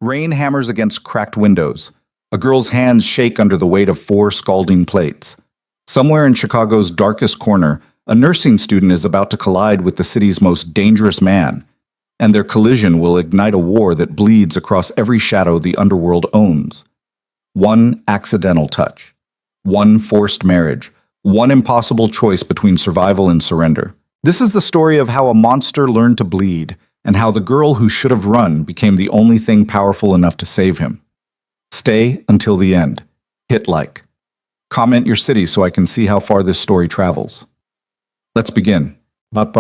Rain hammers against cracked windows. A girl's hands shake under the weight of 4 scalding plates. Somewhere in Chicago's darkest corner, a nursing student is about to collide with the city's most dangerous man, and their collision will ignite a war that bleeds across every shadow the underworld owns. One accidental touch, one forced marriage, one impossible choice between survival and surrender. This is the story of how a monster learned to bleed, and how the girl who should have run became the only thing powerful enough to save him. Stay until the end. Hit like. Comment your city so I can see how far this story travels. Let's begin. The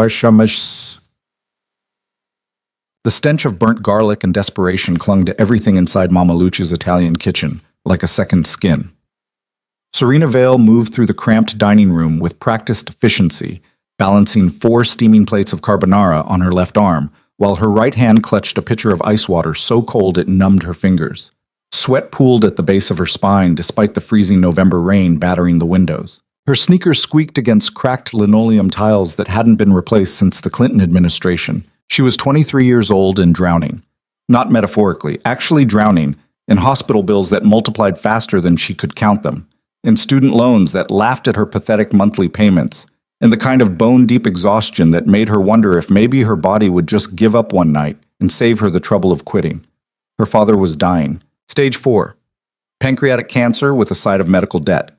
stench of burnt garlic and desperation clung to everything inside Mama Lucia's Italian kitchen, like a second skin. Serena Vale moved through the cramped dining room with practiced efficiency, balancing 4 steaming plates of carbonara on her left arm, while her right hand clutched a pitcher of ice water so cold it numbed her fingers. Sweat pooled at the base of her spine despite the freezing November rain battering the windows. Her sneakers squeaked against cracked linoleum tiles that hadn't been replaced since the Clinton administration. She was 23 years old and drowning. Not metaphorically, actually drowning, in hospital bills that multiplied faster than she could count them, in student loans that laughed at her pathetic monthly payments, and the kind of bone-deep exhaustion that made her wonder if maybe her body would just give up one night and save her the trouble of quitting. Her father was dying. Stage 4. Pancreatic cancer with a side of medical debt.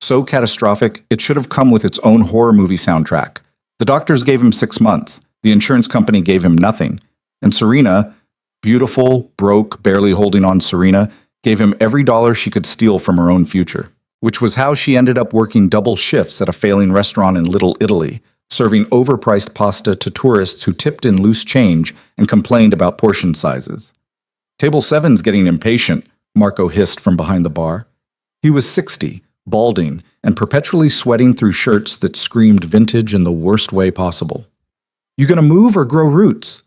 So catastrophic, it should have come with its own horror movie soundtrack. The doctors gave him 6 months. The insurance company gave him nothing. And Serena, beautiful, broke, barely holding on Serena, gave him every dollar she could steal from her own future. Which was how she ended up working double shifts at a failing restaurant in Little Italy, serving overpriced pasta to tourists who tipped in loose change and complained about portion sizes. Table 7's getting impatient, Marco hissed from behind the bar. He was 60, balding, and perpetually sweating through shirts that screamed vintage in the worst way possible. You gonna move or grow roots?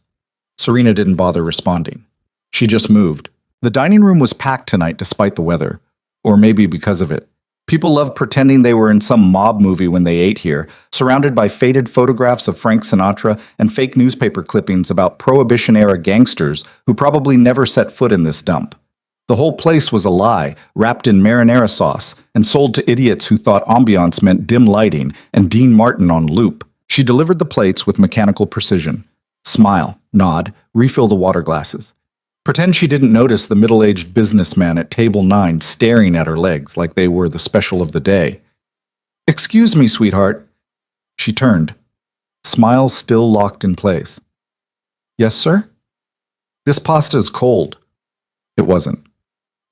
Serena didn't bother responding. She just moved. The dining room was packed tonight despite the weather, or maybe because of it. People loved pretending they were in some mob movie when they ate here, surrounded by faded photographs of Frank Sinatra and fake newspaper clippings about Prohibition-era gangsters who probably never set foot in this dump. The whole place was a lie, wrapped in marinara sauce, and sold to idiots who thought ambiance meant dim lighting and Dean Martin on loop. She delivered the plates with mechanical precision. Smile, nod, refill the water glasses. Pretend she didn't notice the middle-aged businessman at table 9 staring at her legs like they were the special of the day. "Excuse me, sweetheart." She turned. Smile still locked in place. "Yes, sir?" "This pasta's cold." It wasn't.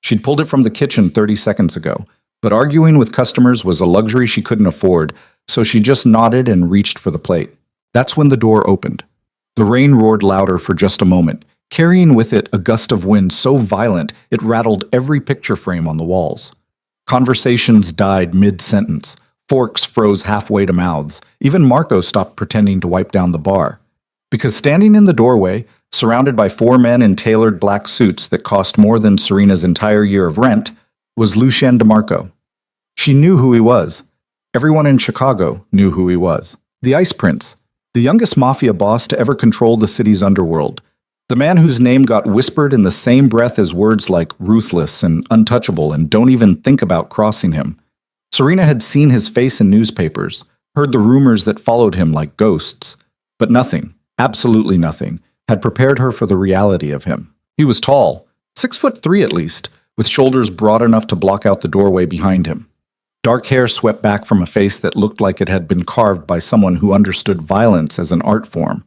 She'd pulled it from the kitchen 30 seconds ago, but arguing with customers was a luxury she couldn't afford, so she just nodded and reached for the plate. That's when the door opened. The rain roared louder for just a moment, carrying with it a gust of wind so violent it rattled every picture frame on the walls. Conversations died mid-sentence. Forks froze halfway to mouths. Even Marco stopped pretending to wipe down the bar. Because standing in the doorway, surrounded by 4 men in tailored black suits that cost more than Serena's entire year of rent, was Lucien DeMarco. She knew who he was. Everyone in Chicago knew who he was. The Ice Prince, the youngest mafia boss to ever control the city's underworld. The man whose name got whispered in the same breath as words like ruthless and untouchable and don't even think about crossing him. Serena had seen his face in newspapers, heard the rumors that followed him like ghosts, but nothing, absolutely nothing, had prepared her for the reality of him. He was tall, 6'3" at least, with shoulders broad enough to block out the doorway behind him. Dark hair swept back from a face that looked like it had been carved by someone who understood violence as an art form.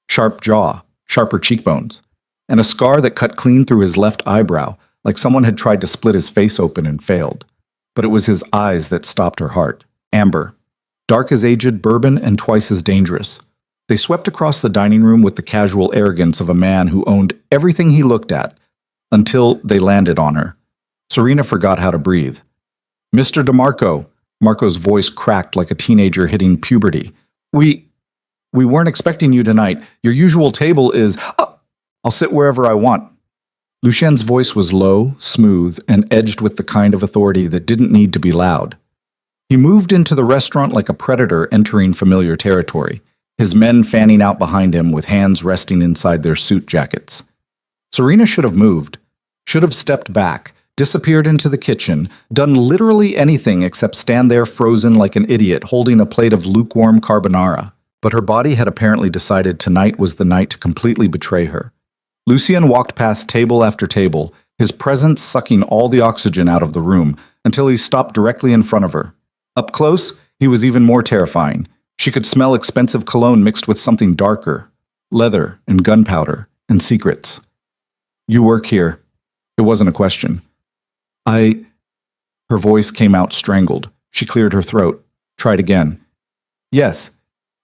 Sharp jaw, sharper cheekbones, and a scar that cut clean through his left eyebrow, like someone had tried to split his face open and failed. But it was his eyes that stopped her heart. Amber. Dark as aged bourbon and twice as dangerous. They swept across the dining room with the casual arrogance of a man who owned everything he looked at, until they landed on her. Serena forgot how to breathe. "Mr. DeMarco," Marco's voice cracked like a teenager hitting puberty. We weren't expecting you tonight. Your usual table is... I'll sit wherever I want." Lucien's voice was low, smooth, and edged with the kind of authority that didn't need to be loud. He moved into the restaurant like a predator entering familiar territory, his men fanning out behind him with hands resting inside their suit jackets. Serena should have moved, Should have stepped back, disappeared into the kitchen, done literally anything except stand there frozen like an idiot holding a plate of lukewarm carbonara. But her body had apparently decided tonight was the night to completely betray her. Lucien walked past table after table, his presence sucking all the oxygen out of the room, until he stopped directly in front of her. Up close, he was even more terrifying. She could smell expensive cologne mixed with something darker, leather and gunpowder and secrets. "You work here." It wasn't a question. Her voice came out strangled. She cleared her throat. Tried again. "Yes.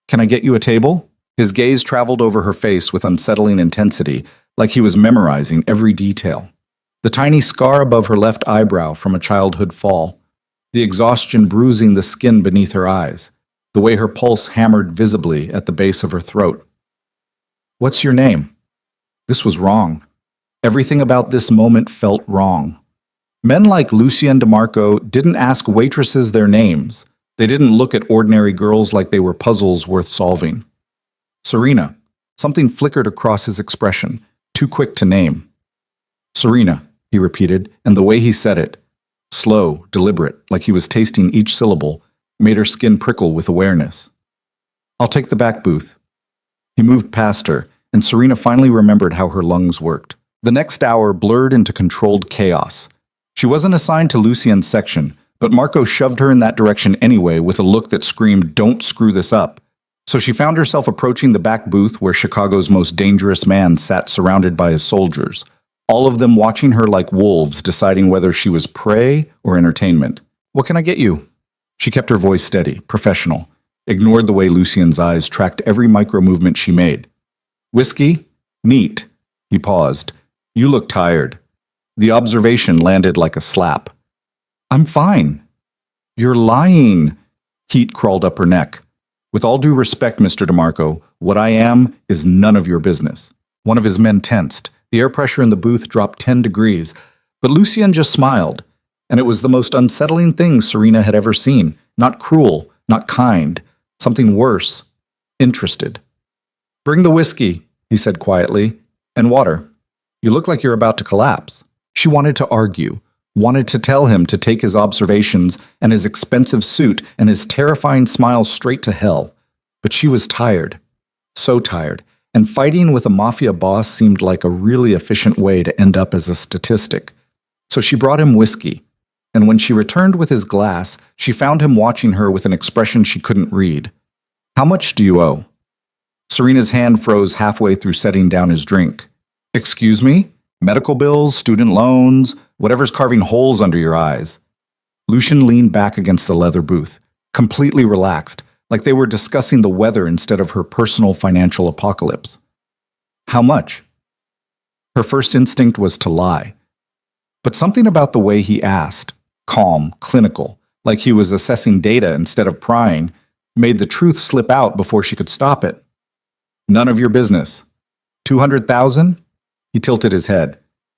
Can I get you a table?" His gaze traveled over her face with unsettling intensity, like he was memorizing every detail. The tiny scar above her left eyebrow from a childhood fall, the exhaustion bruising the skin beneath her eyes, the way her pulse hammered visibly at the base of her throat. "What's your name?" This was wrong. Everything about this moment felt wrong. Men like Lucien DeMarco didn't ask waitresses their names. They didn't look at ordinary girls like they were puzzles worth solving. "Serena." Something flickered across his expression, too quick to name. "Serena," he repeated, and the way he said it, slow, deliberate, like he was tasting each syllable, made her skin prickle with awareness. "I'll take the back booth." He moved past her, and Serena finally remembered how her lungs worked. The next hour blurred into controlled chaos. She wasn't assigned to Lucien's section, but Marco shoved her in that direction anyway with a look that screamed, "Don't screw this up." So she found herself approaching the back booth where Chicago's most dangerous man sat surrounded by his soldiers, all of them watching her like wolves, deciding whether she was prey or entertainment. "What can I get you?" She kept her voice steady, professional, ignored the way Lucien's eyes tracked every micro-movement she made. "Whiskey? Neat." He paused. "You look tired." The observation landed like a slap. "I'm fine." "You're lying." Heat crawled up her neck. "With all due respect, Mr. DeMarco, what I am is none of your business." One of his men tensed. The air pressure in the booth dropped 10 degrees, but Lucien just smiled. And it was the most unsettling thing Serena had ever seen. Not cruel, not kind, something worse. Interested. "Bring the whiskey," he said quietly, "and water. You look like you're about to collapse." She wanted to argue, wanted to tell him to take his observations and his expensive suit and his terrifying smile straight to hell. But she was tired. So tired. And fighting with a mafia boss seemed like a really efficient way to end up as a statistic. So she brought him whiskey. And when she returned with his glass, she found him watching her with an expression she couldn't read. "How much do you owe?" Serena's hand froze halfway through setting down his drink. "Excuse me? Medical bills, student loans, whatever's carving holes under your eyes." Lucien leaned back against the leather booth, completely relaxed, like they were discussing the weather instead of her personal financial apocalypse. "How much?" Her first instinct was to lie. But something about the way he asked, calm, clinical, like he was assessing data instead of prying, made the truth slip out before she could stop it. "None of your business." 200,000? He tilted his head.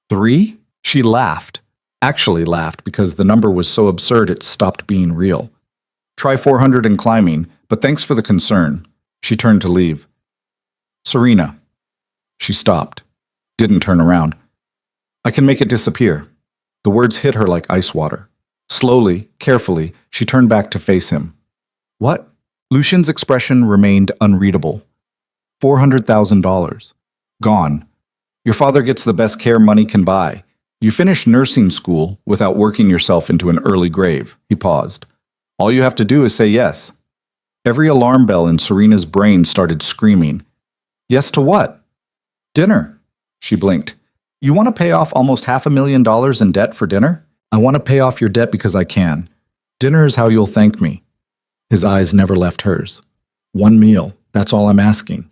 3? She laughed. Actually laughed because the number was so absurd it stopped being real. "Try 400 and climbing, but thanks for the concern." She turned to leave. "Serena." She stopped. Didn't turn around. "I can make it disappear." The words hit her like ice water. Slowly, carefully, she turned back to face him. "What?" Lucien's expression remained unreadable. $400,000. Gone. Your father gets the best care money can buy. You finish nursing school without working yourself into an early grave. He paused. All you have to do is say yes. Every alarm bell in Serena's brain started screaming. Yes to what? Dinner. She blinked. You want to pay off almost $500,000 in debt for dinner? I want to pay off your debt because I can. Dinner is how you'll thank me. His eyes never left hers. One meal, that's all I'm asking.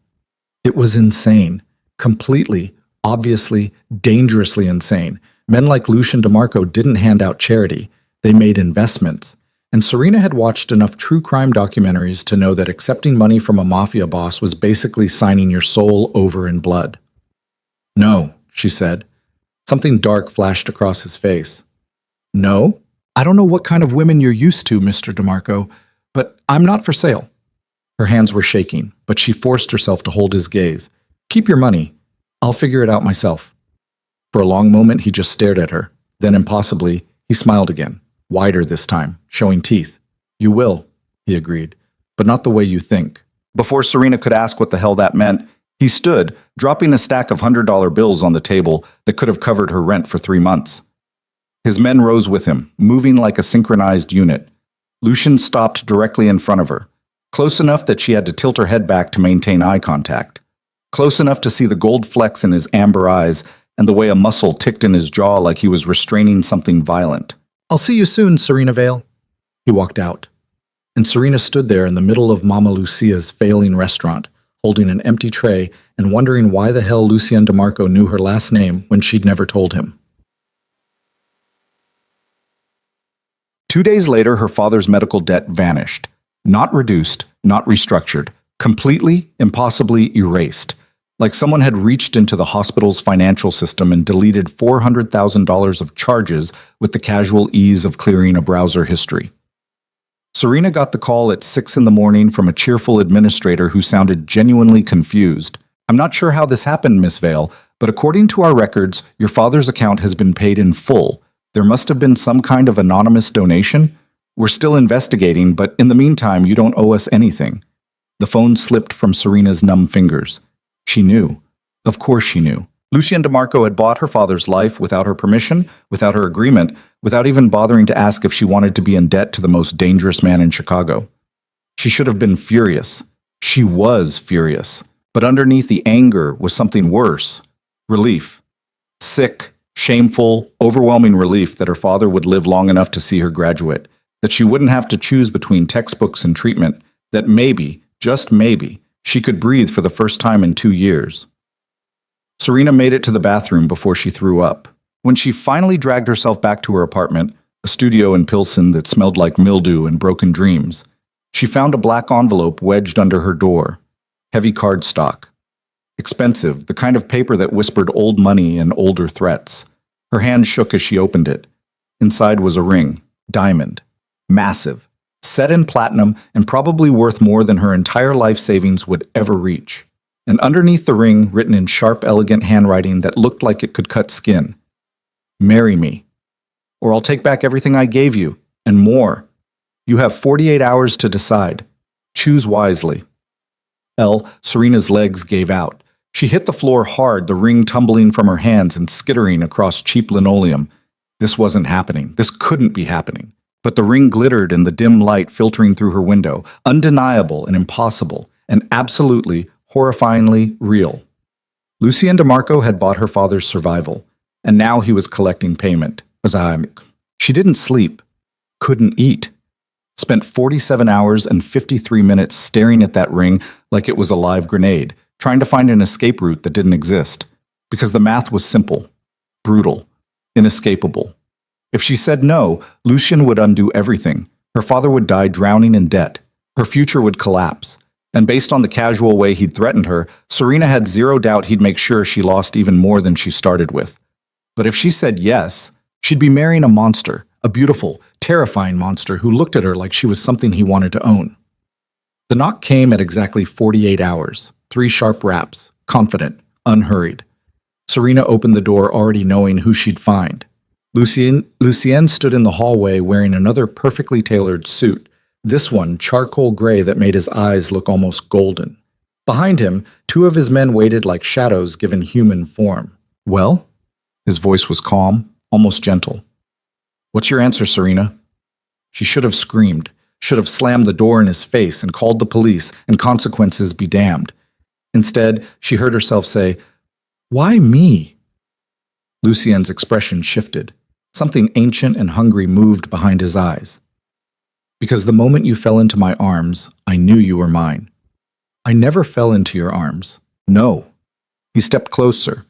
It was insane. Completely, obviously, dangerously insane. Men like Lucien DeMarco didn't hand out charity. They made investments. And Serena had watched enough true crime documentaries to know that accepting money from a mafia boss was basically signing your soul over in blood. No, she said. Something dark flashed across his face. No? I don't know what kind of women you're used to, Mr. DeMarco, but I'm not for sale. Her hands were shaking, but she forced herself to hold his gaze. Keep your money. I'll figure it out myself. For a long moment, he just stared at her. Then, impossibly, he smiled again, wider this time, showing teeth. You will, he agreed, but not the way you think. Before Serena could ask what the hell that meant, he stood, dropping a stack of $100 bills on the table that could have covered her rent for 3 months. His men rose with him, moving like a synchronized unit. Lucian stopped directly in front of her, close enough that she had to tilt her head back to maintain eye contact, close enough to see the gold flecks in his amber eyes and the way a muscle ticked in his jaw like he was restraining something violent. I'll see you soon, Serena Vale. He walked out, and Serena stood there in the middle of Mama Lucia's failing restaurant, holding an empty tray and wondering why the hell Lucien DeMarco knew her last name when she'd never told him. 2 days later, her father's medical debt vanished. Not reduced, not restructured. Completely, impossibly erased. Like someone had reached into the hospital's financial system and deleted $400,000 of charges with the casual ease of clearing a browser history. Serena got the call at 6 in the morning from a cheerful administrator who sounded genuinely confused. I'm not sure how this happened, Miss Vale, but according to our records, your father's account has been paid in full. There must have been some kind of anonymous donation. We're still investigating, but in the meantime, you don't owe us anything. The phone slipped from Serena's numb fingers. She knew. Of course she knew. Lucien DeMarco had bought her father's life without her permission, without her agreement, without even bothering to ask if she wanted to be in debt to the most dangerous man in Chicago. She should have been furious. She was furious. But underneath the anger was something worse. Relief. Sick, shameful, overwhelming relief that her father would live long enough to see her graduate, that she wouldn't have to choose between textbooks and treatment, that maybe, just maybe, she could breathe for the first time in 2 years. Serena made it to the bathroom before she threw up. When she finally dragged herself back to her apartment, a studio in Pilsen that smelled like mildew and broken dreams, she found a black envelope wedged under her door. Heavy cardstock. Expensive, the kind of paper that whispered old money and older threats. Her hand shook as she opened it. Inside was a ring, diamond, massive, set in platinum and probably worth more than her entire life savings would ever reach. And underneath the ring, written in sharp, elegant handwriting that looked like it could cut skin. Marry me, or I'll take back everything I gave you, and more. You have 48 hours to decide. Choose wisely. Serena's legs gave out. She hit the floor hard, the ring tumbling from her hands and skittering across cheap linoleum. This wasn't happening. This couldn't be happening. But the ring glittered in the dim light filtering through her window, undeniable and impossible, and absolutely, horrifyingly real. Lucien DeMarco had bought her father's survival, and now he was collecting payment. She didn't sleep, couldn't eat, spent 47 hours and 53 minutes staring at that ring like it was a live grenade, trying to find an escape route that didn't exist, because the math was simple, brutal, inescapable. If she said no, Lucien would undo everything. Her father would die drowning in debt. Her future would collapse. And based on the casual way he'd threatened her, Serena had zero doubt he'd make sure she lost even more than she started with. But if she said yes, she'd be marrying a monster, a beautiful, terrifying monster who looked at her like she was something he wanted to own. The knock came at exactly 48 hours, 3 sharp raps, confident, unhurried. Serena opened the door already knowing who she'd find. Lucien stood in the hallway wearing another perfectly tailored suit, this one charcoal gray that made his eyes look almost golden. Behind him, 2 of his men waited like shadows given human form. Well? His voice was calm, almost gentle. What's your answer, Serena? She should have screamed, should have slammed the door in his face and called the police, and consequences be damned. Instead, she heard herself say, "Why me?" Lucien's expression shifted. Something ancient and hungry moved behind his eyes. Because the moment you fell into my arms, I knew you were mine. I never fell into your arms. No. He stepped closer,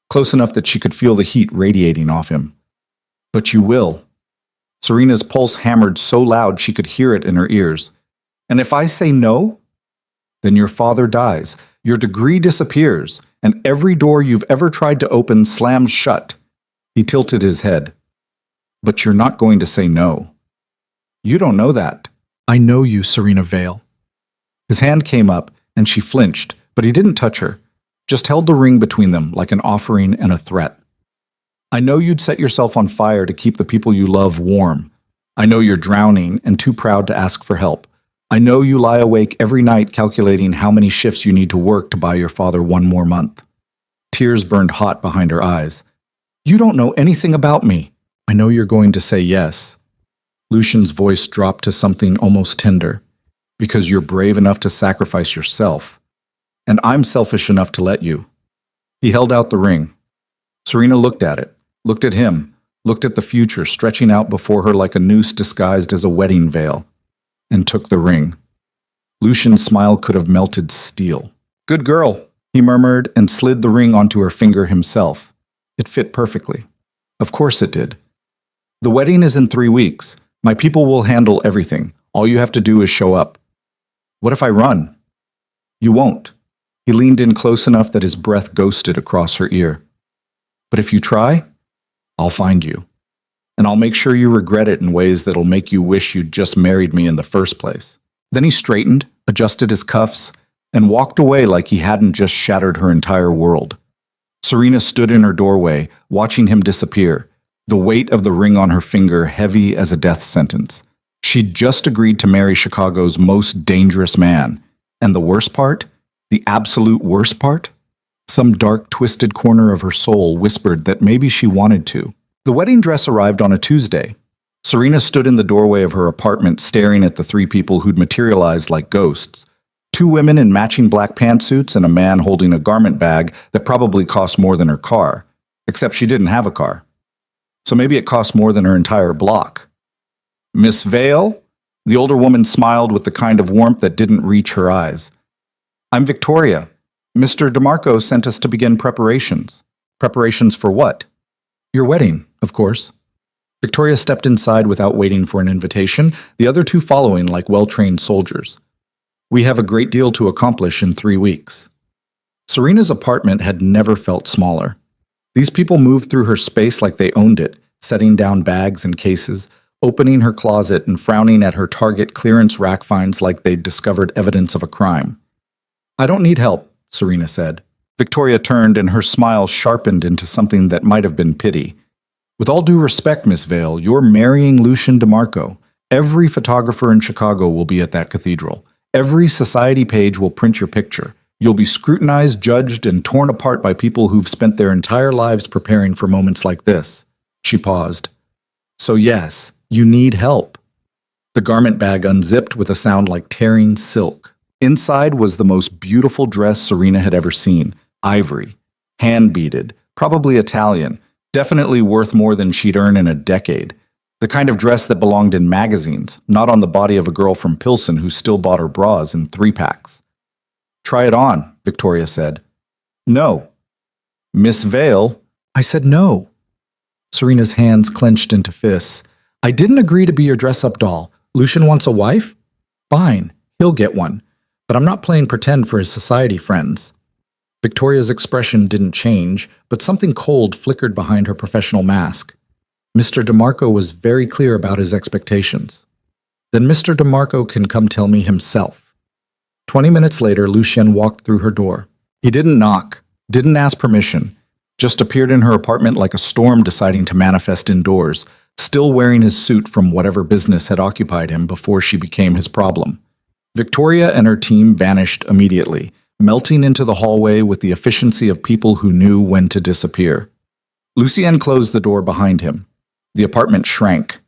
close enough that she could feel the heat radiating off him. But you will. Serena's pulse hammered so loud she could hear it in her ears. And if I say no, then your father dies, your degree disappears, and every door you've ever tried to open slams shut. He tilted his head. But you're not going to say no. You don't know that. I know you, Serena Vale. His hand came up, and she flinched, but he didn't touch her, just held the ring between them like an offering and a threat. I know you'd set yourself on fire to keep the people you love warm. I know you're drowning and too proud to ask for help. I know you lie awake every night calculating how many shifts you need to work to buy your father one more month. Tears burned hot behind her eyes. You don't know anything about me. I know you're going to say yes. Lucian's voice dropped to something almost tender. Because you're brave enough to sacrifice yourself. And I'm selfish enough to let you. He held out the ring. Serena looked at it, looked at him, looked at the future stretching out before her like a noose disguised as a wedding veil, and took the ring. Lucian's smile could have melted steel. Good girl, he murmured and slid the ring onto her finger himself. It fit perfectly. Of course it did. The wedding is in 3 weeks. My people will handle everything. All you have to do is show up. What if I run? You won't. He leaned in close enough that his breath ghosted across her ear. But if you try, I'll find you. And I'll make sure you regret it in ways that'll make you wish you'd just married me in the first place. Then he straightened, adjusted his cuffs, and walked away like he hadn't just shattered her entire world. Serena stood in her doorway, watching him disappear, the weight of the ring on her finger heavy as a death sentence. She'd just agreed to marry Chicago's most dangerous man. And the worst part? The absolute worst part? Some dark, twisted corner of her soul whispered that maybe she wanted to. The wedding dress arrived on a Tuesday. Serena stood in the doorway of her apartment staring at the 3 people who'd materialized like ghosts. 2 women in matching black pantsuits and a man holding a garment bag that probably cost more than her car. Except she didn't have a car. So maybe it cost more than her entire block. Miss Vale? The older woman smiled with the kind of warmth that didn't reach her eyes. I'm Victoria. Mr. DeMarco sent us to begin preparations. Preparations for what? Your wedding, of course. Victoria stepped inside without waiting for an invitation, the other 2 following like well-trained soldiers. We have a great deal to accomplish in 3 weeks. Serena's apartment had never felt smaller. These people moved through her space like they owned it, setting down bags and cases, opening her closet and frowning at her Target clearance rack finds like they'd discovered evidence of a crime. I don't need help, Serena said. Victoria turned and her smile sharpened into something that might have been pity. With all due respect, Miss Vale, you're marrying Lucian DeMarco. Every photographer in Chicago will be at that cathedral. Every society page will print your picture. You'll be scrutinized, judged, and torn apart by people who've spent their entire lives preparing for moments like this. She paused. So yes, you need help. The garment bag unzipped with a sound like tearing silk. Inside was the most beautiful dress Serena had ever seen. Ivory, hand-beaded, probably Italian, definitely worth more than she'd earn in a decade. The kind of dress that belonged in magazines, not on the body of a girl from Pilsen who still bought her bras in 3-packs. Try it on, Victoria said. No. Miss Vale. I said no. Serena's hands clenched into fists. I didn't agree to be your dress-up doll. Lucian wants a wife? Fine, he'll get one. But I'm not playing pretend for his society friends. Victoria's expression didn't change, but something cold flickered behind her professional mask. Mr. DeMarco was very clear about his expectations. Then Mr. DeMarco can come tell me himself. 20 minutes later, Lucien walked through her door. He didn't knock, didn't ask permission, just appeared in her apartment like a storm deciding to manifest indoors, still wearing his suit from whatever business had occupied him before she became his problem. Victoria and her team vanished immediately, melting into the hallway with the efficiency of people who knew when to disappear. Lucien closed the door behind him. The apartment shrank.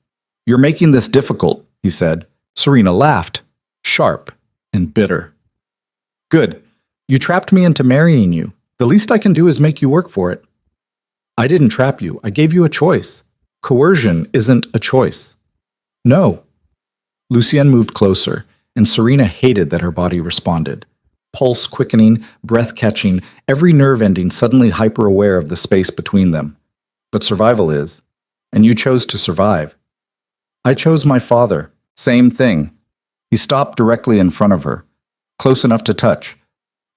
You're making this difficult, he said. Serena laughed, sharp and bitter. Good. You trapped me into marrying you. The least I can do is make you work for it. I didn't trap you. I gave you a choice. Coercion isn't a choice. No. Lucien moved closer, and Serena hated that her body responded. Pulse quickening, breath catching, every nerve ending suddenly hyper-aware of the space between them. But survival is. And you chose to survive. I chose my father. Same thing. He stopped directly in front of her, close enough to touch,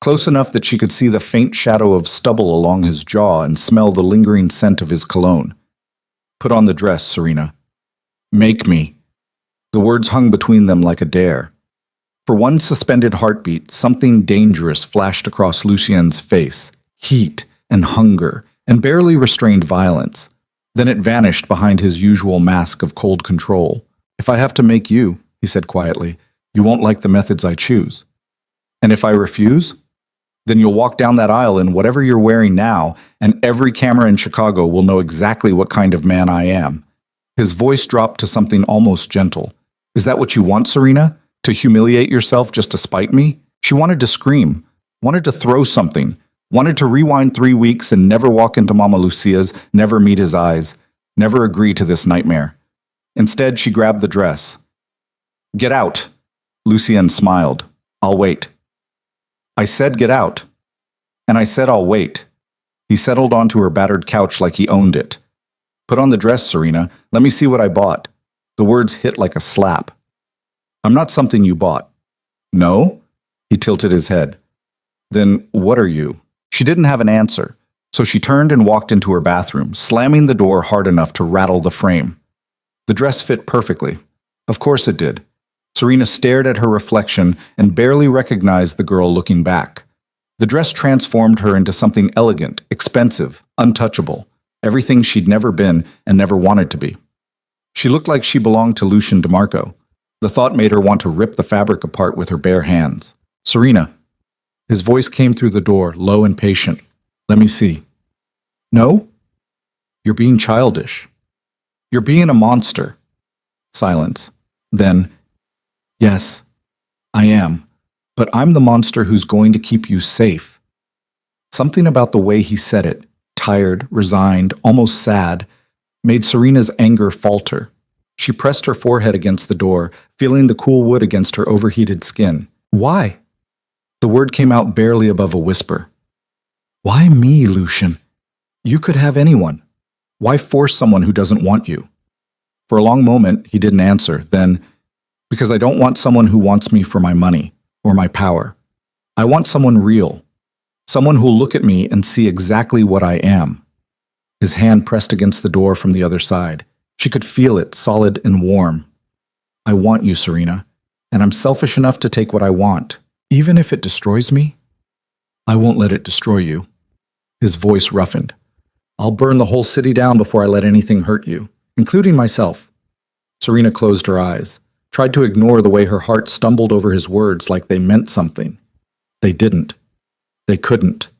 close enough that she could see the faint shadow of stubble along his jaw and smell the lingering scent of his cologne. Put on the dress, Serena. Make me. The words hung between them like a dare. For one suspended heartbeat, something dangerous flashed across Lucien's face. Heat and hunger and barely restrained violence. Then it vanished behind his usual mask of cold control. If I have to make you, he said quietly, you won't like the methods I choose. And if I refuse, then you'll walk down that aisle in whatever you're wearing now, and every camera in Chicago will know exactly what kind of man I am. His voice dropped to something almost gentle. Is that what you want, Serena? To humiliate yourself just to spite me? She wanted to scream, wanted to throw something, wanted to rewind 3 weeks and never walk into Mama Lucia's, never meet his eyes, never agree to this nightmare. Instead, she grabbed the dress. Get out. Lucien smiled. I'll wait. I said get out. And I said I'll wait. He settled onto her battered couch like he owned it. Put on the dress, Serena. Let me see what I bought. The words hit like a slap. I'm not something you bought. No? He tilted his head. Then what are you? She didn't have an answer, so she turned and walked into her bathroom, slamming the door hard enough to rattle the frame. The dress fit perfectly. Of course it did. Serena stared at her reflection and barely recognized the girl looking back. The dress transformed her into something elegant, expensive, untouchable, everything she'd never been and never wanted to be. She looked like she belonged to Lucien DeMarco. The thought made her want to rip the fabric apart with her bare hands. Serena. His voice came through the door, low and patient. Let me see. No? You're being childish. You're being a monster. Silence. Then, yes, I am. But I'm the monster who's going to keep you safe. Something about the way he said it, tired, resigned, almost sad, made Serena's anger falter. She pressed her forehead against the door, feeling the cool wood against her overheated skin. Why? The word came out barely above a whisper. Why me, Lucien? You could have anyone. Why force someone who doesn't want you? For a long moment, he didn't answer. Then, because I don't want someone who wants me for my money or my power. I want someone real. Someone who'll look at me and see exactly what I am. His hand pressed against the door from the other side. She could feel it, solid and warm. I want you, Serena, and I'm selfish enough to take what I want. Even if it destroys me, I won't let it destroy you. His voice roughened. I'll burn the whole city down before I let anything hurt you, including myself. Serena closed her eyes, tried to ignore the way her heart stumbled over his words like they meant something. They didn't. They couldn't.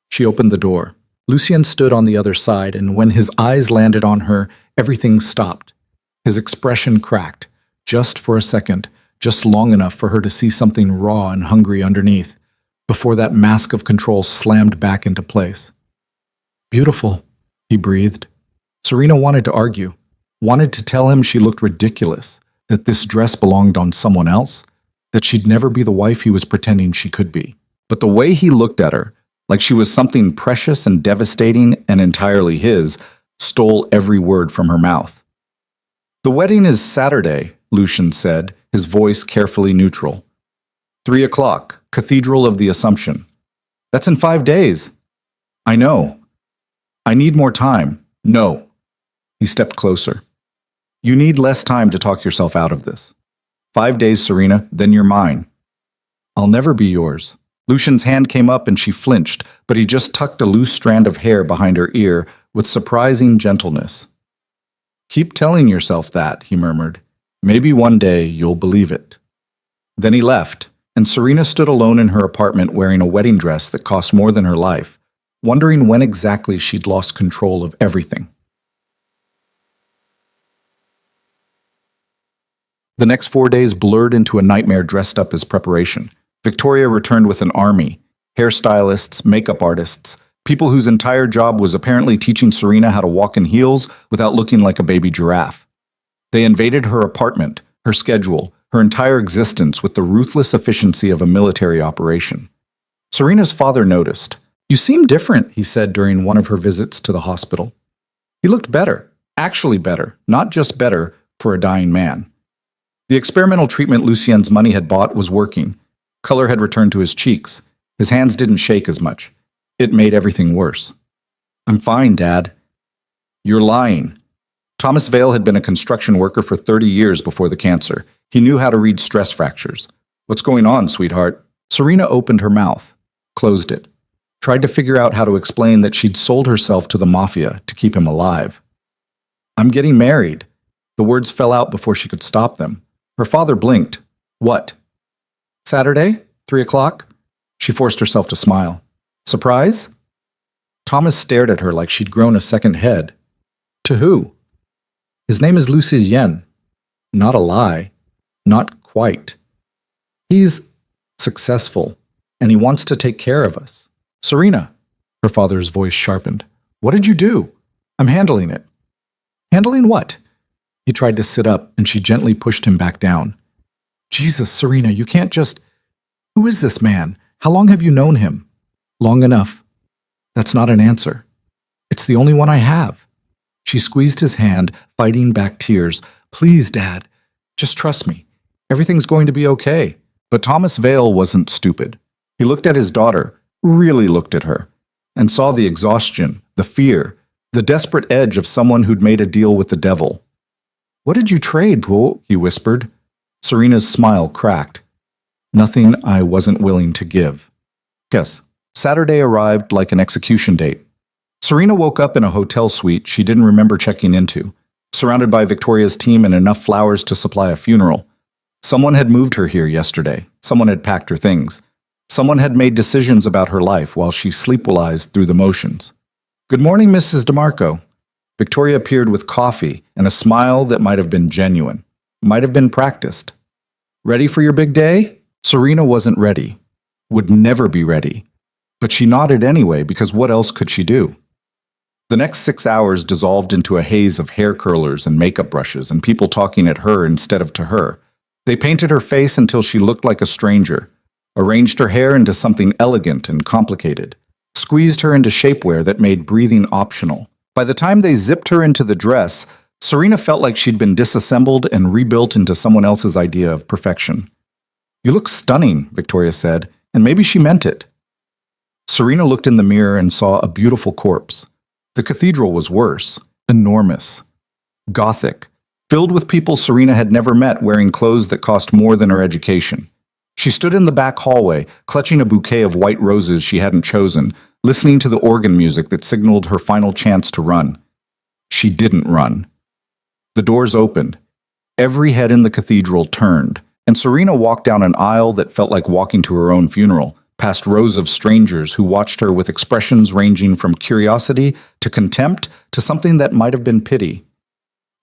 She opened the door. Lucien stood on the other side, and when his eyes landed on her, everything stopped. His expression cracked, just for a second, just long enough for her to see something raw and hungry underneath, before that mask of control slammed back into place. Beautiful, he breathed. Serena wanted to argue, wanted to tell him she looked ridiculous, that this dress belonged on someone else, that she'd never be the wife he was pretending she could be. But the way he looked at her, like she was something precious and devastating and entirely his, stole every word from her mouth. The wedding is Saturday, Lucien said, his voice carefully neutral. 3 o'clock, Cathedral of the Assumption. That's in 5 days. I know. I need more time. No. He stepped closer. You need less time to talk yourself out of this. 5 days, Serena, then you're mine. I'll never be yours. Lucien's hand came up and she flinched, but he just tucked a loose strand of hair behind her ear with surprising gentleness. Keep telling yourself that, he murmured. Maybe one day you'll believe it. Then he left, and Serena stood alone in her apartment wearing a wedding dress that cost more than her life, wondering when exactly she'd lost control of everything. The next 4 days blurred into a nightmare dressed up as preparation. Victoria returned with an army, hairstylists, makeup artists, people whose entire job was apparently teaching Serena how to walk in heels without looking like a baby giraffe. They invaded her apartment, her schedule, her entire existence with the ruthless efficiency of a military operation. Serena's father noticed. You seem different, he said during one of her visits to the hospital. He looked better, actually better, not just better for a dying man. The experimental treatment Lucien's money had bought was working. Color had returned to his cheeks. His hands didn't shake as much. It made everything worse. I'm fine, Dad. You're lying. Thomas Vale had been a construction worker for 30 years before the cancer. He knew how to read stress fractures. What's going on, sweetheart? Serena opened her mouth, closed it, tried to figure out how to explain that she'd sold herself to the Mafia to keep him alive. I'm getting married. The words fell out before she could stop them. Her father blinked. What? Saturday? 3 o'clock? She forced herself to smile. Surprise? Thomas stared at her like she'd grown a second head. To who? His name is Lucien. Not a lie. Not quite. He's successful, and he wants to take care of us. Serena, her father's voice sharpened. What did you do? I'm handling it. Handling what? He tried to sit up, and she gently pushed him back down. Jesus, Serena, you can't just... Who is this man? How long have you known him? Long enough. That's not an answer. It's the only one I have. She squeezed his hand, fighting back tears. Please, Dad, just trust me. Everything's going to be okay. But Thomas Vale wasn't stupid. He looked at his daughter, really looked at her, and saw the exhaustion, the fear, the desperate edge of someone who'd made a deal with the devil. What did you trade, Pooh? He whispered. Serena's smile cracked. Nothing I wasn't willing to give. Yes, Saturday arrived like an execution date. Serena woke up in a hotel suite she didn't remember checking into, surrounded by Victoria's team and enough flowers to supply a funeral. Someone had moved her here yesterday. Someone had packed her things. Someone had made decisions about her life while she sleepwalized through the motions. Good morning, Mrs. DeMarco. Victoria appeared with coffee and a smile that might have been genuine, might have been practiced. Ready for your big day? Serena wasn't ready, would never be ready, but she nodded anyway because what else could she do? The next 6 hours dissolved into a haze of hair curlers and makeup brushes and people talking at her instead of to her. They painted her face until she looked like a stranger, arranged her hair into something elegant and complicated, squeezed her into shapewear that made breathing optional. By the time they zipped her into the dress, Serena felt like she'd been disassembled and rebuilt into someone else's idea of perfection. You look stunning, Victoria said, and maybe she meant it. Serena looked in the mirror and saw a beautiful corpse. The cathedral was worse, enormous, Gothic, filled with people Serena had never met wearing clothes that cost more than her education. She stood in the back hallway, clutching a bouquet of white roses she hadn't chosen, listening to the organ music that signaled her final chance to run. She didn't run. The doors opened. Every head in the cathedral turned, and Serena walked down an aisle that felt like walking to her own funeral, past rows of strangers who watched her with expressions ranging from curiosity to contempt to something that might have been pity.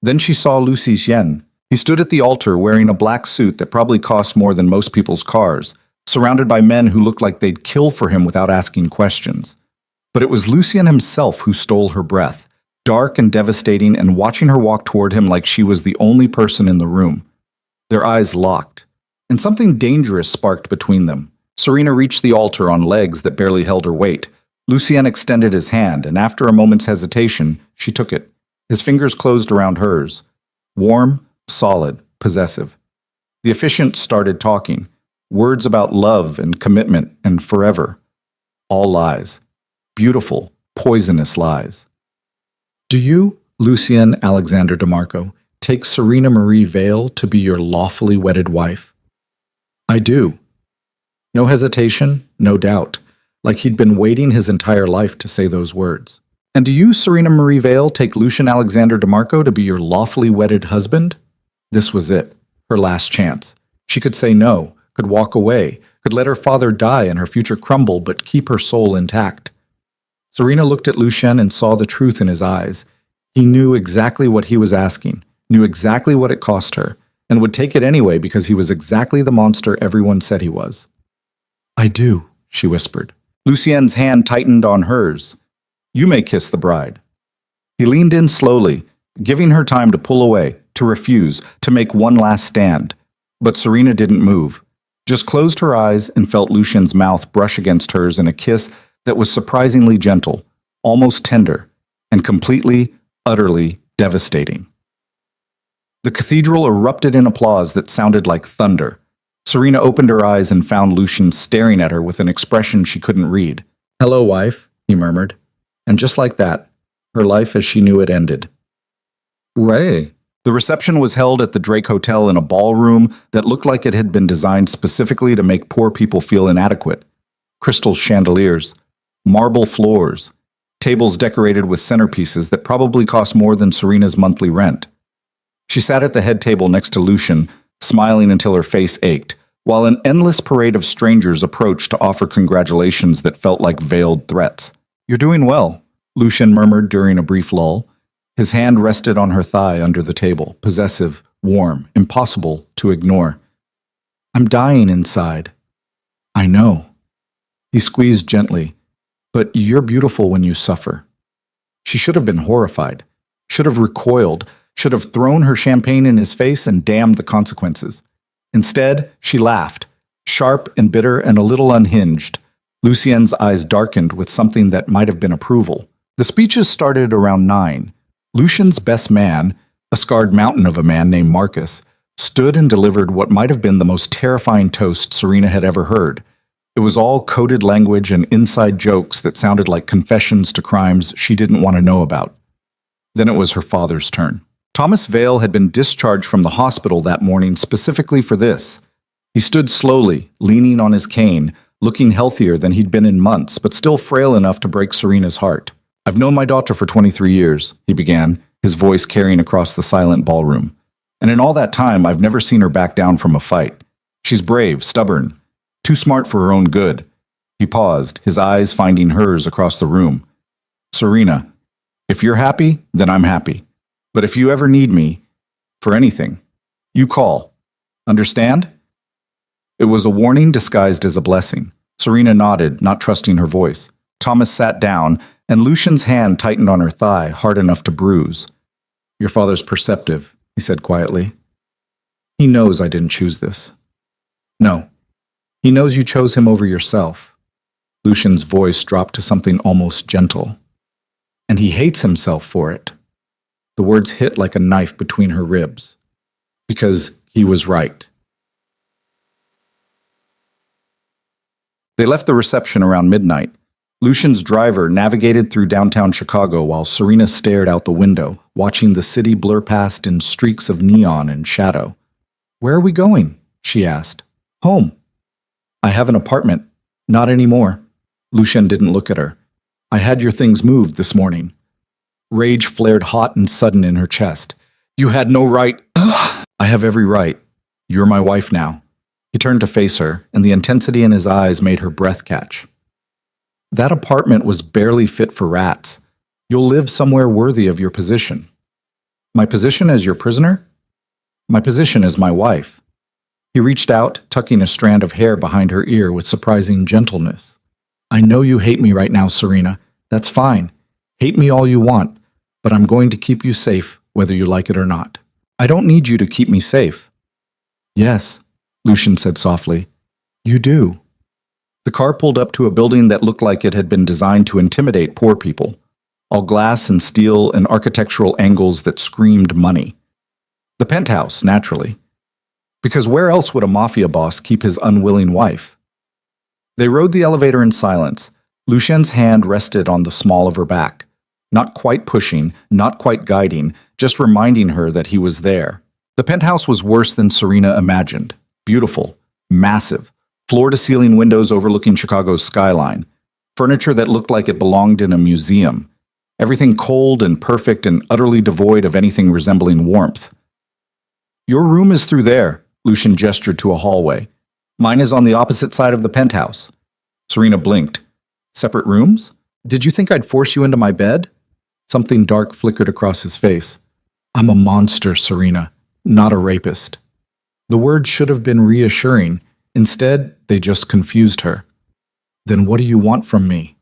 Then she saw Lucien. He stood at the altar wearing a black suit that probably cost more than most people's cars, surrounded by men who looked like they'd kill for him without asking questions. But it was Lucien himself who stole her breath, dark and devastating, and watching her walk toward him like she was the only person in the room. Their eyes locked, and something dangerous sparked between them. Serena reached the altar on legs that barely held her weight. Lucien extended his hand, and after a moment's hesitation, she took it. His fingers closed around hers. Warm, solid, possessive. The officiant started talking. Words about love and commitment and forever. All lies. Beautiful, poisonous lies. Do you, Lucien Alexander DeMarco, take Serena Marie Vale to be your lawfully wedded wife? I do. No hesitation, no doubt, like he'd been waiting his entire life to say those words. And do you, Serena Marie Vale, take Lucien Alexander DeMarco to be your lawfully wedded husband? This was it, her last chance. She could say no, could walk away, could let her father die and her future crumble, but keep her soul intact. Serena looked at Lucien and saw the truth in his eyes. He knew exactly what he was asking, knew exactly what it cost her, and would take it anyway because he was exactly the monster everyone said he was. I do, she whispered. Lucien's hand tightened on hers. You may kiss the bride. He leaned in slowly, giving her time to pull away, to refuse, to make one last stand. But Serena didn't move, just closed her eyes and felt Lucien's mouth brush against hers in a kiss that was surprisingly gentle, almost tender, and completely, utterly devastating. The cathedral erupted in applause that sounded like thunder. Serena opened her eyes and found Lucien staring at her with an expression she couldn't read. Hello, wife, he murmured. And just like that, her life as she knew it ended. Ray. The reception was held at the Drake Hotel in a ballroom that looked like it had been designed specifically to make poor people feel inadequate. Crystal chandeliers, marble floors, tables decorated with centerpieces that probably cost more than Serena's monthly rent. She sat at the head table next to Lucian, smiling until her face ached, while an endless parade of strangers approached to offer congratulations that felt like veiled threats. "You're doing well," Lucian murmured during a brief lull. His hand rested on her thigh under the table, possessive, warm, impossible to ignore. "I'm dying inside." "I know." He squeezed gently. "But you're beautiful when you suffer." She should have been horrified, should have recoiled, should have thrown her champagne in his face and damned the consequences. Instead, she laughed, sharp and bitter and a little unhinged. Lucien's eyes darkened with something that might have been approval. The speeches started around 9. Lucian's best man, a scarred mountain of a man named Marcus, stood and delivered what might have been the most terrifying toast Serena had ever heard. It was all coded language and inside jokes that sounded like confessions to crimes she didn't want to know about. Then it was her father's turn. Thomas Vale had been discharged from the hospital that morning specifically for this. He stood slowly, leaning on his cane, looking healthier than he'd been in months, but still frail enough to break Serena's heart. "I've known my daughter for 23 years, he began, his voice carrying across the silent ballroom. "And in all that time, I've never seen her back down from a fight. She's brave, stubborn, too smart for her own good." He paused, his eyes finding hers across the room. "Serena, if you're happy, then I'm happy. But if you ever need me, for anything, you call. Understand?" It was a warning disguised as a blessing. Serena nodded, not trusting her voice. Thomas sat down, and Lucian's hand tightened on her thigh, hard enough to bruise. "Your father's perceptive," he said quietly. "He knows I didn't choose this." "No. He knows you chose him over yourself." Lucian's voice dropped to something almost gentle. "And he hates himself for it." The words hit like a knife between her ribs. "Because he was right." They left the reception around midnight. Lucian's driver navigated through downtown Chicago while Serena stared out the window, watching the city blur past in streaks of neon and shadow. "Where are we going?" she asked. "Home." "I have an apartment." "Not anymore." Lucian didn't look at her. "I had your things moved this morning." Rage flared hot and sudden in her chest. "You had no right." "I have every right. You're my wife now." He turned to face her, and the intensity in his eyes made her breath catch. "That apartment was barely fit for rats. You'll live somewhere worthy of your position." "My position as your prisoner?" "My position as my wife." He reached out, tucking a strand of hair behind her ear with surprising gentleness. "I know you hate me right now, Serena. That's fine. Hate me all you want, but I'm going to keep you safe, whether you like it or not." "I don't need you to keep me safe." "Yes," Lucian said softly. "You do." The car pulled up to a building that looked like it had been designed to intimidate poor people, all glass and steel and architectural angles that screamed money. The penthouse, naturally. Because where else would a mafia boss keep his unwilling wife? They rode the elevator in silence. Lucien's hand rested on the small of her back, not quite pushing, not quite guiding, just reminding her that he was there. The penthouse was worse than Serena imagined. Beautiful, massive, floor-to-ceiling windows overlooking Chicago's skyline, furniture that looked like it belonged in a museum, everything cold and perfect and utterly devoid of anything resembling warmth. "Your room is through there," Lucian gestured to a hallway. "Mine is on the opposite side of the penthouse." Serena blinked. "Separate rooms? Did you think I'd force you into my bed?" Something dark flickered across his face. "I'm a monster, Serena, not a rapist." The words should have been reassuring. Instead, they just confused her. "Then what do you want from me?"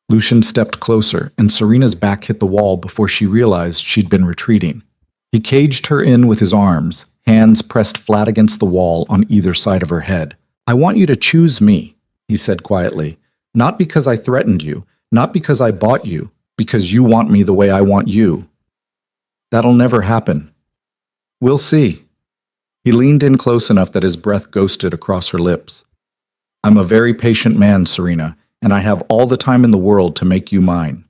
Lucian stepped closer, and Serena's back hit the wall before she realized she'd been retreating. He caged her in with his arms, hands pressed flat against the wall on either side of her head. "I want you to choose me," he said quietly. "Not because I threatened you, not because I bought you, because you want me the way I want you." "That'll never happen." "We'll see." He leaned in close enough that his breath ghosted across her lips. "I'm a very patient man, Serena, and I have all the time in the world to make you mine."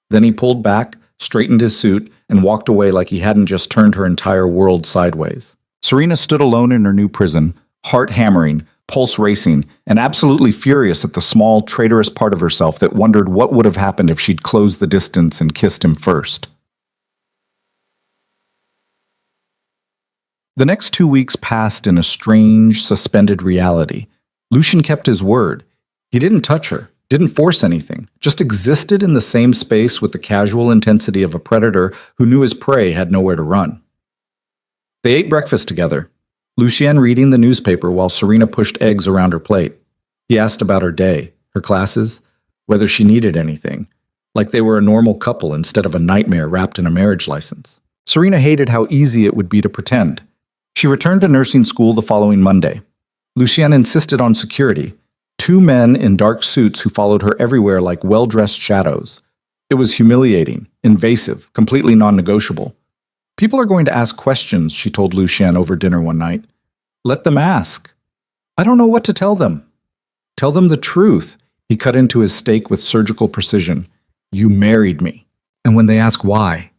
Then he pulled back, straightened his suit, and walked away like he hadn't just turned her entire world sideways. Serena stood alone in her new prison, heart hammering, pulse racing, and absolutely furious at the small, traitorous part of herself that wondered what would have happened if she'd closed the distance and kissed him first. The next 2 weeks passed in a strange, suspended reality. Lucian kept his word. He didn't touch her, didn't force anything, just existed in the same space with the casual intensity of a predator who knew his prey had nowhere to run. They ate breakfast together, Lucienne reading the newspaper while Serena pushed eggs around her plate. He asked about her day, her classes, whether she needed anything, like they were a normal couple instead of a nightmare wrapped in a marriage license. Serena hated how easy it would be to pretend. She returned to nursing school the following Monday. Lucienne insisted on security, 2 men in dark suits who followed her everywhere like well-dressed shadows. It was humiliating, invasive, completely non-negotiable. People are going to ask questions, she told Lucienne over dinner one night. Let them ask. I don't know what to tell them. Tell them the truth. He cut into his steak with surgical precision. You married me. And when they ask why?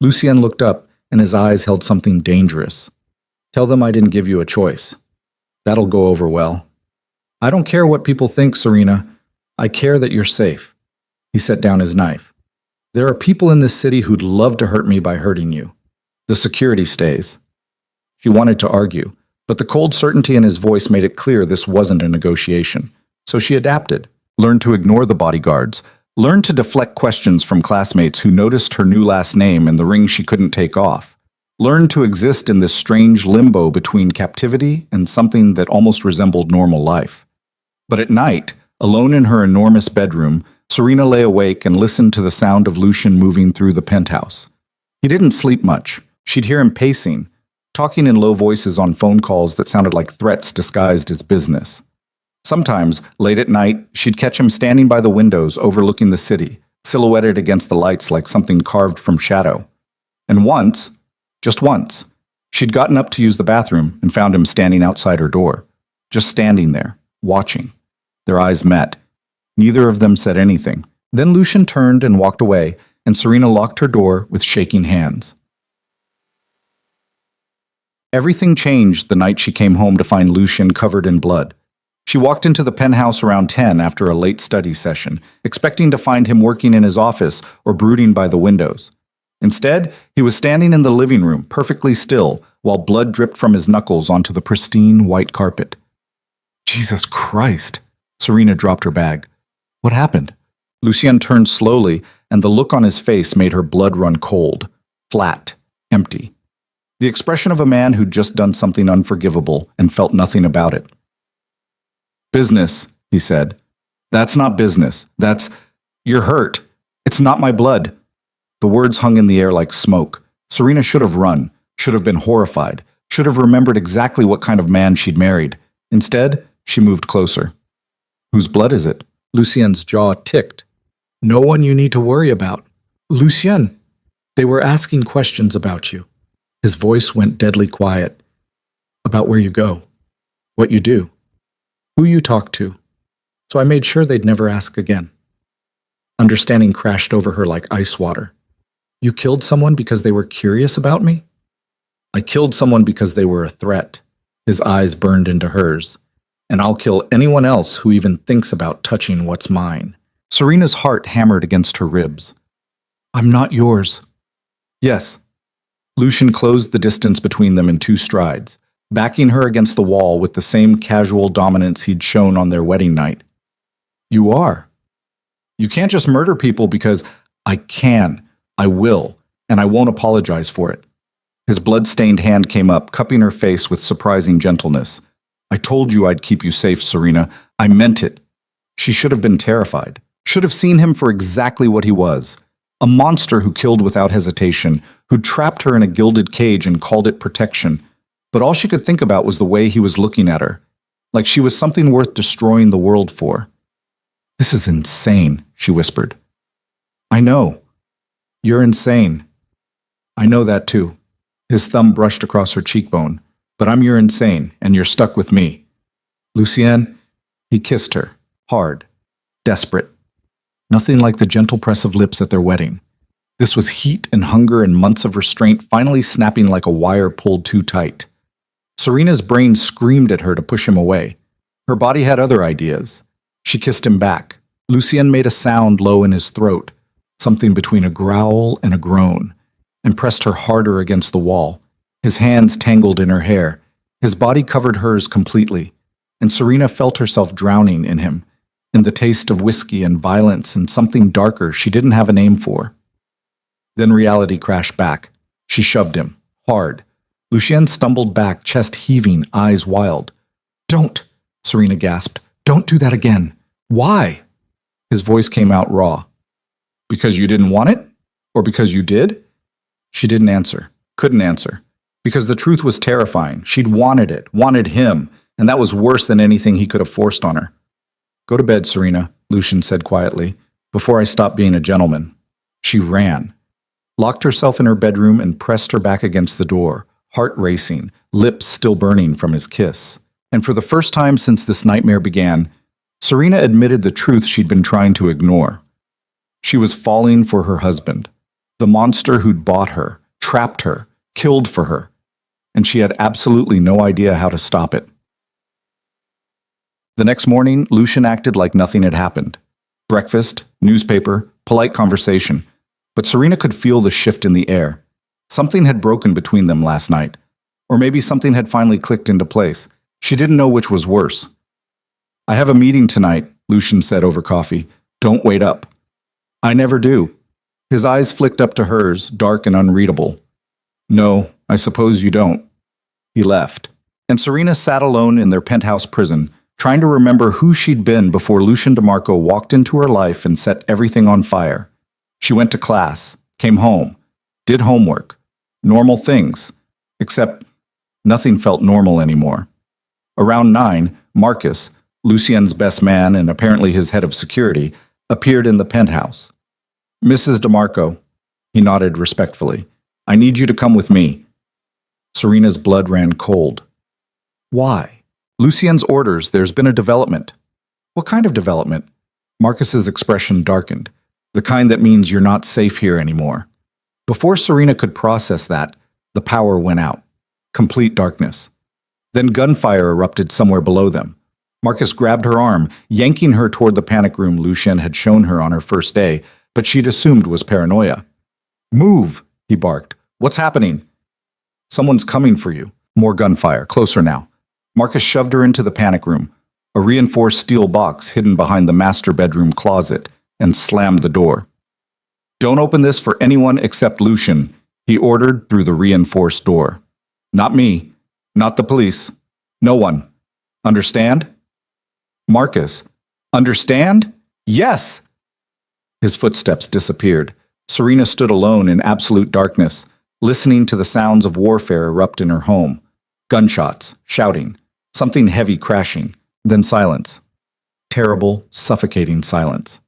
Lucienne looked up, and his eyes held something dangerous. Tell them I didn't give you a choice. That'll go over well. I don't care what people think, Serena. I care that you're safe. He set down his knife. There are people in this city who'd love to hurt me by hurting you. The security stays. She wanted to argue, but the cold certainty in his voice made it clear this wasn't a negotiation. So she adapted, learned to ignore the bodyguards, learned to deflect questions from classmates who noticed her new last name and the ring she couldn't take off, learned to exist in this strange limbo between captivity and something that almost resembled normal life. But at night, alone in her enormous bedroom, Serena lay awake and listened to the sound of Lucian moving through the penthouse. He didn't sleep much. She'd hear him pacing, talking in low voices on phone calls that sounded like threats disguised as business. Sometimes, late at night, she'd catch him standing by the windows overlooking the city, silhouetted against the lights like something carved from shadow. And once, just once, she'd gotten up to use the bathroom and found him standing outside her door, just standing there, watching. Their eyes met. Neither of them said anything. Then Lucian turned and walked away, and Serena locked her door with shaking hands. Everything changed the night she came home to find Lucian covered in blood. She walked into the penthouse around 10 after a late study session, expecting to find him working in his office or brooding by the windows. Instead, he was standing in the living room, perfectly still, while blood dripped from his knuckles onto the pristine white carpet. Jesus Christ! Serena dropped her bag. What happened? Lucienne turned slowly, and the look on his face made her blood run cold, flat, empty. The expression of a man who'd just done something unforgivable and felt nothing about it. Business, he said. That's not business. You're hurt. It's not my blood. The words hung in the air like smoke. Serena should have run, should have been horrified, should have remembered exactly what kind of man she'd married. Instead, she moved closer. Whose blood is it? Lucienne's jaw ticked. No one you need to worry about. Lucienne, they were asking questions about you. His voice went deadly quiet. About where you go, what you do, who you talk to. So I made sure they'd never ask again. Understanding crashed over her like ice water. You killed someone because they were curious about me? I killed someone because they were a threat. His eyes burned into hers. And I'll kill anyone else who even thinks about touching what's mine. Serena's heart hammered against her ribs. I'm not yours. Yes. Lucian closed the distance between them in 2 strides, backing her against the wall with the same casual dominance he'd shown on their wedding night. You are. You can't just murder people because I can, I will, and I won't apologize for it. His blood-stained hand came up, cupping her face with surprising gentleness. I told you I'd keep you safe, Serena. I meant it. She should have been terrified, should have seen him for exactly what he was. A monster who killed without hesitation, who trapped her in a gilded cage and called it protection. But all she could think about was the way he was looking at her, like she was something worth destroying the world for. This is insane, she whispered. I know. You're insane. I know that too. His thumb brushed across her cheekbone. But I'm your insane, and you're stuck with me. Lucienne, he kissed her, hard, desperate. Nothing like the gentle press of lips at their wedding. This was heat and hunger and months of restraint finally snapping like a wire pulled too tight. Serena's brain screamed at her to push him away. Her body had other ideas. She kissed him back. Lucien made a sound low in his throat, something between a growl and a groan, and pressed her harder against the wall. His hands tangled in her hair. His body covered hers completely, and Serena felt herself drowning in him, in the taste of whiskey and violence and something darker she didn't have a name for. Then reality crashed back. She shoved him, hard. Lucien stumbled back, chest heaving, eyes wild. "Don't!" Serena gasped. "Don't do that again." "Why?" His voice came out raw. "Because you didn't want it? Or because you did?" She didn't answer, couldn't answer. Because the truth was terrifying. She'd wanted it, wanted him, and that was worse than anything he could have forced on her. "Go to bed, Serena," Lucien said quietly, "before I stop being a gentleman." She ran, locked herself in her bedroom and pressed her back against the door, heart racing, lips still burning from his kiss. And for the first time since this nightmare began, Serena admitted the truth she'd been trying to ignore. She was falling for her husband, the monster who'd bought her, trapped her, killed for her, and she had absolutely no idea how to stop it. The next morning, Lucien acted like nothing had happened. Breakfast, newspaper, polite conversation. But Serena could feel the shift in the air. Something had broken between them last night. Or maybe something had finally clicked into place. She didn't know which was worse. "I have a meeting tonight," Lucien said over coffee. "Don't wait up." "I never do." His eyes flicked up to hers, dark and unreadable. "No, I suppose you don't." He left. And Serena sat alone in their penthouse prison, trying to remember who she'd been before Lucien DeMarco walked into her life and set everything on fire. She went to class, came home, did homework, normal things, except nothing felt normal anymore. Around 9, Marcus, Lucien's best man and apparently his head of security, appeared in the penthouse. "Mrs. DeMarco," he nodded respectfully, "I need you to come with me." Serena's blood ran cold. "Why?" "Lucien's orders, there's been a development." "What kind of development?" Marcus's expression darkened. "The kind that means you're not safe here anymore." Before Serena could process that, the power went out. Complete darkness. Then gunfire erupted somewhere below them. Marcus grabbed her arm, yanking her toward the panic room Lucien had shown her on her first day, but she'd assumed was paranoia. "Move!" he barked. "What's happening?" "Someone's coming for you." More gunfire, closer now. Marcus shoved her into the panic room, a reinforced steel box hidden behind the master bedroom closet, and slammed the door. "Don't open this for anyone except Lucien," he ordered through the reinforced door. "Not me. Not the police. No one. Understand?" "Marcus, understand?" "Yes!" His footsteps disappeared. Serena stood alone in absolute darkness, listening to the sounds of warfare erupt in her home. Gunshots, shouting, something heavy crashing, then silence. Terrible, suffocating silence.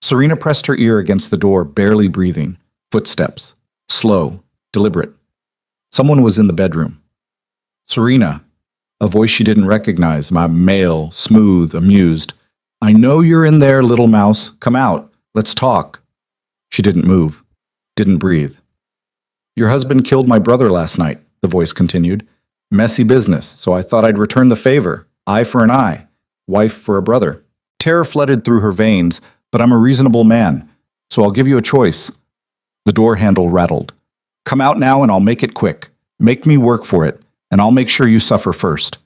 Serena pressed her ear against the door, barely breathing. Footsteps. Slow, deliberate. Someone was in the bedroom. "Serena," a voice she didn't recognize, male, smooth, amused. "I know you're in there, little mouse. Come out. Let's talk." She didn't move, didn't breathe. "Your husband killed my brother last night," the voice continued. "Messy business, so I thought I'd return the favor. Eye for an eye. Wife for a brother." Terror flooded through her veins, "but I'm a reasonable man, so I'll give you a choice." The door handle rattled. "Come out now and I'll make it quick. Make me work for it, and I'll make sure you suffer first."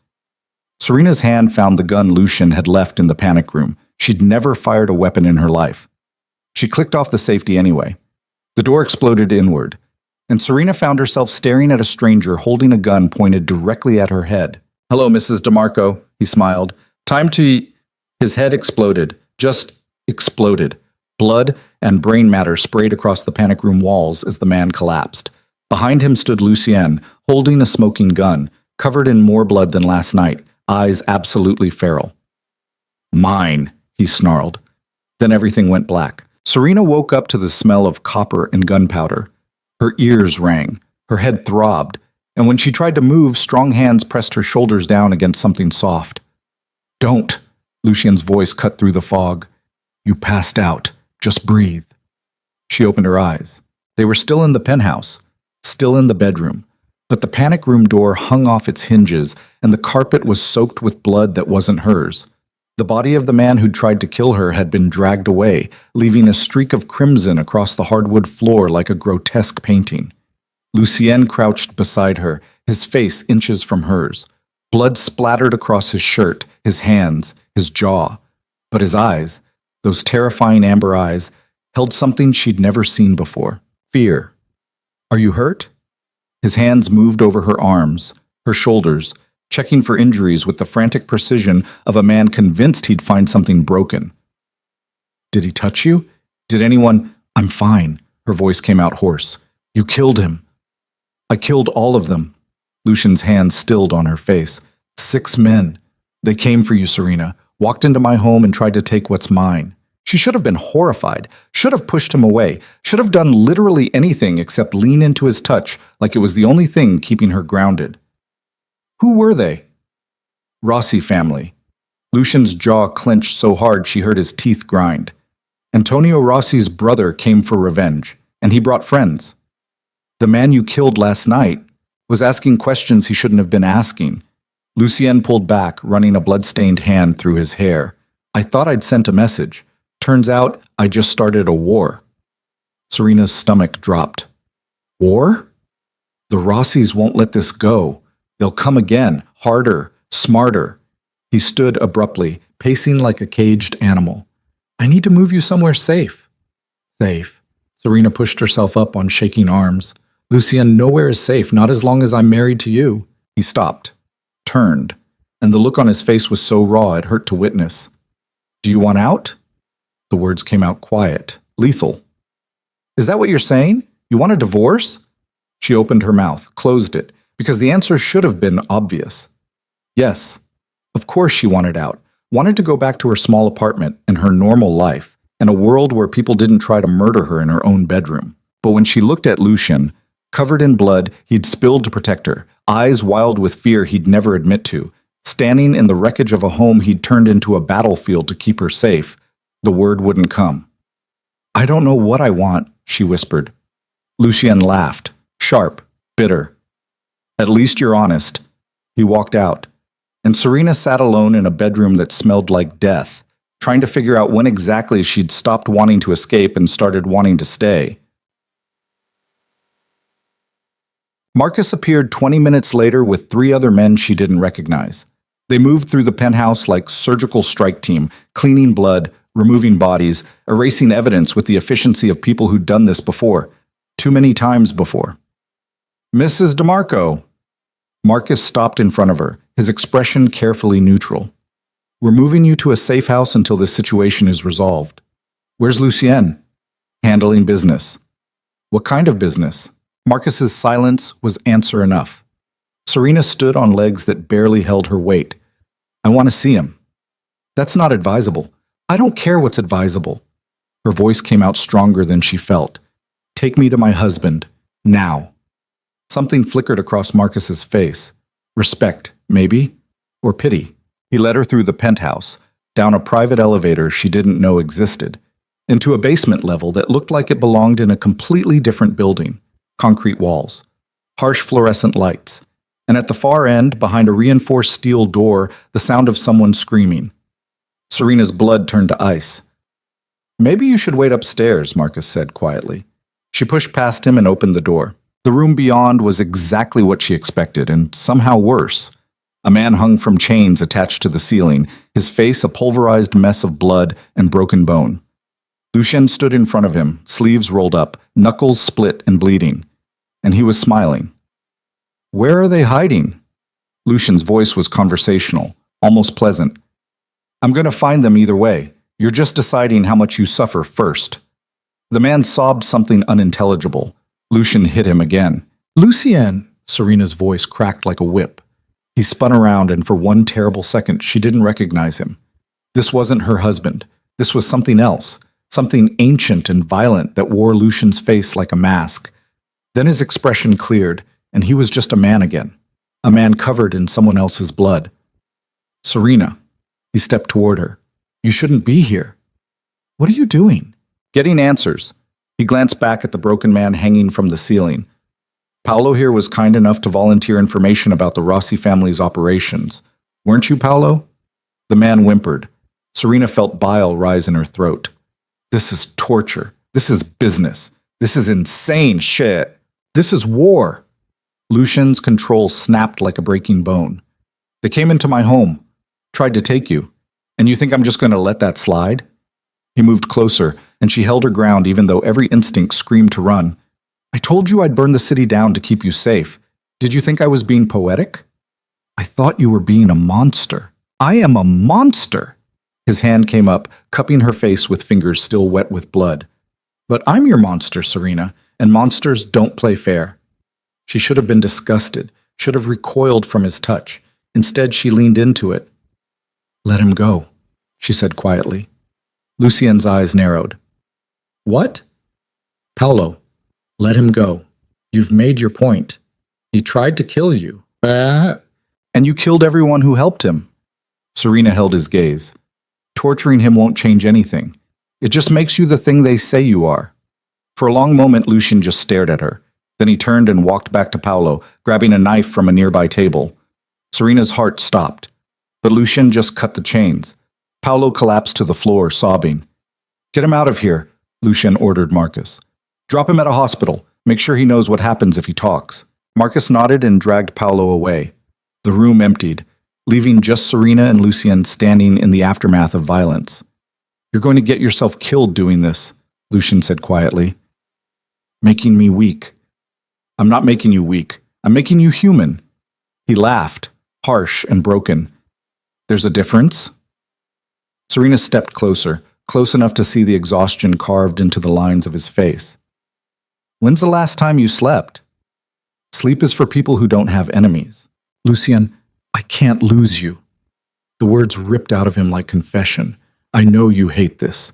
Serena's hand found the gun Lucien had left in the panic room. She'd never fired a weapon in her life. She clicked off the safety anyway. The door exploded inward, and Serena found herself staring at a stranger holding a gun pointed directly at her head. "Hello, Mrs. DeMarco," he smiled. "Time to..." His head exploded. Just exploded. Blood and brain matter sprayed across the panic room walls as the man collapsed. Behind him stood Lucien, holding a smoking gun, covered in more blood than last night, eyes absolutely feral. "Mine," he snarled. Then everything went black. Serena woke up to the smell of copper and gunpowder. Her ears rang, her head throbbed, and when she tried to move, strong hands pressed her shoulders down against something soft. "Don't," Lucien's voice cut through the fog. "You passed out. Just breathe." She opened her eyes. They were still in the penthouse, still in the bedroom, But the panic room door hung off its hinges, and the carpet was soaked with blood that wasn't hers. The body of the man who'd tried to kill her had been dragged away, leaving a streak of crimson across the hardwood floor like a grotesque painting. Lucien crouched beside her, his face inches from hers. Blood splattered across his shirt, his hands, his jaw. But his eyes, those terrifying amber eyes, held something she'd never seen before. Fear. "Are you hurt?" His hands moved over her arms, her shoulders, checking for injuries with the frantic precision of a man convinced he'd find something broken. "Did he touch you? Did anyone—" "I'm fine," her voice came out hoarse. "You killed him." "I killed all of them." Lucian's hand stilled on her face. 6 men. They came for you, Serena, walked into my home and tried to take what's mine. She should have been horrified, should have pushed him away, should have done literally anything except lean into his touch like it was the only thing keeping her grounded. Who were they? Rossi family. Lucian's jaw clenched so hard she heard his teeth grind. Antonio Rossi's brother came for revenge, and he brought friends. The man you killed last night was asking questions he shouldn't have been asking. Lucien pulled back, running a blood-stained hand through his hair. I thought I'd sent a message. Turns out I just started a war. Serena's stomach dropped. War? The Rossis won't let this go. They'll come again, harder, smarter. He stood abruptly, pacing like a caged animal. I need to move you somewhere safe. Safe. Serena pushed herself up on shaking arms. Lucien, nowhere is safe, not as long as I'm married to you. He stopped, turned, and the look on his face was so raw it hurt to witness. Do you want out? The words came out quiet, lethal. Is that what you're saying? You want a divorce? She opened her mouth, closed it, because the answer should have been obvious. Yes. Of course she wanted out, wanted to go back to her small apartment and her normal life, in a world where people didn't try to murder her in her own bedroom. But when she looked at Lucien, covered in blood he'd spilled to protect her, eyes wild with fear he'd never admit to, standing in the wreckage of a home he'd turned into a battlefield to keep her safe, the word wouldn't come. I don't know what I want, she whispered. Lucien laughed, sharp, bitter. At least you're honest. He walked out, and Serena sat alone in a bedroom that smelled like death, trying to figure out when exactly she'd stopped wanting to escape and started wanting to stay. Marcus appeared 20 minutes later with 3 other men she didn't recognize. They moved through the penthouse like surgical strike team, cleaning blood, removing bodies, erasing evidence with the efficiency of people who'd done this before, too many times before. Mrs. DeMarco. Marcus stopped in front of her, his expression carefully neutral. We're moving you to a safe house until this situation is resolved. Where's Lucien? Handling business. What kind of business? Marcus's silence was answer enough. Serena stood on legs that barely held her weight. I want to see him. That's not advisable. I don't care what's advisable. Her voice came out stronger than she felt. Take me to my husband. Now. Something flickered across Marcus's face. Respect, maybe? Or pity. He led her through the penthouse, down a private elevator she didn't know existed, into a basement level that looked like it belonged in a completely different building. Concrete walls, harsh fluorescent lights, and at the far end, behind a reinforced steel door, the sound of someone screaming. Serena's blood turned to ice. Maybe you should wait upstairs, Marcus said quietly. She pushed past him and opened the door. The room beyond was exactly what she expected, and somehow worse. A man hung from chains attached to the ceiling, his face a pulverized mess of blood and broken bone. Lucien stood in front of him, sleeves rolled up, knuckles split and bleeding. And he was smiling. Where are they hiding? Lucien's voice was conversational, almost pleasant. I'm going to find them either way. You're just deciding how much you suffer first. The man sobbed something unintelligible. Lucien hit him again. Lucien! Serena's voice cracked like a whip. He spun around, and for one terrible second she didn't recognize him. This wasn't her husband. This was something else. Something ancient and violent that wore Lucien's face like a mask. Then his expression cleared, and he was just a man again. A man covered in someone else's blood. Serena. He stepped toward her. You shouldn't be here. What are you doing? Getting answers. He glanced back at the broken man hanging from the ceiling. Paolo here was kind enough to volunteer information about the Rossi family's operations. Weren't you, Paolo? The man whimpered. Serena felt bile rise in her throat. This is torture. This is business. This is insane shit. This is war. Lucian's control snapped like a breaking bone. They came into my home, tried to take you, and you think I'm just going to let that slide? He moved closer, and she held her ground even though every instinct screamed to run. I told you I'd burn the city down to keep you safe. Did you think I was being poetic? I thought you were being a monster. I am a monster. His hand came up, cupping her face with fingers still wet with blood. But I'm your monster, Serena, and monsters don't play fair. She should have been disgusted, should have recoiled from his touch. Instead, she leaned into it. Let him go, she said quietly. Lucien's eyes narrowed. What? Paolo, let him go. You've made your point. He tried to kill you. And you killed everyone who helped him. Serena held his gaze. Torturing him won't change anything. It just makes you the thing they say you are. For a long moment, Lucian just stared at her. Then he turned and walked back to Paolo, grabbing a knife from a nearby table. Serena's heart stopped, but Lucian just cut the chains. Paolo collapsed to the floor, sobbing. Get him out of here, Lucian ordered Marcus. Drop him at a hospital. Make sure he knows what happens if he talks. Marcus nodded and dragged Paolo away. The room emptied, leaving just Serena and Lucian standing in the aftermath of violence. You're going to get yourself killed doing this, Lucian said quietly. Making me weak. I'm not making you weak. I'm making you human. He laughed, harsh and broken. There's a difference? Serena stepped closer, close enough to see the exhaustion carved into the lines of his face. When's the last time you slept? Sleep is for people who don't have enemies. Lucian, I can't lose you. The words ripped out of him like confession. I know you hate this.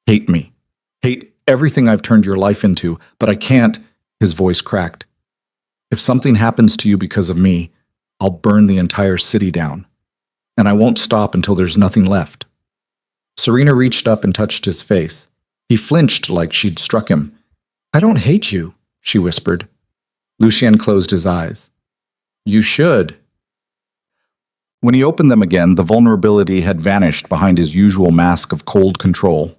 Hate me. Hate everything I've turned your life into, but I can't. His voice cracked. If something happens to you because of me, I'll burn the entire city down. And I won't stop until there's nothing left. Serena reached up and touched his face. He flinched like she'd struck him. I don't hate you, she whispered. Lucian closed his eyes. You should. When he opened them again, the vulnerability had vanished behind his usual mask of cold control.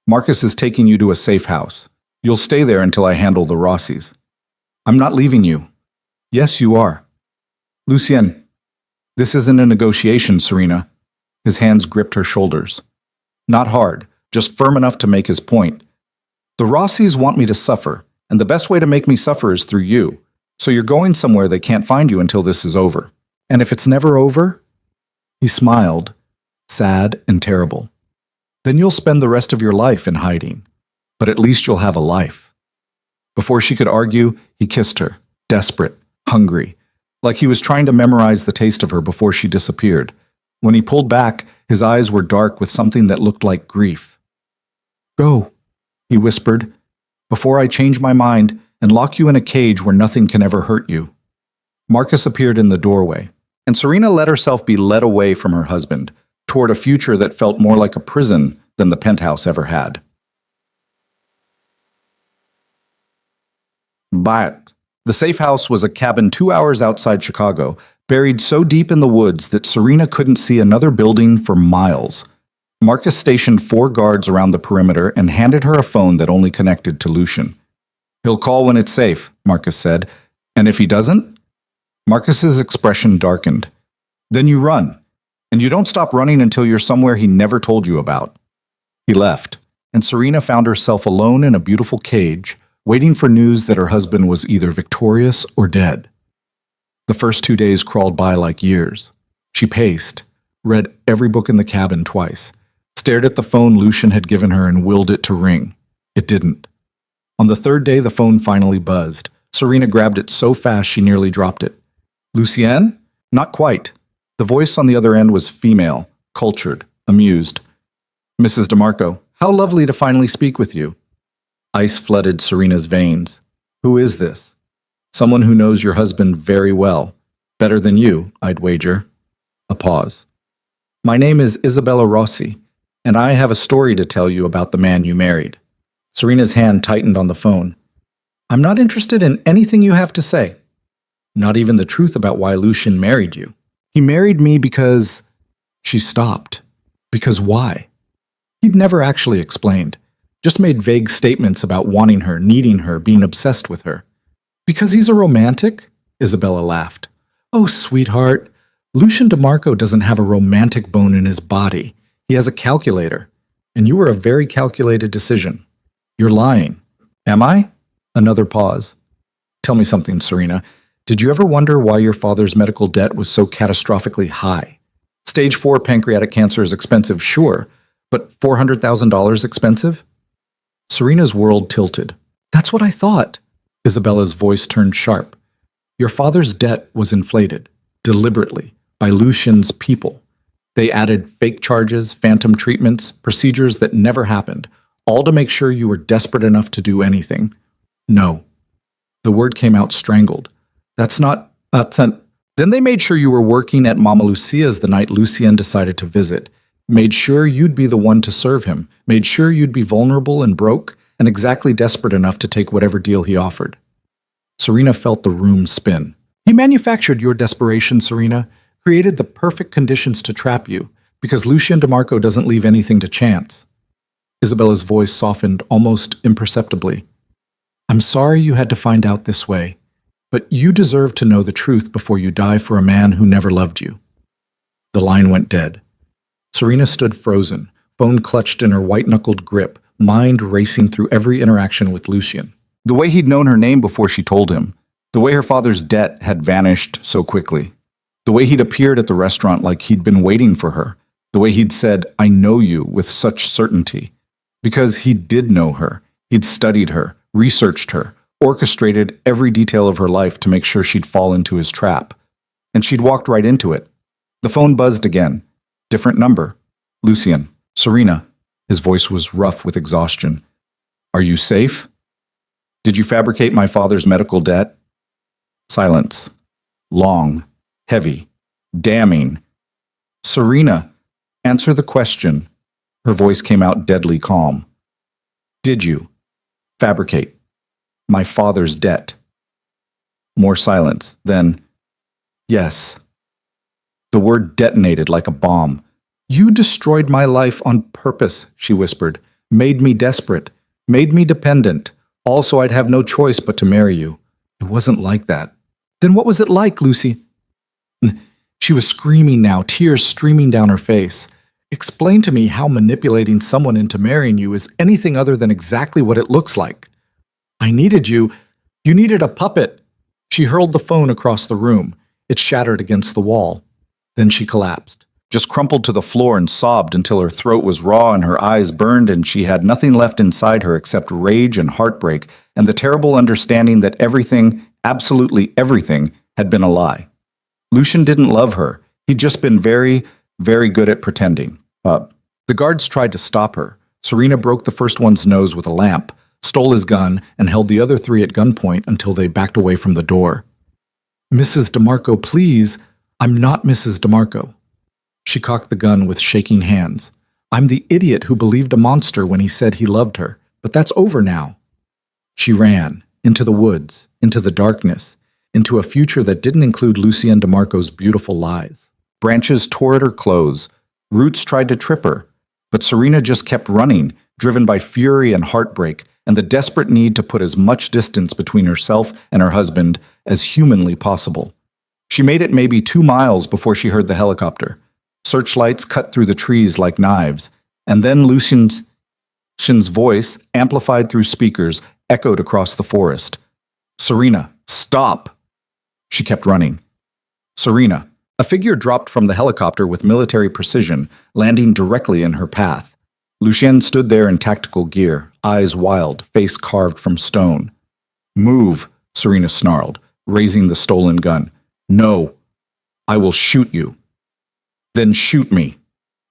Marcus is taking you to a safe house. You'll stay there until I handle the Rossis. I'm not leaving you. Yes, you are. Lucian, this isn't a negotiation, Serena. His hands gripped her shoulders. Not hard, just firm enough to make his point. The Rossis want me to suffer, and the best way to make me suffer is through you. So you're going somewhere they can't find you until this is over. And if it's never over? He smiled, sad and terrible. Then you'll spend the rest of your life in hiding. But at least you'll have a life. Before she could argue, he kissed her, desperate, hungry, like he was trying to memorize the taste of her before she disappeared. When he pulled back, his eyes were dark with something that looked like grief. Go, he whispered, before I change my mind and lock you in a cage where nothing can ever hurt you. Marcus appeared in the doorway, and Serena let herself be led away from her husband, toward a future that felt more like a prison than the penthouse ever had. But the safe house was a cabin 2 hours outside Chicago, buried so deep in the woods that Serena couldn't see another building for miles. Marcus stationed 4 guards around the perimeter and handed her a phone that only connected to Lucian. He'll call when it's safe, Marcus said. And if he doesn't? Marcus's expression darkened. Then you run. And you don't stop running until you're somewhere he never told you about. He left, and Serena found herself alone in a beautiful cage, waiting for news that her husband was either victorious or dead. The first 2 days crawled by like years. She paced, read every book in the cabin twice, stared at the phone Lucian had given her and willed it to ring. It didn't. On the 3rd day, the phone finally buzzed. Serena grabbed it so fast she nearly dropped it. Lucienne? Not quite. The voice on the other end was female, cultured, amused. Mrs. DeMarco, how lovely to finally speak with you. Ice flooded Serena's veins. Who is this? Someone who knows your husband very well. Better than you, I'd wager. A pause. My name is Isabella Rossi, and I have a story to tell you about the man you married. Serena's hand tightened on the phone. I'm not interested in anything you have to say. Not even the truth about why Lucian married you. He married me because... She stopped. Because why? He'd never actually explained. Just made vague statements about wanting her, needing her, being obsessed with her. Because he's a romantic? Isabella laughed. Oh, sweetheart. Lucian DeMarco doesn't have a romantic bone in his body. He has a calculator. And you were a very calculated decision. You're lying. Am I? Another pause. Tell me something, Serena. Did you ever wonder why your father's medical debt was so catastrophically high? Stage 4 pancreatic cancer is expensive, sure, but $400,000 expensive? Serena's world tilted. That's what I thought. Isabella's voice turned sharp. Your father's debt was inflated, deliberately, by Lucian's people. They added fake charges, phantom treatments, procedures that never happened, all to make sure you were desperate enough to do anything. No. The word came out strangled. Then they made sure you were working at Mama Lucia's the night Lucien decided to visit. Made sure you'd be the one to serve him. Made sure you'd be vulnerable and broke and exactly desperate enough to take whatever deal he offered. Serena felt the room spin. He manufactured your desperation, Serena, created the perfect conditions to trap you, because Lucien DeMarco doesn't leave anything to chance. Isabella's voice softened almost imperceptibly. I'm sorry you had to find out this way, but you deserve to know the truth before you die for a man who never loved you. The line went dead. Serena stood frozen, phone clutched in her white-knuckled grip, mind racing through every interaction with Lucien. The way he'd known her name before she told him, the way her father's debt had vanished so quickly, the way he'd appeared at the restaurant like he'd been waiting for her, the way he'd said, I know you, with such certainty. Because he did know her. He'd studied her, researched her, orchestrated every detail of her life to make sure she'd fall into his trap. And she'd walked right into it. The phone buzzed again. Different number. Lucien. Serena. His voice was rough with exhaustion. Are you safe? Did you fabricate my father's medical debt? Silence. Long. Heavy. Damning. Serena. Answer the question. Her voice came out deadly calm. Did you fabricate my father's debt? More silence. Then, yes. The word detonated like a bomb. You destroyed my life on purpose, she whispered. Made me desperate. Made me dependent. Also, I'd have no choice but to marry you. It wasn't like that. Then what was it like, Lucy? She was screaming now, tears streaming down her face. Explain to me how manipulating someone into marrying you is anything other than exactly what it looks like. I needed you. You needed a puppet. She hurled the phone across the room. It shattered against the wall. Then she collapsed, just crumpled to the floor and sobbed until her throat was raw and her eyes burned and she had nothing left inside her except rage and heartbreak and the terrible understanding that everything, absolutely everything, had been a lie. Lucien didn't love her. He'd just been very, very good at pretending. The guards tried to stop her. Serena broke the first one's nose with a lamp, stole his gun, and held the other three at gunpoint until they backed away from the door. Mrs. DeMarco, please. I'm not Mrs. DeMarco. She cocked the gun with shaking hands. I'm the idiot who believed a monster when he said he loved her, but that's over now. She ran, into the woods, into the darkness, into a future that didn't include Lucien DeMarco's beautiful lies. Branches tore at her clothes. Roots tried to trip her. But Serena just kept running, driven by fury and heartbreak, and the desperate need to put as much distance between herself and her husband as humanly possible. She made it maybe 2 miles before she heard the helicopter. Searchlights cut through the trees like knives, and then Lucien's voice, amplified through speakers, echoed across the forest. Serena, stop! She kept running. Serena. A figure dropped from the helicopter with military precision, landing directly in her path. Lucien stood there in tactical gear, eyes wild, face carved from stone. Move, Serena snarled, raising the stolen gun. No, I will shoot you. Then shoot me.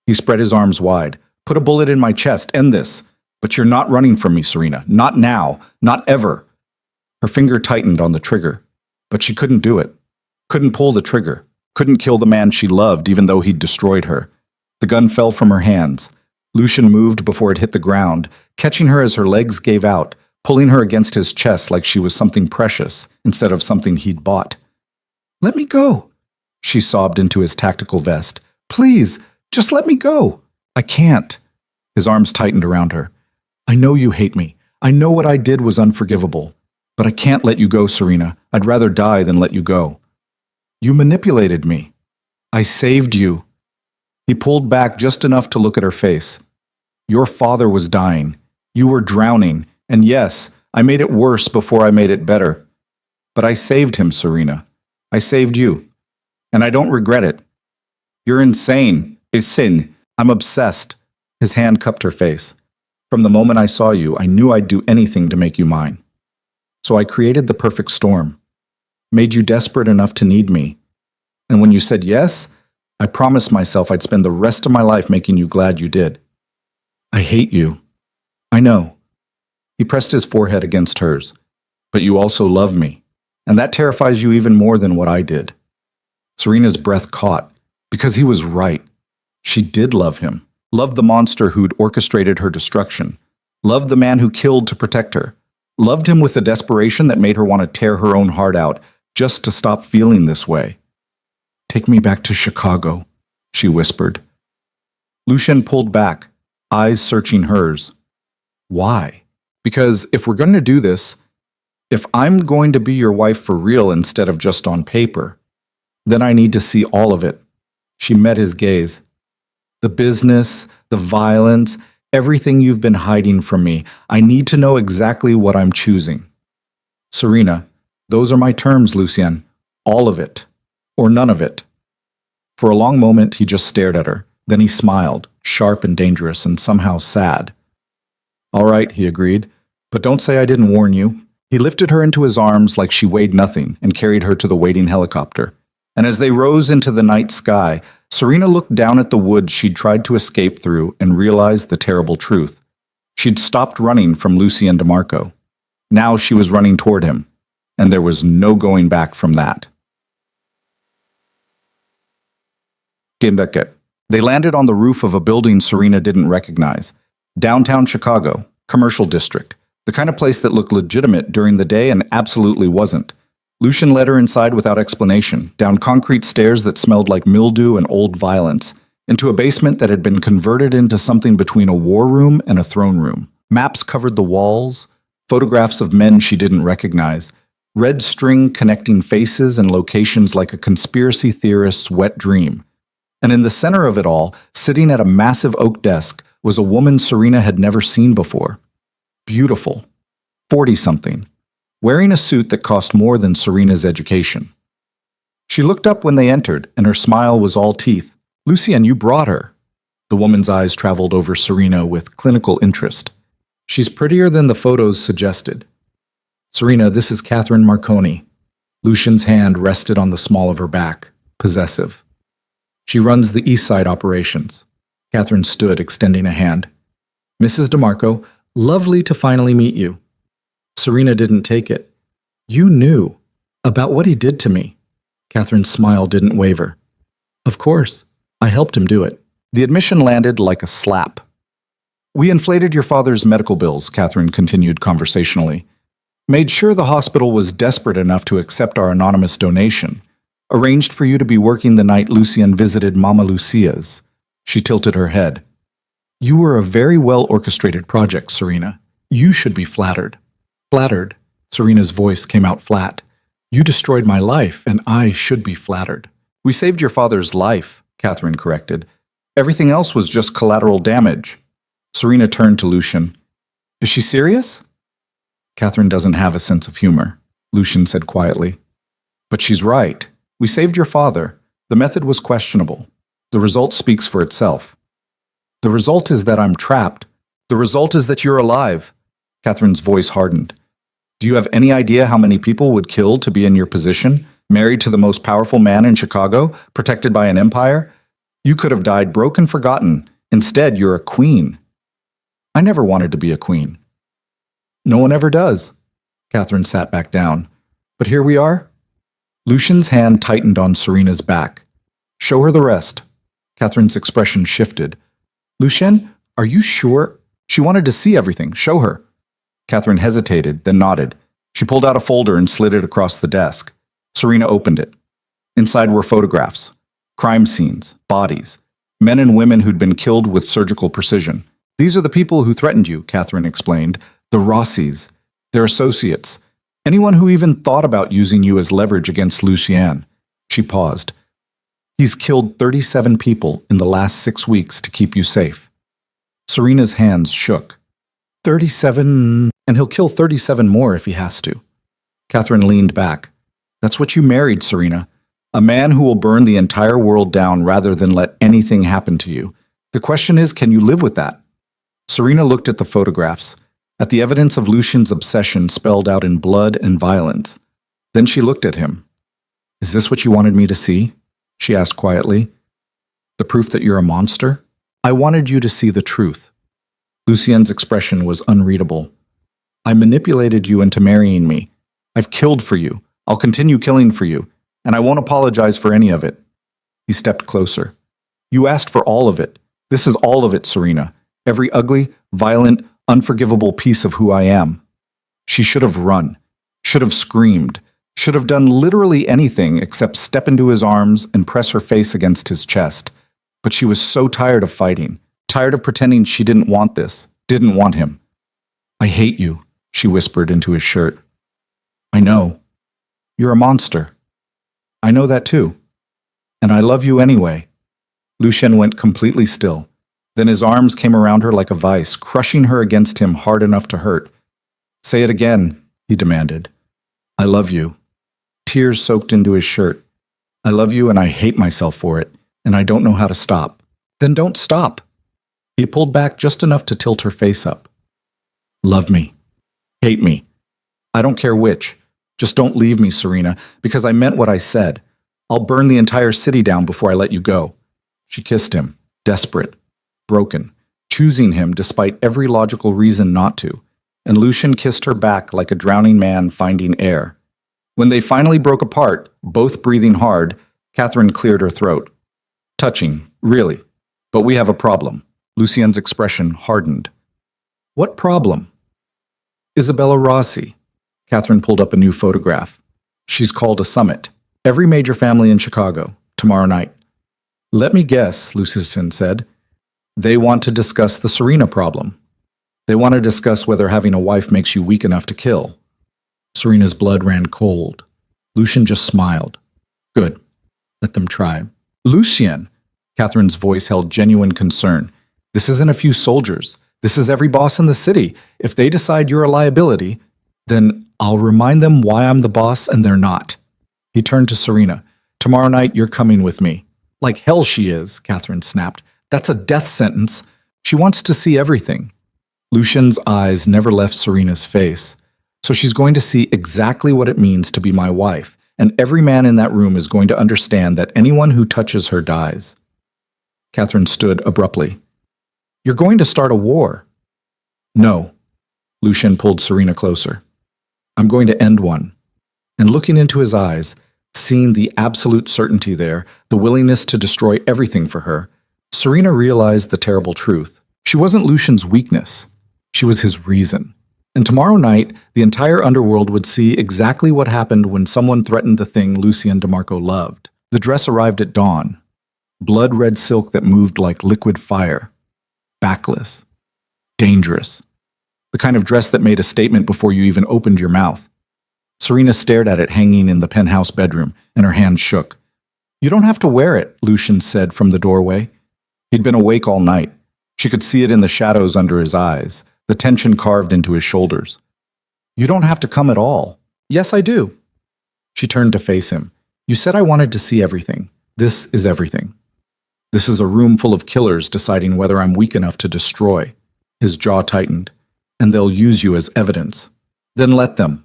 He spread his arms wide. Put a bullet in my chest, end this. But you're not running from me, Serena. Not now. Not ever. Her finger tightened on the trigger, but she couldn't do it. Couldn't pull the trigger. Couldn't kill the man she loved even though he'd destroyed her. The gun fell from her hands. Lucien moved before it hit the ground, catching her as her legs gave out, pulling her against his chest like she was something precious instead of something he'd bought. "Let me go," she sobbed into his tactical vest. "Please, just let me go." "I can't." His arms tightened around her. "I know you hate me. I know what I did was unforgivable. But I can't let you go, Serena. I'd rather die than let you go. You manipulated me. I saved you." He pulled back just enough to look at her face. "Your father was dying. You were drowning. And yes, I made it worse before I made it better. But I saved him, Serena. I saved you. And I don't regret it." "You're insane. Insane. I'm obsessed." His hand cupped her face. "From the moment I saw you, I knew I'd do anything to make you mine. So I created the perfect storm. Made you desperate enough to need me. And when you said yes, I promised myself I'd spend the rest of my life making you glad you did. I hate you. I know." He pressed his forehead against hers. "But you also love me. And that terrifies you even more than what I did." Serena's breath caught, because he was right. She did love him. Loved the monster who'd orchestrated her destruction. Loved the man who killed to protect her. Loved him with a desperation that made her want to tear her own heart out just to stop feeling this way. "Take me back to Chicago," she whispered. Lucien pulled back, eyes searching hers. "Why?" "Because if we're going to do this, if I'm going to be your wife for real instead of just on paper, then I need to see all of it." She met his gaze. "The business, the violence, everything you've been hiding from me. I need to know exactly what I'm choosing." "Serena, those are my terms, Lucien. All of it. Or none of it." For a long moment, he just stared at her. Then he smiled, sharp and dangerous and somehow sad. "All right," he agreed. "But don't say I didn't warn you." He lifted her into his arms like she weighed nothing and carried her to the waiting helicopter. And as they rose into the night sky, Serena looked down at the woods she'd tried to escape through and realized the terrible truth. She'd stopped running from Lucien DeMarco. Now she was running toward him, and there was no going back from that. They landed on the roof of a building Serena didn't recognize. Downtown Chicago, commercial district, the kind of place that looked legitimate during the day and absolutely wasn't. Lucien led her inside without explanation, down concrete stairs that smelled like mildew and old violence, into a basement that had been converted into something between a war room and a throne room. Maps covered the walls, photographs of men she didn't recognize, red string connecting faces and locations like a conspiracy theorist's wet dream. And in the center of it all, sitting at a massive oak desk, was a woman Serena had never seen before. Beautiful. 40-something. Wearing a suit that cost more than Serena's education. She looked up when they entered, and her smile was all teeth. "Lucien, you brought her." The woman's eyes traveled over Serena with clinical interest. "She's prettier than the photos suggested." "Serena, this is Catherine Marconi." Lucien's hand rested on the small of her back, possessive. "She runs the East Side operations." Catherine stood, extending a hand. "Mrs. DeMarco, lovely to finally meet you." Serena didn't take it. "You knew about what he did to me." Catherine's smile didn't waver. "Of course. I helped him do it." The admission landed like a slap. "We inflated your father's medical bills," Catherine continued conversationally. "Made sure the hospital was desperate enough to accept our anonymous donation. Arranged for you to be working the night Lucien visited Mama Lucia's." She tilted her head. "You were a very well-orchestrated project, Serena. You should be flattered." "Flattered?" Serena's voice came out flat. "You destroyed my life, and I should be flattered." "We saved your father's life," Catherine corrected. "Everything else was just collateral damage." Serena turned to Lucien. "Is she serious?" "Catherine doesn't have a sense of humor," Lucien said quietly. "But she's right. We saved your father. The method was questionable. The result speaks for itself." "The result is that I'm trapped. The result is that you're alive." Catherine's voice hardened. "Do you have any idea how many people would kill to be in your position, married to the most powerful man in Chicago, protected by an empire? You could have died broke and forgotten. Instead, you're a queen." "I never wanted to be a queen." "No one ever does." Catherine sat back down. "But here we are." Lucien's hand tightened on Serena's back. "Show her the rest." Catherine's expression shifted. "Lucien, are you sure?" She wanted to see everything. Show her. Catherine hesitated, then nodded. She pulled out a folder and slid it across the desk. Serena opened it. Inside were photographs, crime scenes, bodies, men and women who'd been killed with surgical precision. These are the people who threatened you, Catherine explained. The Rossis, their associates, anyone who even thought about using you as leverage against Lucien. She paused. He's killed 37 people in the last 6 weeks to keep you safe. Serena's hands shook. 37, and he'll kill 37 more if he has to. Catherine leaned back. That's what you married, Serena. A man who will burn the entire world down rather than let anything happen to you. The question is, can you live with that? Serena looked at the photographs, at the evidence of Lucien's obsession spelled out in blood and violence. Then she looked at him. Is this what you wanted me to see? She asked quietly. The proof that you're a monster? I wanted you to see the truth. Lucien's expression was unreadable. I manipulated you into marrying me. I've killed for you. I'll continue killing for you, and I won't apologize for any of it. He stepped closer. You asked for all of it. This is all of it, Serena. Every ugly, violent, unforgivable piece of who I am. She should have run, should have screamed, should have done literally anything except step into his arms and press her face against his chest. But she was so tired of fighting, tired of pretending she didn't want this, didn't want him. I hate you, she whispered into his shirt. I know. You're a monster. I know that too. And I love you anyway. Lucien went completely still. Then his arms came around her like a vice, crushing her against him hard enough to hurt. Say it again, he demanded. I love you. Tears soaked into his shirt. I love you and I hate myself for it, and I don't know how to stop. Then don't stop. He pulled back just enough to tilt her face up. Love me. Hate me. I don't care which. Just don't leave me, Serena, because I meant what I said. I'll burn the entire city down before I let you go. She kissed him, desperate, broken, choosing him despite every logical reason not to, and Lucien kissed her back like a drowning man finding air. When they finally broke apart, both breathing hard, Catherine cleared her throat. Touching, really. But we have a problem. Lucien's expression hardened. What problem? Isabella Rossi. Catherine pulled up a new photograph. She's called a summit. Every major family in Chicago, tomorrow night. Let me guess, Lucien said. They want to discuss the Serena problem. They want to discuss whether having a wife makes you weak enough to kill. Serena's blood ran cold. Lucien just smiled. Good. Let them try. Lucien! Catherine's voice held genuine concern. This isn't a few soldiers. This is every boss in the city. If they decide you're a liability, then I'll remind them why I'm the boss and they're not. He turned to Serena. Tomorrow night, you're coming with me. Like hell she is, Catherine snapped. That's a death sentence. She wants to see everything. Lucien's eyes never left Serena's face. So she's going to see exactly what it means to be my wife, and every man in that room is going to understand that anyone who touches her dies. Catherine stood abruptly. You're going to start a war. No. Lucien pulled Serena closer. I'm going to end one. And looking into his eyes, seeing the absolute certainty there, the willingness to destroy everything for her, Serena realized the terrible truth. She wasn't Lucien's weakness. She was his reason. And tomorrow night, the entire underworld would see exactly what happened when someone threatened the thing Lucien DeMarco loved. The dress arrived at dawn. Blood-red silk that moved like liquid fire. Backless. Dangerous. The kind of dress that made a statement before you even opened your mouth. Serena stared at it hanging in the penthouse bedroom, and her hands shook. You don't have to wear it, Lucien said from the doorway. He'd been awake all night. She could see it in the shadows under his eyes, the tension carved into his shoulders. You don't have to come at all. Yes, I do. She turned to face him. You said I wanted to see everything. This is everything. This is a room full of killers deciding whether I'm weak enough to destroy. His jaw tightened. And they'll use you as evidence. Then let them.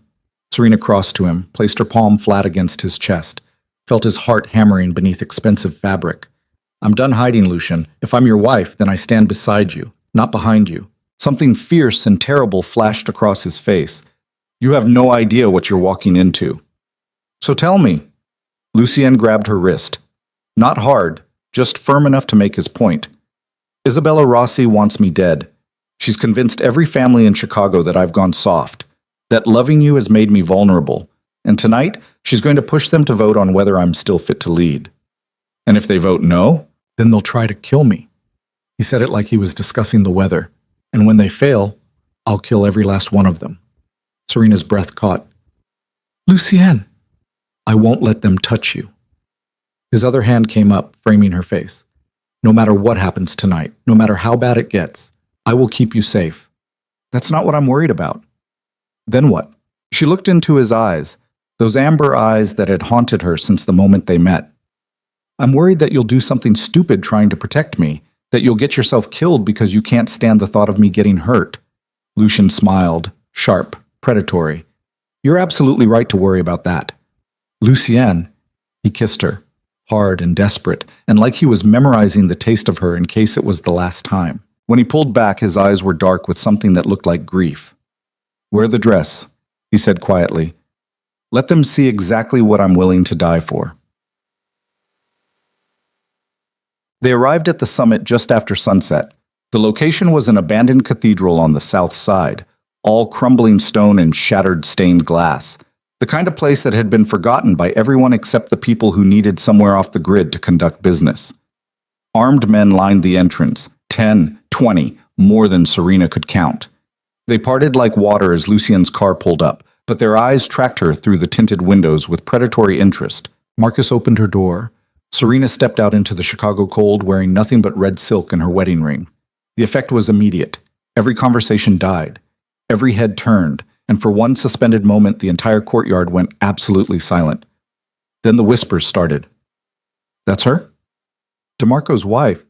Serena crossed to him, placed her palm flat against his chest, felt his heart hammering beneath expensive fabric. I'm done hiding, Lucien. If I'm your wife, then I stand beside you, not behind you. Something fierce and terrible flashed across his face. You have no idea what you're walking into. So tell me. Lucien grabbed her wrist. Not hard, just firm enough to make his point. Isabella Rossi wants me dead. She's convinced every family in Chicago that I've gone soft, that loving you has made me vulnerable, and tonight she's going to push them to vote on whether I'm still fit to lead. And if they vote no, then they'll try to kill me. He said it like he was discussing the weather, and when they fail, I'll kill every last one of them. Serena's breath caught. Lucienne, I won't let them touch you. His other hand came up, framing her face. No matter what happens tonight, no matter how bad it gets, I will keep you safe. That's not what I'm worried about. Then what? She looked into his eyes, those amber eyes that had haunted her since the moment they met. I'm worried that you'll do something stupid trying to protect me, that you'll get yourself killed because you can't stand the thought of me getting hurt. Lucian smiled, sharp, predatory. You're absolutely right to worry about that. Lucienne, he kissed her, hard and desperate, and like he was memorizing the taste of her in case it was the last time. When he pulled back, his eyes were dark with something that looked like grief. Wear the dress, he said quietly. Let them see exactly what I'm willing to die for. They arrived at the summit just after sunset. The location was an abandoned cathedral on the south side, all crumbling stone and shattered stained glass, the kind of place that had been forgotten by everyone except the people who needed somewhere off the grid to conduct business. Armed men lined the entrance, 10, 20, more than Serena could count. They parted like water as Lucien's car pulled up, but their eyes tracked her through the tinted windows with predatory interest. Marcus opened her door. Serena stepped out into the Chicago cold wearing nothing but red silk and her wedding ring. The effect was immediate. Every conversation died. Every head turned, and for one suspended moment the entire courtyard went absolutely silent. Then the whispers started. That's her? DeMarco's wife.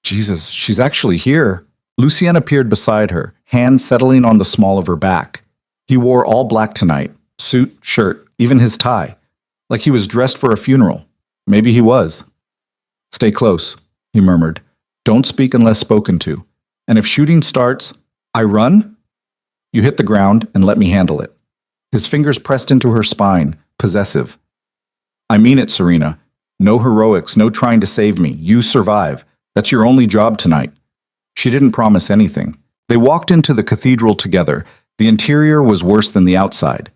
Jesus, she's actually here. Lucienne appeared beside her, hand settling on the small of her back. He wore all black tonight, suit, shirt, even his tie, like he was dressed for a funeral. Maybe he was. Stay close, he murmured. Don't speak unless spoken to. And if shooting starts, I run? You hit the ground and let me handle it. His fingers pressed into her spine, possessive. I mean it, Serena. No heroics, no trying to save me. You survive. That's your only job tonight. She didn't promise anything. They walked into the cathedral together. The interior was worse than the outside.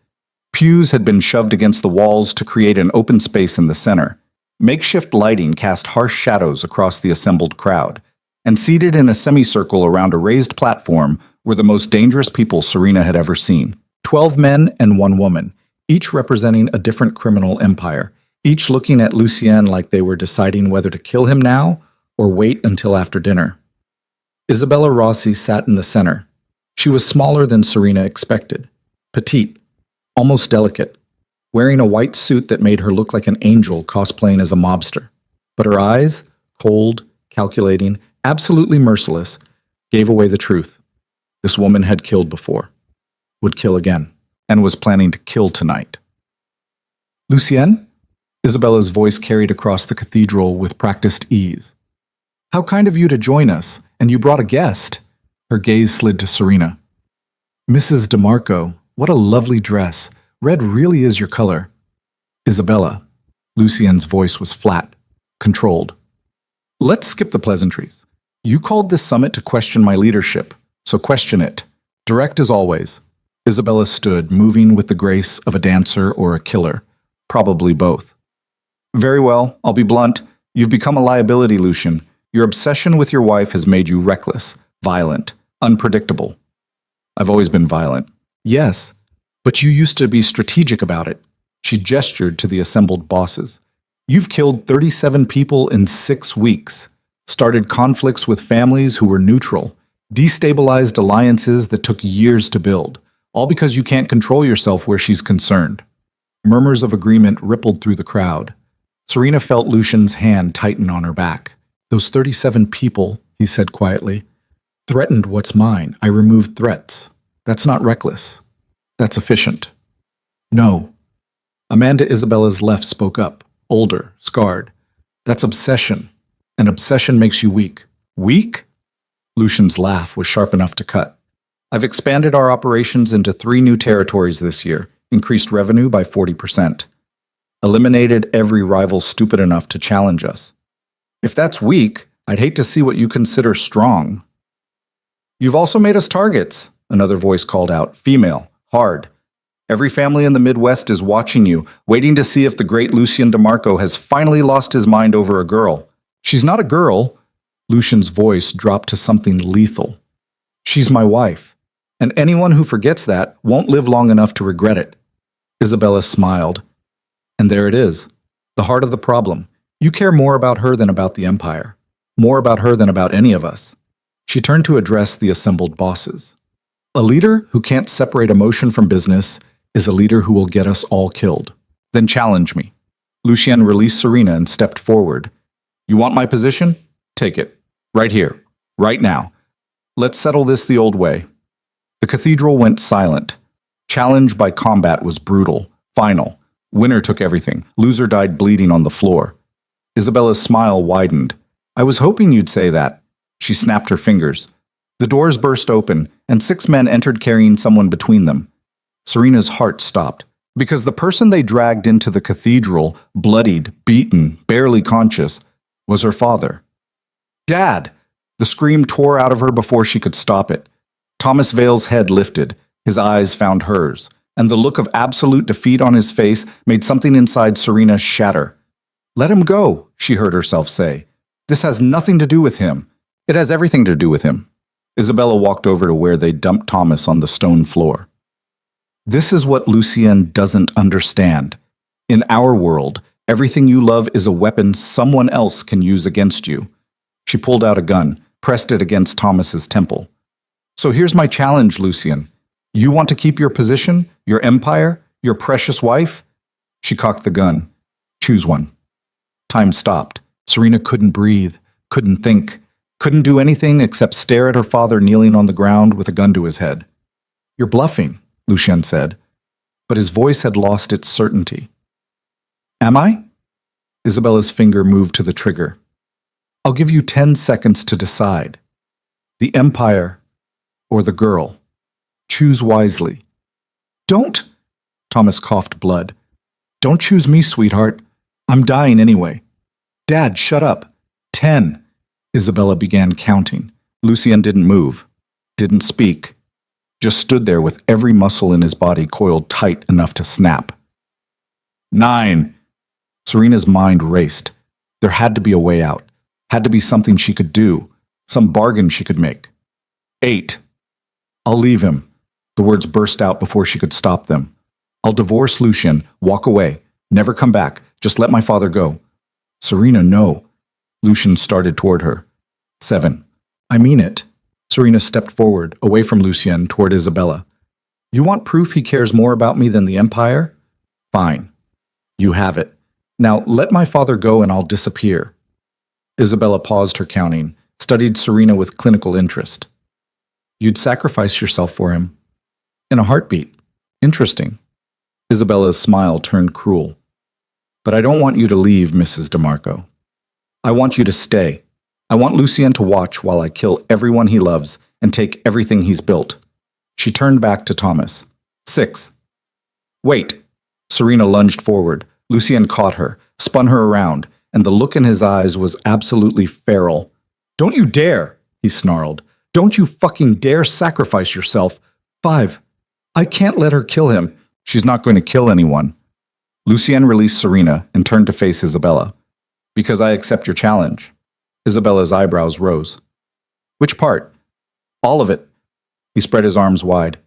Pews had been shoved against the walls to create an open space in the center. Makeshift lighting cast harsh shadows across the assembled crowd, and seated in a semicircle around a raised platform were the most dangerous people Serena had ever seen. 12 men and 1 woman, each representing a different criminal empire, each looking at Lucienne like they were deciding whether to kill him now or wait until after dinner. Isabella Rossi sat in the center. She was smaller than Serena expected, petite, almost delicate, wearing a white suit that made her look like an angel cosplaying as a mobster. But her eyes, cold, calculating, absolutely merciless, gave away the truth. This woman had killed before, would kill again, and was planning to kill tonight. Lucienne? Isabella's voice carried across the cathedral with practiced ease. How kind of you to join us, and you brought a guest. Her gaze slid to Serena. Mrs. DeMarco, what a lovely dress. Red really is your color. Isabella. Lucienne's voice was flat, controlled. Let's skip the pleasantries. You called this summit to question my leadership, so question it. Direct as always. Isabella stood, moving with the grace of a dancer or a killer, probably both. Very well, I'll be blunt. You've become a liability, Lucian. Your obsession with your wife has made you reckless, violent, unpredictable. I've always been violent. Yes, but you used to be strategic about it. She gestured to the assembled bosses. You've killed 37 people in 6 weeks, started conflicts with families who were neutral, destabilized alliances that took years to build, all because you can't control yourself where she's concerned. Murmurs of agreement rippled through the crowd. Serena felt Lucian's hand tighten on her back. Those 37 people, he said quietly, threatened what's mine. I removed threats. That's not reckless. That's efficient. No. Amanda Isabella's left spoke up, older, scarred. That's obsession. And obsession makes you weak. Weak? Lucian's laugh was sharp enough to cut. I've expanded our operations into 3 new territories this year, increased revenue by 40%. Eliminated every rival stupid enough to challenge us. If that's weak, I'd hate to see what you consider strong. You've also made us targets, another voice called out. Female, hard. Every family in the Midwest is watching you, waiting to see if the great Lucien DeMarco has finally lost his mind over a girl. She's not a girl. Lucian's voice dropped to something lethal. She's my wife, and anyone who forgets that won't live long enough to regret it. Isabella smiled. And there it is, the heart of the problem. You care more about her than about the Empire, more about her than about any of us. She turned to address the assembled bosses. A leader who can't separate emotion from business is a leader who will get us all killed. Then challenge me. Lucien released Serena and stepped forward. You want my position? Take it. Right here. Right now. Let's settle this the old way. The cathedral went silent. Challenge by combat was brutal, final. Winner took everything. Loser died bleeding on the floor. Isabella's smile widened. I was hoping you'd say that. She snapped her fingers. The doors burst open, and 6 men entered carrying someone between them. Serena's heart stopped, because the person they dragged into the cathedral, bloodied, beaten, barely conscious, was her father. Dad! The scream tore out of her before she could stop it. Thomas Vale's head lifted. His eyes found hers, and the look of absolute defeat on his face made something inside Serena shatter. Let him go, she heard herself say. This has nothing to do with him. It has everything to do with him. Isabella walked over to where they dumped Thomas on the stone floor. This is what Lucien doesn't understand. In our world, everything you love is a weapon someone else can use against you. She pulled out a gun, pressed it against Thomas's temple. So here's my challenge, Lucien. You want to keep your position, your empire, your precious wife? She cocked the gun. Choose one. Time stopped. Serena couldn't breathe, couldn't think, couldn't do anything except stare at her father kneeling on the ground with a gun to his head. You're bluffing, Lucien said, but his voice had lost its certainty. Am I? Isabella's finger moved to the trigger. I'll give you 10 seconds to decide. The empire or the girl. Choose wisely. Don't! Thomas coughed blood. Don't choose me, sweetheart. I'm dying anyway. Dad, shut up. 10. Isabella began counting. Lucien didn't move, didn't speak, just stood there with every muscle in his body coiled tight enough to snap. 9. Serena's mind raced. There had to be a way out. Had to be something she could do, some bargain she could make. 8. I'll leave him. The words burst out before she could stop them. I'll divorce Lucien, walk away, never come back, just let my father go. Serena, no. Lucien started toward her. 7. I mean it. Serena stepped forward, away from Lucien, toward Isabella. You want proof he cares more about me than the Empire? Fine. You have it. Now let my father go and I'll disappear. Isabella paused her counting, studied Serena with clinical interest. You'd sacrifice yourself for him. In a heartbeat. Interesting. Isabella's smile turned cruel. But I don't want you to leave, Mrs. DeMarco. I want you to stay. I want Lucien to watch while I kill everyone he loves and take everything he's built. She turned back to Thomas. 6. Wait. Serena lunged forward. Lucien caught her, spun her around, and the look in his eyes was absolutely feral. Don't you dare, he snarled. Don't you fucking dare sacrifice yourself. 5. I can't let her kill him. She's not going to kill anyone. Lucien released Serena and turned to face Isabella. Because I accept your challenge. Isabella's eyebrows rose. Which part? All of it. He spread his arms wide.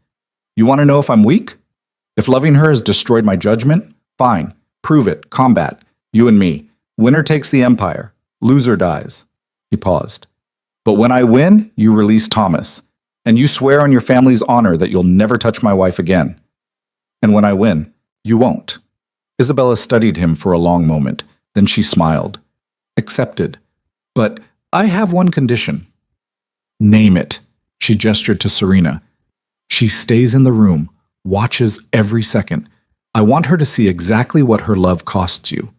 You want to know if I'm weak? If loving her has destroyed my judgment? Fine. Prove it. Combat. You and me. Winner takes the Empire. Loser dies. He paused. But when I win, you release Thomas. And you swear on your family's honor that you'll never touch my wife again. And when I win, you won't. Isabella studied him for a long moment. Then she smiled. Accepted. But I have one condition. Name it. She gestured to Serena. She stays in the room, watches every second. I want her to see exactly what her love costs you.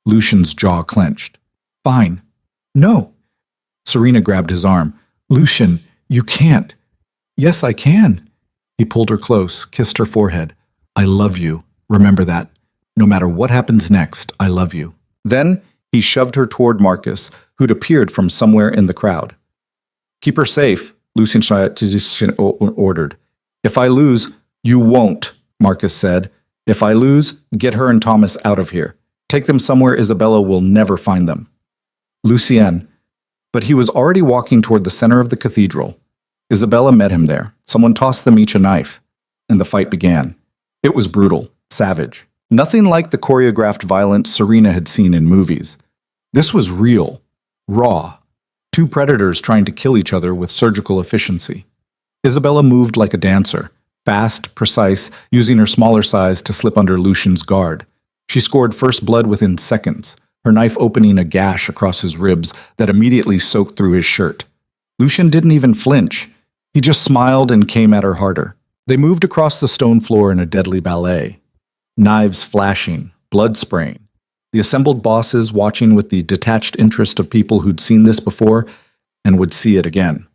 Lucian's jaw clenched. Fine. No. Serena grabbed his arm. Lucien, you can't. Yes, I can. He pulled her close, kissed her forehead. I love you. Remember that. No matter what happens next, I love you. Then he shoved her toward Marcus, who'd appeared from somewhere in the crowd. Keep her safe, Lucien ordered. If I lose, you won't, Marcus said. If I lose, get her and Thomas out of here. Take them somewhere Isabella will never find them. Lucien. But he was already walking toward the center of the cathedral. Isabella met him there. Someone tossed them each a knife, and the fight began. It was brutal, savage. Nothing like the choreographed violence Serena had seen in movies. This was real, raw. Two predators trying to kill each other with surgical efficiency. Isabella moved like a dancer, fast, precise, using her smaller size to slip under Lucien's guard. She scored first blood within seconds, her knife opening a gash across his ribs that immediately soaked through his shirt. Lucien didn't even flinch. He just smiled and came at her harder. They moved across the stone floor in a deadly ballet. Knives flashing, blood spraying. The assembled bosses watching with the detached interest of people who'd seen this before and would see it again.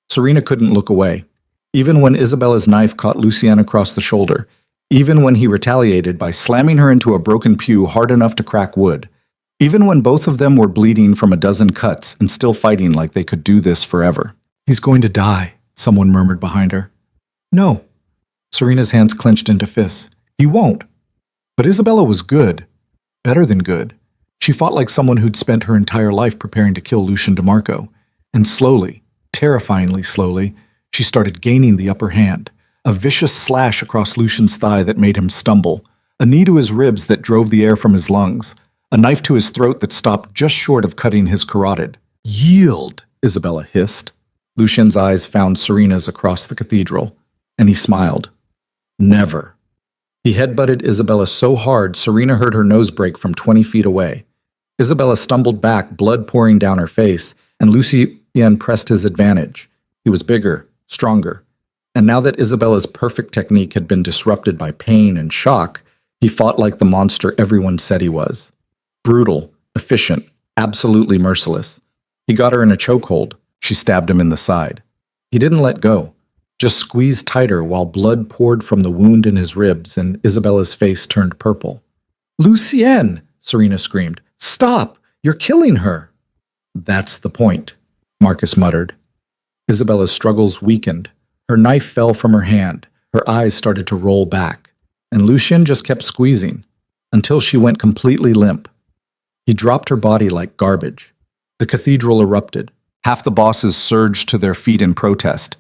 Serena couldn't look away. Even when Isabella's knife caught Lucien across the shoulder, even when he retaliated by slamming her into a broken pew hard enough to crack wood, even when both of them were bleeding from a dozen cuts and still fighting like they could do this forever. He's going to die, someone murmured behind her. No. Serena's hands clenched into fists. He won't. But Isabella was good. Better than good. She fought like someone who'd spent her entire life preparing to kill Lucien DeMarco. And slowly, terrifyingly slowly, she started gaining the upper hand. A vicious slash across Lucien's thigh that made him stumble. A knee to his ribs that drove the air from his lungs. A knife to his throat that stopped just short of cutting his carotid. Yield, Isabella hissed. Lucien's eyes found Serena's across the cathedral, and he smiled. Never. He headbutted Isabella so hard Serena heard her nose break from 20 feet away. Isabella stumbled back, blood pouring down her face, and Lucien pressed his advantage. He was bigger, stronger. And now that Isabella's perfect technique had been disrupted by pain and shock, he fought like the monster everyone said he was. Brutal, efficient, absolutely merciless. He got her in a chokehold. She stabbed him in the side. He didn't let go, just squeezed tighter while blood poured from the wound in his ribs and Isabella's face turned purple. Lucien, Serena screamed. Stop! You're killing her! That's the point, Marcus muttered. Isabella's struggles weakened. Her knife fell from her hand. Her eyes started to roll back. And Lucien just kept squeezing, until she went completely limp. He dropped her body like garbage. The cathedral erupted. Half the bosses surged to their feet in protest.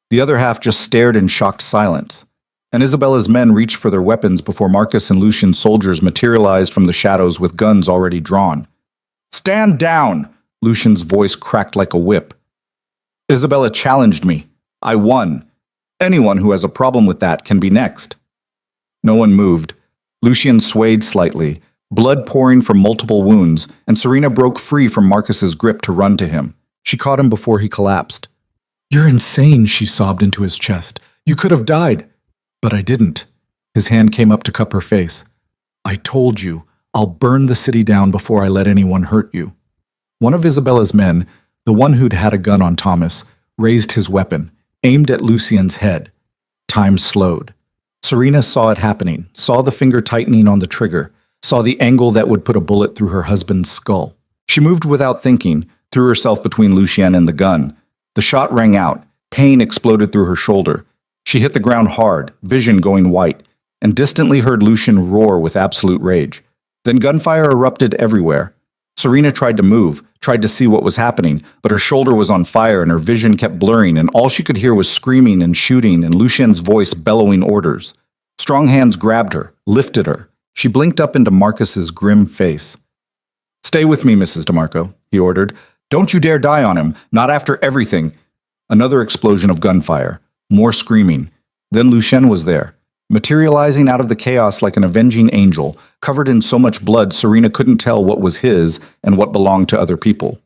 The other half just stared in shocked silence. And Isabella's men reached for their weapons before Marcus and Lucien's soldiers materialized from the shadows with guns already drawn. Stand down! Lucien's voice cracked like a whip. Isabella challenged me. I won. Anyone who has a problem with that can be next. No one moved. Lucien swayed slightly, blood pouring from multiple wounds, and Serena broke free from Marcus's grip to run to him. She caught him before he collapsed. You're insane, she sobbed into his chest. You could have died. But I didn't. His hand came up to cup her face. I told you, I'll burn the city down before I let anyone hurt you. One of Isabella's men, the one who'd had a gun on Thomas, raised his weapon, aimed at Lucien's head. Time slowed. Serena saw it happening, saw the finger tightening on the trigger, saw the angle that would put a bullet through her husband's skull. She moved without thinking, threw herself between Lucien and the gun. The shot rang out. Pain exploded through her shoulder. She hit the ground hard, vision going white, and distantly heard Lucien roar with absolute rage. Then gunfire erupted everywhere. Serena tried to move, tried to see what was happening, but her shoulder was on fire and her vision kept blurring, and all she could hear was screaming and shooting and Lucien's voice bellowing orders. Strong hands grabbed her, lifted her. She blinked up into Marcus's grim face. Stay with me, Mrs. DeMarco, he ordered. Don't you dare die on him, not after everything. Another explosion of gunfire, more screaming. Then Lucien was there, materializing out of the chaos like an avenging angel, covered in so much blood Serena couldn't tell what was his and what belonged to other people.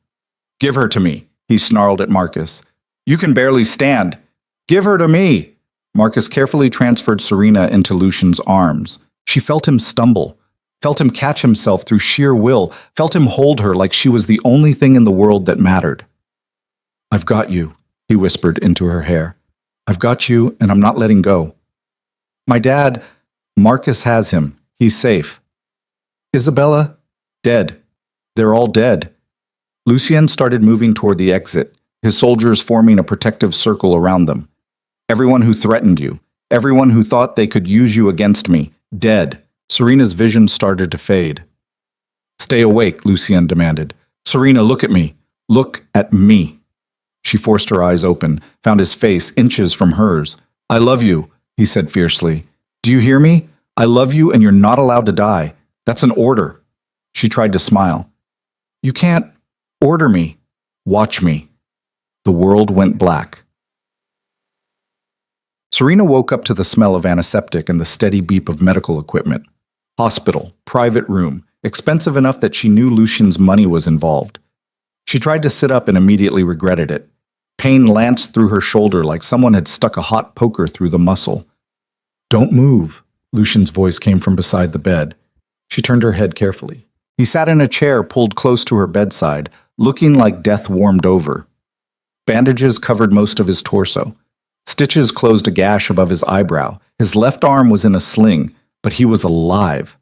Give her to me, he snarled at Marcus. You can barely stand. Give her to me. Marcus carefully transferred Serena into Lucien's arms. She felt him stumble, felt him catch himself through sheer will, felt him hold her like she was the only thing in the world that mattered. I've got you, he whispered into her hair. I've got you, and I'm not letting go. My dad, Marcus has him. He's safe. Isabella, dead. They're all dead. Lucien started moving toward the exit, his soldiers forming a protective circle around them. Everyone who threatened you, everyone who thought they could use you against me, dead. Serena's vision started to fade. Stay awake, Lucien demanded. Serena, look at me. Look at me. She forced her eyes open, found his face inches from hers. I love you, he said fiercely. Do you hear me? I love you and you're not allowed to die. That's an order. She tried to smile. You can't order me. Watch me. The world went black. Serena woke up to the smell of antiseptic and the steady beep of medical equipment. Hospital, private room, expensive enough that she knew Lucien's money was involved. She tried to sit up and immediately regretted it. Pain lanced through her shoulder like someone had stuck a hot poker through the muscle. Don't move, Lucien's voice came from beside the bed. She turned her head carefully. He sat in a chair pulled close to her bedside, looking like death warmed over. Bandages covered most of his torso. Stitches closed a gash above his eyebrow. His left arm was in a sling, but he was alive.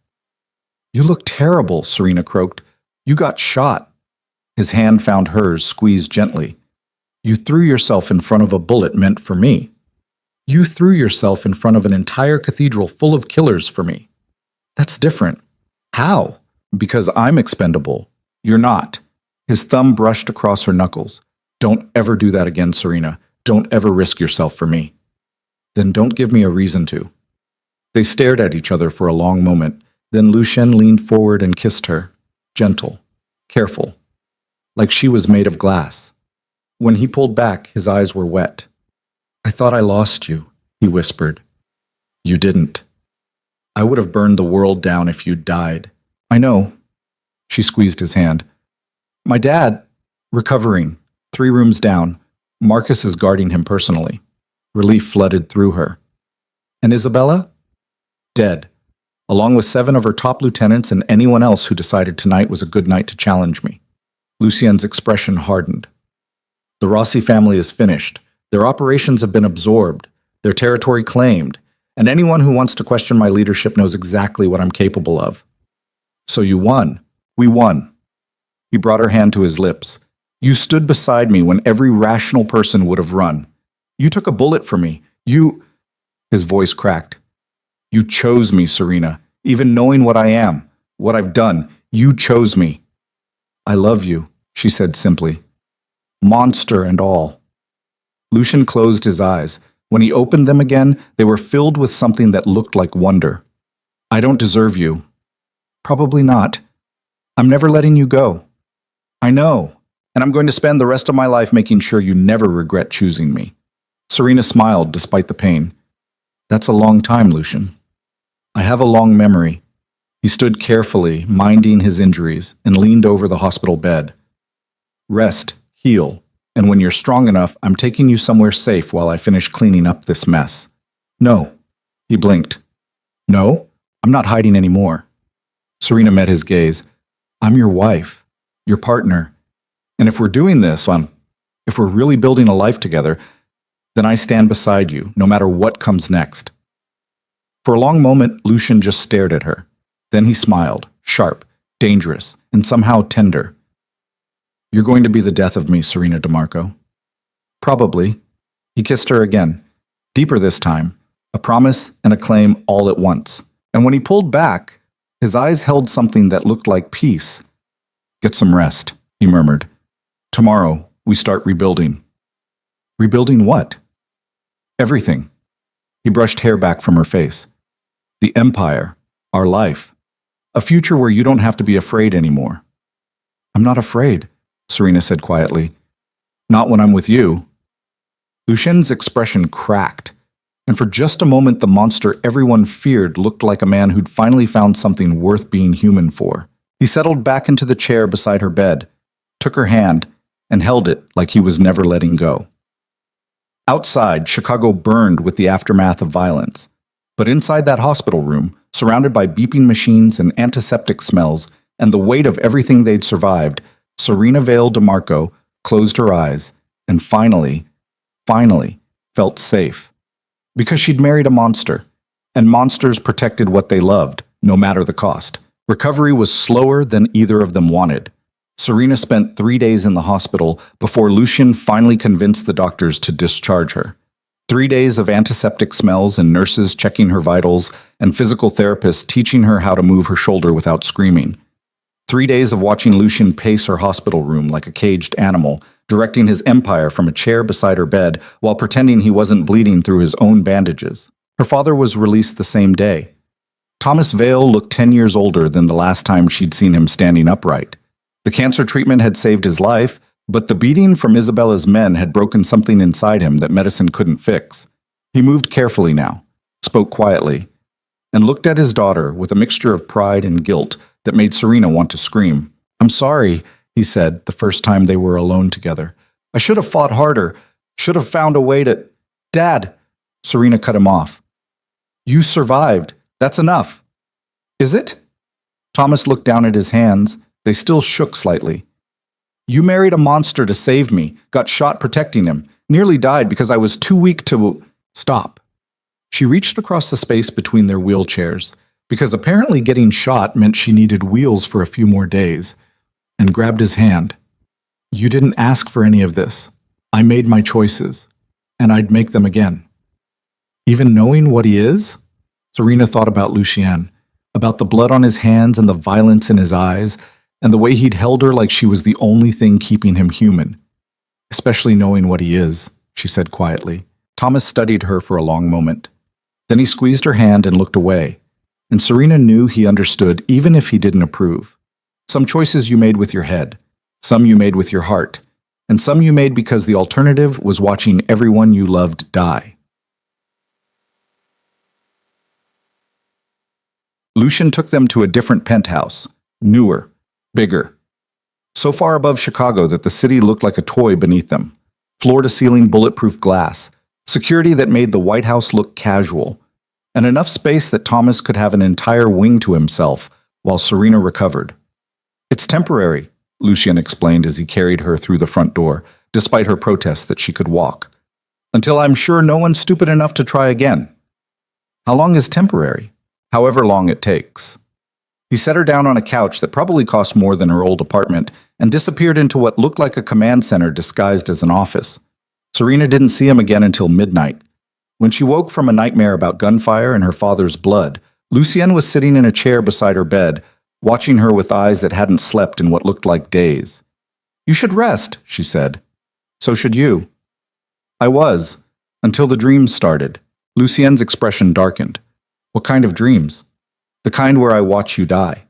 You look terrible, Serena croaked. You got shot. His hand found hers, squeezed gently. You threw yourself in front of a bullet meant for me. You threw yourself in front of an entire cathedral full of killers for me. That's different. How? Because I'm expendable. You're not. His thumb brushed across her knuckles. Don't ever do that again, Serena. Don't ever risk yourself for me. Then don't give me a reason to. They stared at each other for a long moment. Then Lucien leaned forward and kissed her. Gentle. Careful. Like she was made of glass. When he pulled back, his eyes were wet. I thought I lost you, he whispered. You didn't. I would have burned the world down if you'd died. I know. She squeezed his hand. My dad, recovering, 3 rooms down. Marcus is guarding him personally. Relief flooded through her. And Isabella? Dead, along with 7 of her top lieutenants and anyone else who decided tonight was a good night to challenge me. Lucien's expression hardened. The Rossi family is finished. Their operations have been absorbed, their territory claimed, and anyone who wants to question my leadership knows exactly what I'm capable of. So you won. We won. He brought her hand to his lips. You stood beside me when every rational person would have run. You took a bullet for me. His voice cracked. You chose me, Serena. Even knowing what I am, what I've done, you chose me. I love you, she said simply. Monster and all. Lucien closed his eyes. When he opened them again, they were filled with something that looked like wonder. I don't deserve you. Probably not. I'm never letting you go. I know. And I'm going to spend the rest of my life making sure you never regret choosing me. Serena smiled despite the pain. That's a long time, Lucien. I have a long memory. He stood carefully, minding his injuries, and leaned over the hospital bed. Rest, heal, and when you're strong enough, I'm taking you somewhere safe while I finish cleaning up this mess. No. He blinked. No, I'm not hiding anymore. Serena met his gaze. I'm your wife, your partner. And if we're doing this, if we're really building a life together, then I stand beside you, no matter what comes next. For a long moment, Lucien just stared at her. Then he smiled, sharp, dangerous, and somehow tender. You're going to be the death of me, Serena DeMarco. Probably. He kissed her again, deeper this time, a promise and a claim all at once. And when he pulled back, his eyes held something that looked like peace. Get some rest, he murmured. Tomorrow, we start rebuilding. Rebuilding what? Everything. He brushed hair back from her face. The empire, our life. A future where you don't have to be afraid anymore. I'm not afraid, Serena said quietly. Not when I'm with you. Lucien's expression cracked, and for just a moment the monster everyone feared looked like a man who'd finally found something worth being human for. He settled back into the chair beside her bed, took her hand, and held it like he was never letting go. Outside, Chicago burned with the aftermath of violence. But inside that hospital room, surrounded by beeping machines and antiseptic smells, and the weight of everything they'd survived, Serena Vale DeMarco closed her eyes and finally felt safe. Because she'd married a monster, and monsters protected what they loved, no matter the cost. Recovery was slower than either of them wanted. Serena spent 3 days in the hospital before Lucian finally convinced the doctors to discharge her. 3 days of antiseptic smells and nurses checking her vitals and physical therapists teaching her how to move her shoulder without screaming. 3 days of watching Lucian pace her hospital room like a caged animal, directing his empire from a chair beside her bed while pretending he wasn't bleeding through his own bandages. Her father was released the same day. Thomas Vale looked 10 years older than the last time she'd seen him standing upright. The cancer treatment had saved his life, but the beating from Isabella's men had broken something inside him that medicine couldn't fix. He moved carefully now, spoke quietly, and looked at his daughter with a mixture of pride and guilt that made Serena want to scream. "I'm sorry," he said the first time they were alone together. "I should have fought harder, should have found a way to—" "Dad!" Serena cut him off. "You survived. That's enough." "Is it?" Thomas looked down at his hands. They still shook slightly. "You married a monster to save me, got shot protecting him, nearly died because I was too weak to—" "Stop." She reached across the space between their wheelchairs, because apparently getting shot meant she needed wheels for a few more days, and grabbed his hand. "You didn't ask for any of this. I made my choices, and I'd make them again." Even knowing what he is? Serena thought about Lucien, about the blood on his hands and the violence in his eyes, and the way he'd held her like she was the only thing keeping him human. "Especially knowing what he is," she said quietly. Thomas studied her for a long moment. Then he squeezed her hand and looked away, and Serena knew he understood even if he didn't approve. Some choices you made with your head, some you made with your heart, and some you made because the alternative was watching everyone you loved die. Lucian took them to a different penthouse, newer, bigger. So far above Chicago that the city looked like a toy beneath them. Floor-to-ceiling bulletproof glass, security that made the White House look casual, and enough space that Thomas could have an entire wing to himself while Serena recovered. "It's temporary," Lucian explained as he carried her through the front door, despite her protests that she could walk. "Until I'm sure no one's stupid enough to try again." "How long is temporary?" "However long it takes." He set her down on a couch that probably cost more than her old apartment and disappeared into what looked like a command center disguised as an office. Serena didn't see him again until midnight. When she woke from a nightmare about gunfire and her father's blood, Lucienne was sitting in a chair beside her bed, watching her with eyes that hadn't slept in what looked like days. "You should rest," she said. "So should you." "I was, until the dreams started." Lucienne's expression darkened. "What kind of dreams?" "The kind where I watch you die."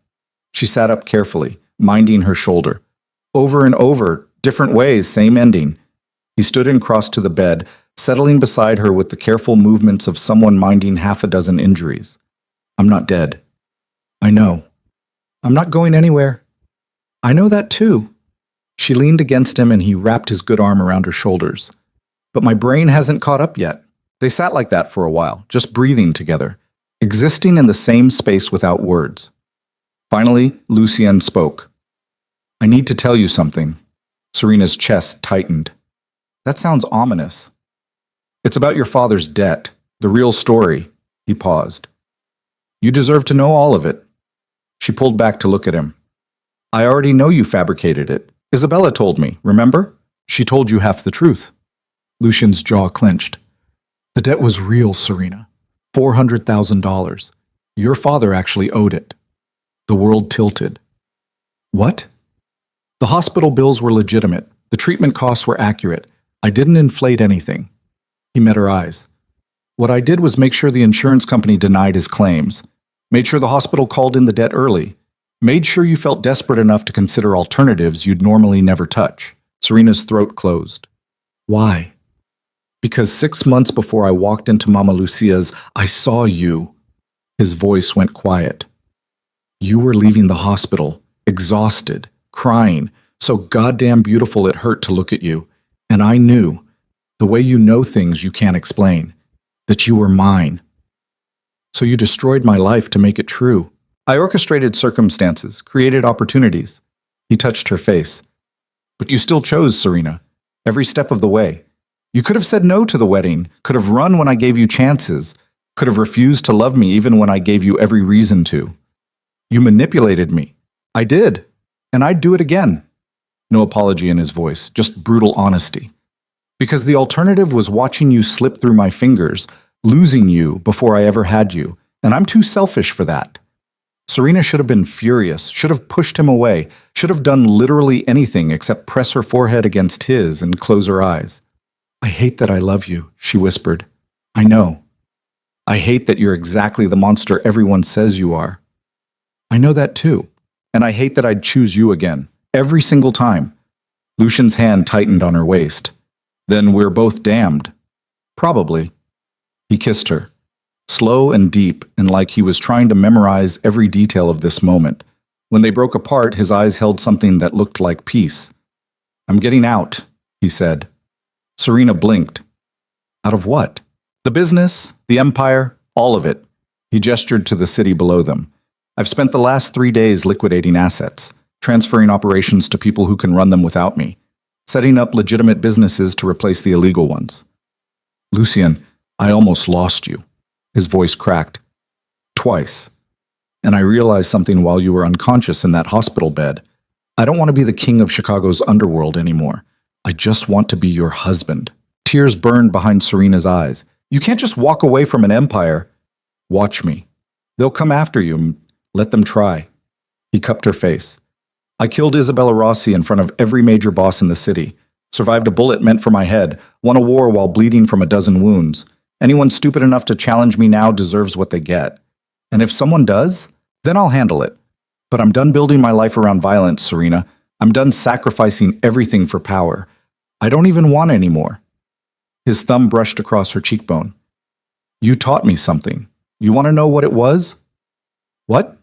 She sat up carefully, minding her shoulder. Over and over, different ways, same ending. He stood and crossed to the bed, settling beside her with the careful movements of someone minding half a dozen injuries. "I'm not dead." "I know." "I'm not going anywhere." "I know that too." She leaned against him and he wrapped his good arm around her shoulders. "But my brain hasn't caught up yet." They sat like that for a while, just breathing together, existing in the same space without words. Finally, Lucienne spoke. "I need to tell you something." Serena's chest tightened. "That sounds ominous." "It's about your father's debt, the real story." He paused. "You deserve to know all of it." She pulled back to look at him. "I already know you fabricated it. Isabella told me, remember? She told you half the truth." Lucian's jaw clenched. "The debt was real, Serena. $400,000. Your father actually owed it." The world tilted. "What?" "The hospital bills were legitimate. The treatment costs were accurate. I didn't inflate anything." He met her eyes. "What I did was make sure the insurance company denied his claims. Made sure the hospital called in the debt early. Made sure you felt desperate enough to consider alternatives you'd normally never touch." Serena's throat closed. "Why?" "Because 6 months before I walked into Mama Lucia's, I saw you." His voice went quiet. "You were leaving the hospital, exhausted, crying, so goddamn beautiful it hurt to look at you. And I knew, the way you know things you can't explain, that you were mine. So you destroyed my life to make it true. I orchestrated circumstances, created opportunities." He touched her face. "But you still chose, Serena, every step of the way. You could have said no to the wedding, could have run when I gave you chances, could have refused to love me even when I gave you every reason to. You manipulated me. I did, and I'd do it again." No apology in his voice, just brutal honesty. Because the alternative was watching you slip through my fingers, losing you before I ever had you, and I'm too selfish for that. Serena should have been furious, should have pushed him away, should have done literally anything except press her forehead against his and close her eyes. I hate that I love you, she whispered. I know. I hate that you're exactly the monster everyone says you are. I know that too, and I hate that I'd choose you again, every single time. Lucian's hand tightened on her waist. Then we're both damned. Probably. He kissed her, slow and deep, and like he was trying to memorize every detail of this moment. When they broke apart, his eyes held something that looked like peace. I'm getting out, he said. Serena blinked. Out of what? The business, the empire, all of it. He gestured to the city below them. I've spent the last 3 days liquidating assets, transferring operations to people who can run them without me, setting up legitimate businesses to replace the illegal ones. Lucian, I almost lost you. His voice cracked. Twice. And I realized something while you were unconscious in that hospital bed. I don't want to be the king of Chicago's underworld anymore. I just want to be your husband. Tears burned behind Serena's eyes. You can't just walk away from an empire. Watch me. They'll come after you. Let them try. He cupped her face. I killed Isabella Rossi in front of every major boss in the city. Survived a bullet meant for my head. Won a war while bleeding from a dozen wounds. Anyone stupid enough to challenge me now deserves what they get. And if someone does, then I'll handle it. But I'm done building my life around violence, Serena. I'm done sacrificing everything for power. I don't even want any more. His thumb brushed across her cheekbone. You taught me something. You want to know what it was? What?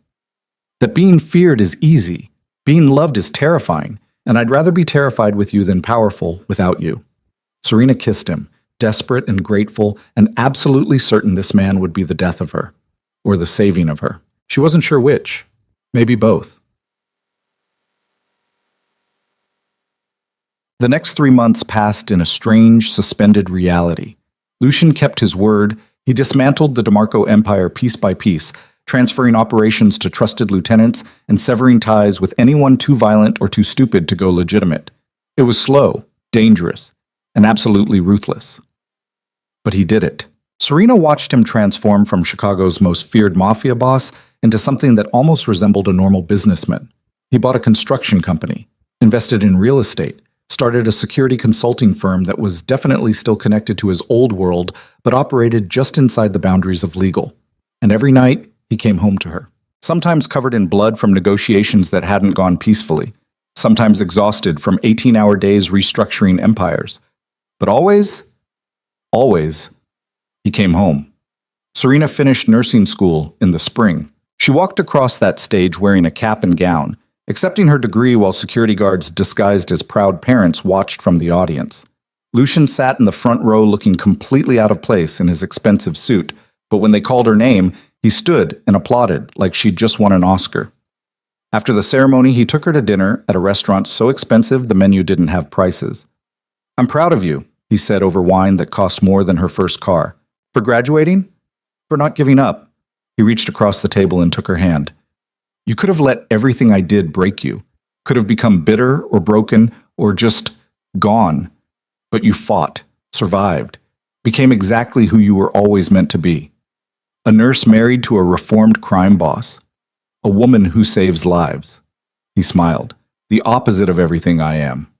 That being feared is easy. Being loved is terrifying. And I'd rather be terrified with you than powerful without you. Serena kissed him, desperate and grateful, and absolutely certain this man would be the death of her, or the saving of her. She wasn't sure which. Maybe both. The next 3 months passed in a strange, suspended reality. Lucian kept his word. He dismantled the DeMarco empire piece by piece, transferring operations to trusted lieutenants and severing ties with anyone too violent or too stupid to go legitimate. It was slow, dangerous, and absolutely ruthless. But he did it. Serena watched him transform from Chicago's most feared mafia boss into something that almost resembled a normal businessman. He bought a construction company, invested in real estate, started a security consulting firm that was definitely still connected to his old world, but operated just inside the boundaries of legal. And every night, he came home to her, sometimes covered in blood from negotiations that hadn't gone peacefully, sometimes exhausted from 18-hour days restructuring empires. But always, he came home. Serena finished nursing school in the spring. She walked across that stage wearing a cap and gown, accepting her degree while security guards disguised as proud parents watched from the audience. Lucian sat in the front row looking completely out of place in his expensive suit, but when they called her name, he stood and applauded like she'd just won an Oscar. After the ceremony, he took her to dinner at a restaurant so expensive the menu didn't have prices. I'm proud of you, he said over wine that cost more than her first car. For graduating? For not giving up. He reached across the table and took her hand. You could have let everything I did break you, could have become bitter or broken or just gone. But you fought, survived, became exactly who you were always meant to be. A nurse married to a reformed crime boss. A woman who saves lives. He smiled. The opposite of everything I am.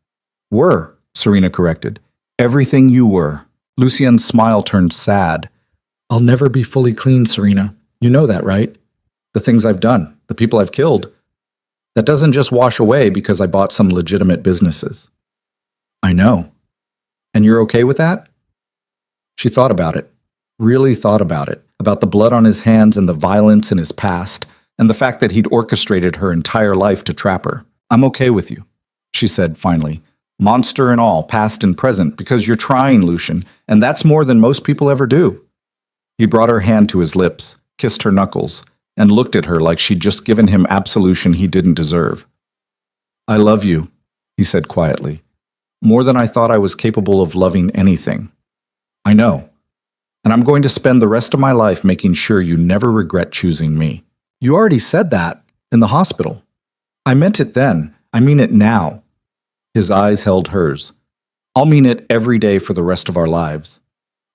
Were, Serena corrected. Everything you were. Lucian's smile turned sad. I'll never be fully clean, Serena. You know that, right? The things I've done, the people I've killed. That doesn't just wash away because I bought some legitimate businesses. I know. And you're okay with that? She thought about it. Really thought about it. About the blood on his hands and the violence in his past, and the fact that he'd orchestrated her entire life to trap her. I'm okay with you, she said finally. Monster and all, past and present, because you're trying, Lucian, and that's more than most people ever do. He brought her hand to his lips, kissed her knuckles, and looked at her like she'd just given him absolution he didn't deserve. I love you, he said quietly, more than I thought I was capable of loving anything. I know, and I'm going to spend the rest of my life making sure you never regret choosing me. You already said that, in the hospital. I meant it then, I mean it now. His eyes held hers. I'll mean it every day for the rest of our lives.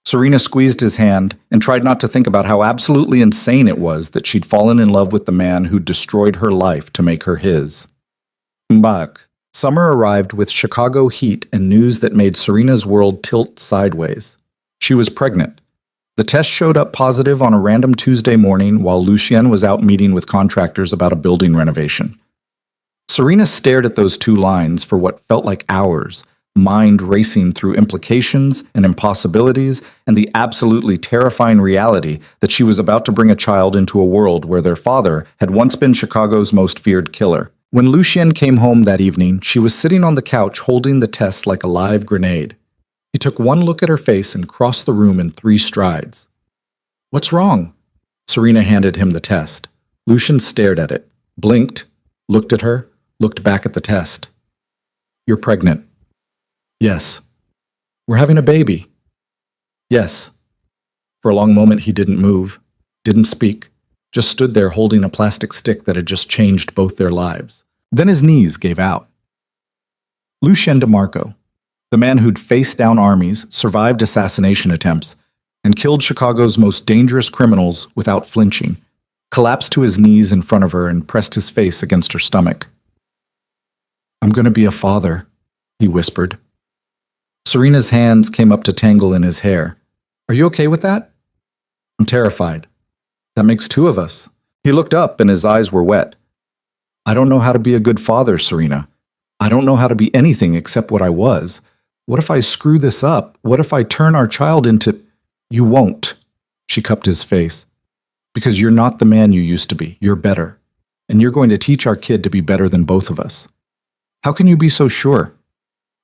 Serena squeezed his hand and tried not to think about how absolutely insane it was that she'd fallen in love with the man who'd destroyed her life to make her his. Mbak. Summer arrived with Chicago heat and news that made Serena's world tilt sideways. She was pregnant. The test showed up positive on a random Tuesday morning while Lucien was out meeting with contractors about a building renovation. Serena stared at those two lines for what felt like hours, mind racing through implications and impossibilities and the absolutely terrifying reality that she was about to bring a child into a world where their father had once been Chicago's most feared killer. When Lucien came home that evening, she was sitting on the couch holding the test like a live grenade. He took one look at her face and crossed the room in 3 strides. "What's wrong?" Serena handed him the test. Lucien stared at it, blinked, looked at her, looked back at the test. "You're pregnant." "Yes." "We're having a baby." "Yes." For a long moment he didn't move, didn't speak, just stood there holding a plastic stick that had just changed both their lives. Then his knees gave out. Lucien DeMarco, the man who'd faced down armies, survived assassination attempts, and killed Chicago's most dangerous criminals without flinching, collapsed to his knees in front of her and pressed his face against her stomach. "I'm going to be a father," he whispered. Serena's hands came up to tangle in his hair. "Are you okay with that?" "I'm terrified." "That makes 2 of us." He looked up and his eyes were wet. "I don't know how to be a good father, Serena. I don't know how to be anything except what I was. What if I screw this up? What if I turn our child into—" "You won't." She cupped his face. "Because you're not the man you used to be. You're better. And you're going to teach our kid to be better than both of us." "How can you be so sure?"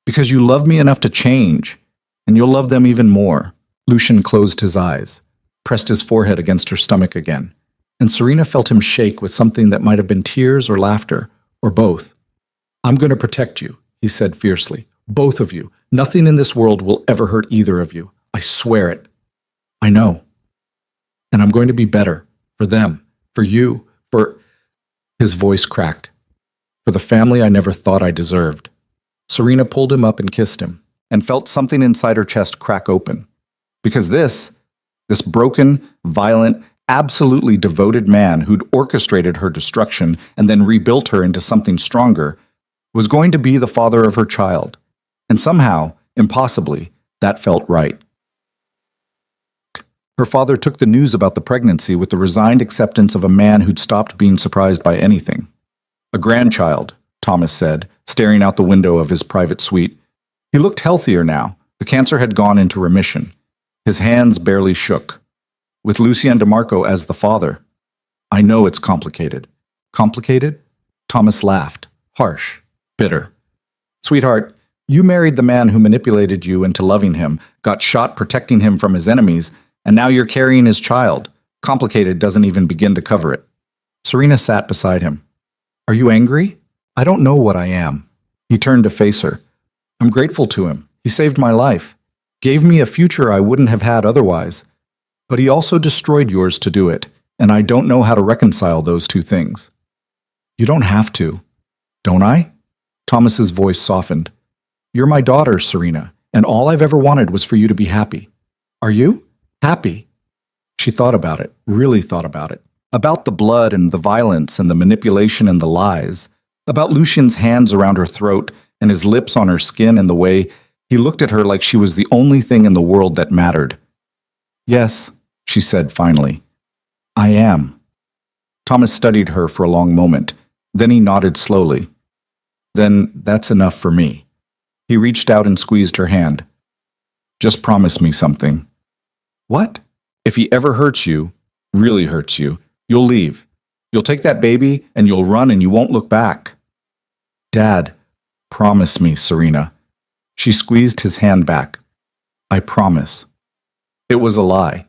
"Because you love me enough to change. And you'll love them even more." Lucien closed his eyes, pressed his forehead against her stomach again, and Serena felt him shake with something that might have been tears or laughter, or both. "I'm going to protect you," he said fiercely. "Both of you. Nothing in this world will ever hurt either of you. I swear it." "I know. And I'm going to be better. For them. For you. For—" His voice cracked. "For the family I never thought I deserved." Serena pulled him up and kissed him, and felt something inside her chest crack open. Because this broken, violent, absolutely devoted man who'd orchestrated her destruction and then rebuilt her into something stronger was going to be the father of her child. And somehow, impossibly, that felt right. Her father took the news about the pregnancy with the resigned acceptance of a man who'd stopped being surprised by anything. "A grandchild," Thomas said, staring out the window of his private suite. He looked healthier now. The cancer had gone into remission. His hands barely shook. With Lucien DeMarco as the father. "I know it's complicated." "Complicated?" Thomas laughed, harsh, bitter. "Sweetheart, you married the man who manipulated you into loving him, got shot protecting him from his enemies, and now you're carrying his child. Complicated doesn't even begin to cover it." Serena sat beside him. "Are you angry?" "I don't know what I am." He turned to face her. "I'm grateful to him. He saved my life. Gave me a future I wouldn't have had otherwise. But he also destroyed yours to do it, and I don't know how to reconcile those two things." "You don't have to." "Don't I?" Thomas's voice softened. "You're my daughter, Serena, and all I've ever wanted was for you to be happy." "Are you? Happy?" She thought about it, really thought about it. About the blood and the violence and the manipulation and the lies. About Lucien's hands around her throat and his lips on her skin and the way he looked at her like she was the only thing in the world that mattered. "Yes," she said finally. "I am." Thomas studied her for a long moment. Then he nodded slowly. "Then that's enough for me." He reached out and squeezed her hand. "Just promise me something." "What?" "If he ever hurts you, really hurts you, you'll leave. You'll take that baby and you'll run and you won't look back." "Dad, promise me, Serena." She squeezed his hand back. "I promise." It was a lie.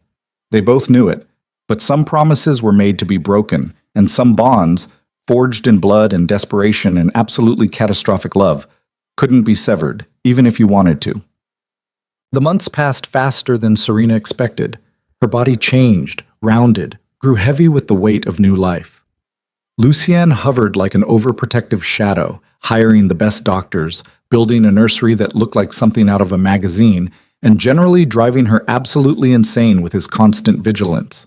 They both knew it, but some promises were made to be broken, and some bonds, forged in blood and desperation and absolutely catastrophic love, couldn't be severed, even if you wanted to. The months passed faster than Serena expected. Her body changed, rounded, grew heavy with the weight of new life. Lucien hovered like an overprotective shadow, hiring the best doctors, building a nursery that looked like something out of a magazine, and generally driving her absolutely insane with his constant vigilance.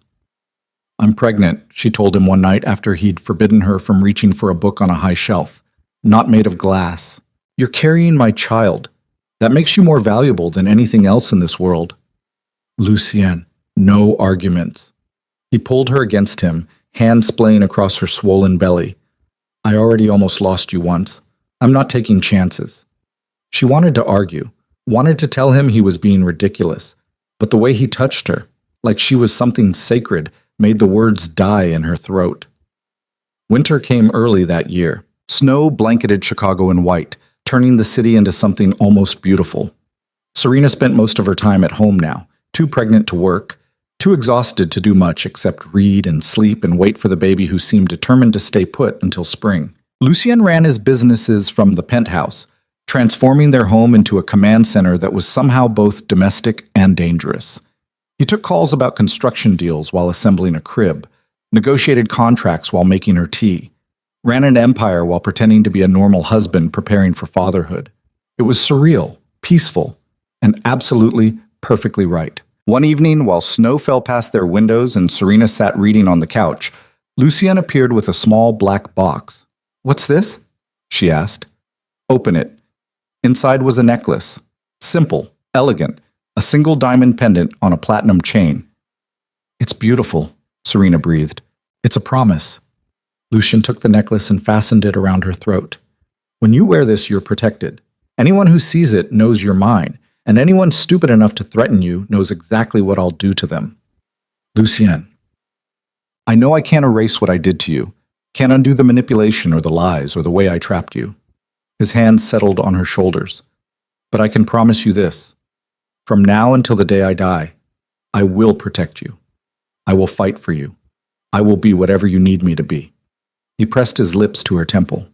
"I'm pregnant," she told him one night after he'd forbidden her from reaching for a book on a high shelf. "Not made of glass. You're carrying my child. That makes you more valuable than anything else in this world." Lucien, no arguments. He pulled her against him, hand splaying across her swollen belly. "I already almost lost you once. I'm not taking chances." She wanted to argue, wanted to tell him he was being ridiculous, but the way he touched her, like she was something sacred, made the words die in her throat. Winter came early that year. Snow blanketed Chicago in white, turning the city into something almost beautiful. Serena spent most of her time at home now, too pregnant to work, too exhausted to do much except read and sleep and wait for the baby who seemed determined to stay put until spring. Lucien ran his businesses from the penthouse, transforming their home into a command center that was somehow both domestic and dangerous. He took calls about construction deals while assembling a crib, negotiated contracts while making her tea, ran an empire while pretending to be a normal husband preparing for fatherhood. It was surreal, peaceful, and absolutely perfectly right. One evening, while snow fell past their windows and Serena sat reading on the couch, Lucien appeared with a small black box. "What's this?" she asked. "Open it." Inside was a necklace. Simple, elegant, a single diamond pendant on a platinum chain. "It's beautiful," Serena breathed. "It's a promise." Lucien took the necklace and fastened it around her throat. "When you wear this, you're protected. Anyone who sees it knows you're mine, and anyone stupid enough to threaten you knows exactly what I'll do to them." "Lucien, I know I can't erase what I did to you, can't undo the manipulation or the lies or the way I trapped you." His hands settled on her shoulders. "But I can promise you this. From now until the day I die, I will protect you. I will fight for you. I will be whatever you need me to be." He pressed his lips to her temple.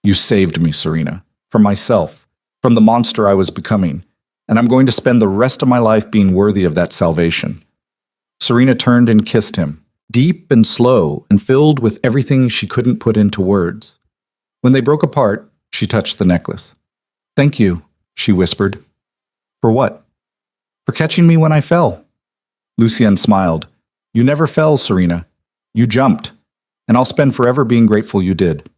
"You saved me, Serena, from myself, from the monster I was becoming, and I'm going to spend the rest of my life being worthy of that salvation." Serena turned and kissed him, deep and slow and filled with everything she couldn't put into words. When they broke apart, she touched the necklace. "Thank you," she whispered. "For what?" "For catching me when I fell." Lucien smiled. "You never fell, Serena. You jumped, and I'll spend forever being grateful you did."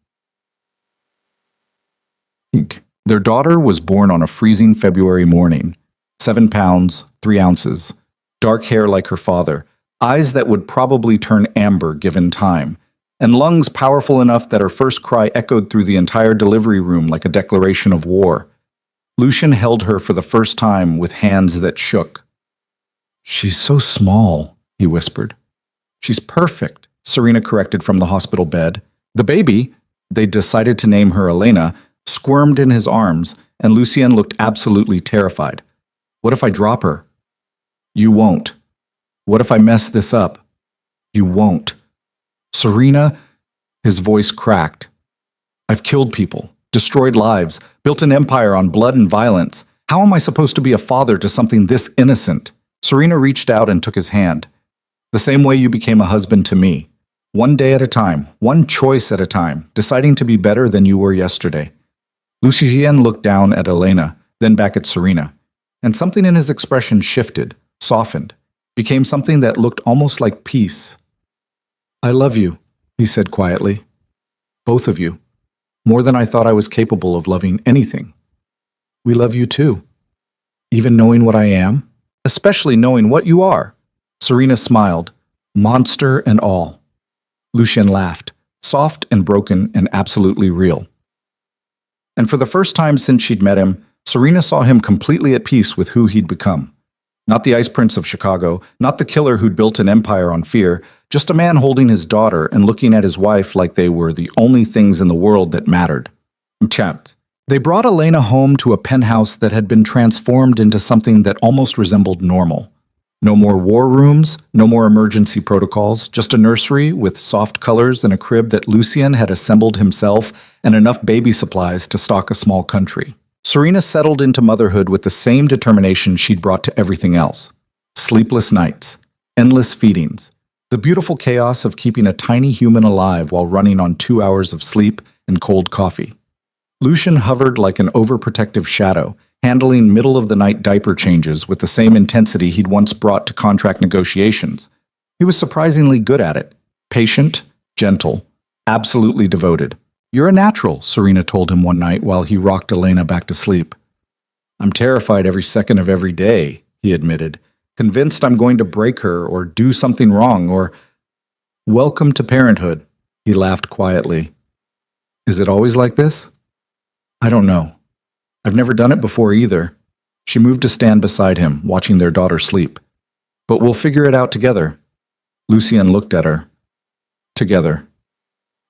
Their daughter was born on a freezing February morning. 7 pounds, 3 ounces, dark hair like her father, eyes that would probably turn amber given time, and lungs powerful enough that her first cry echoed through the entire delivery room like a declaration of war. Lucien held her for the first time with hands that shook. "She's so small," he whispered. "She's perfect," Serena corrected from the hospital bed. The baby, they decided to name her Elena, squirmed in his arms, and Lucien looked absolutely terrified. "What if I drop her?" "You won't." "What if I mess this up?" "You won't." "Serena," his voice cracked. "I've killed people, destroyed lives, built an empire on blood and violence. How am I supposed to be a father to something this innocent?" Serena reached out and took his hand. "The same way you became a husband to me. One day at a time, one choice at a time, deciding to be better than you were yesterday." Lucien looked down at Elena, then back at Serena, and something in his expression shifted, softened, became something that looked almost like peace. "I love you," he said quietly. "Both of you. More than I thought I was capable of loving anything. We love you too. Even knowing what I am, especially knowing what you are." Serena smiled, monster and all. Lucien laughed, soft and broken and absolutely real. And for the first time since she'd met him, Serena saw him completely at peace with who he'd become. Not the Ice Prince of Chicago, not the killer who'd built an empire on fear, just a man holding his daughter and looking at his wife like they were the only things in the world that mattered. Chapped. They brought Elena home to a penthouse that had been transformed into something that almost resembled normal. No more war rooms, no more emergency protocols, just a nursery with soft colors and a crib that Lucien had assembled himself and enough baby supplies to stock a small country. Serena settled into motherhood with the same determination she'd brought to everything else. Sleepless nights, endless feedings, the beautiful chaos of keeping a tiny human alive while running on 2 hours of sleep and cold coffee. Lucian hovered like an overprotective shadow, handling middle-of-the-night diaper changes with the same intensity he'd once brought to contract negotiations. He was surprisingly good at it. Patient, gentle, absolutely devoted. "You're a natural," Serena told him one night while he rocked Elena back to sleep. "I'm terrified every second of every day," he admitted, convinced I'm going to break her or do something wrong or... "Welcome to parenthood," he laughed quietly. "Is it always like this?" "I don't know. I've never done it before either." She moved to stand beside him, watching their daughter sleep. "But we'll figure it out together." Lucian looked at her. "Together."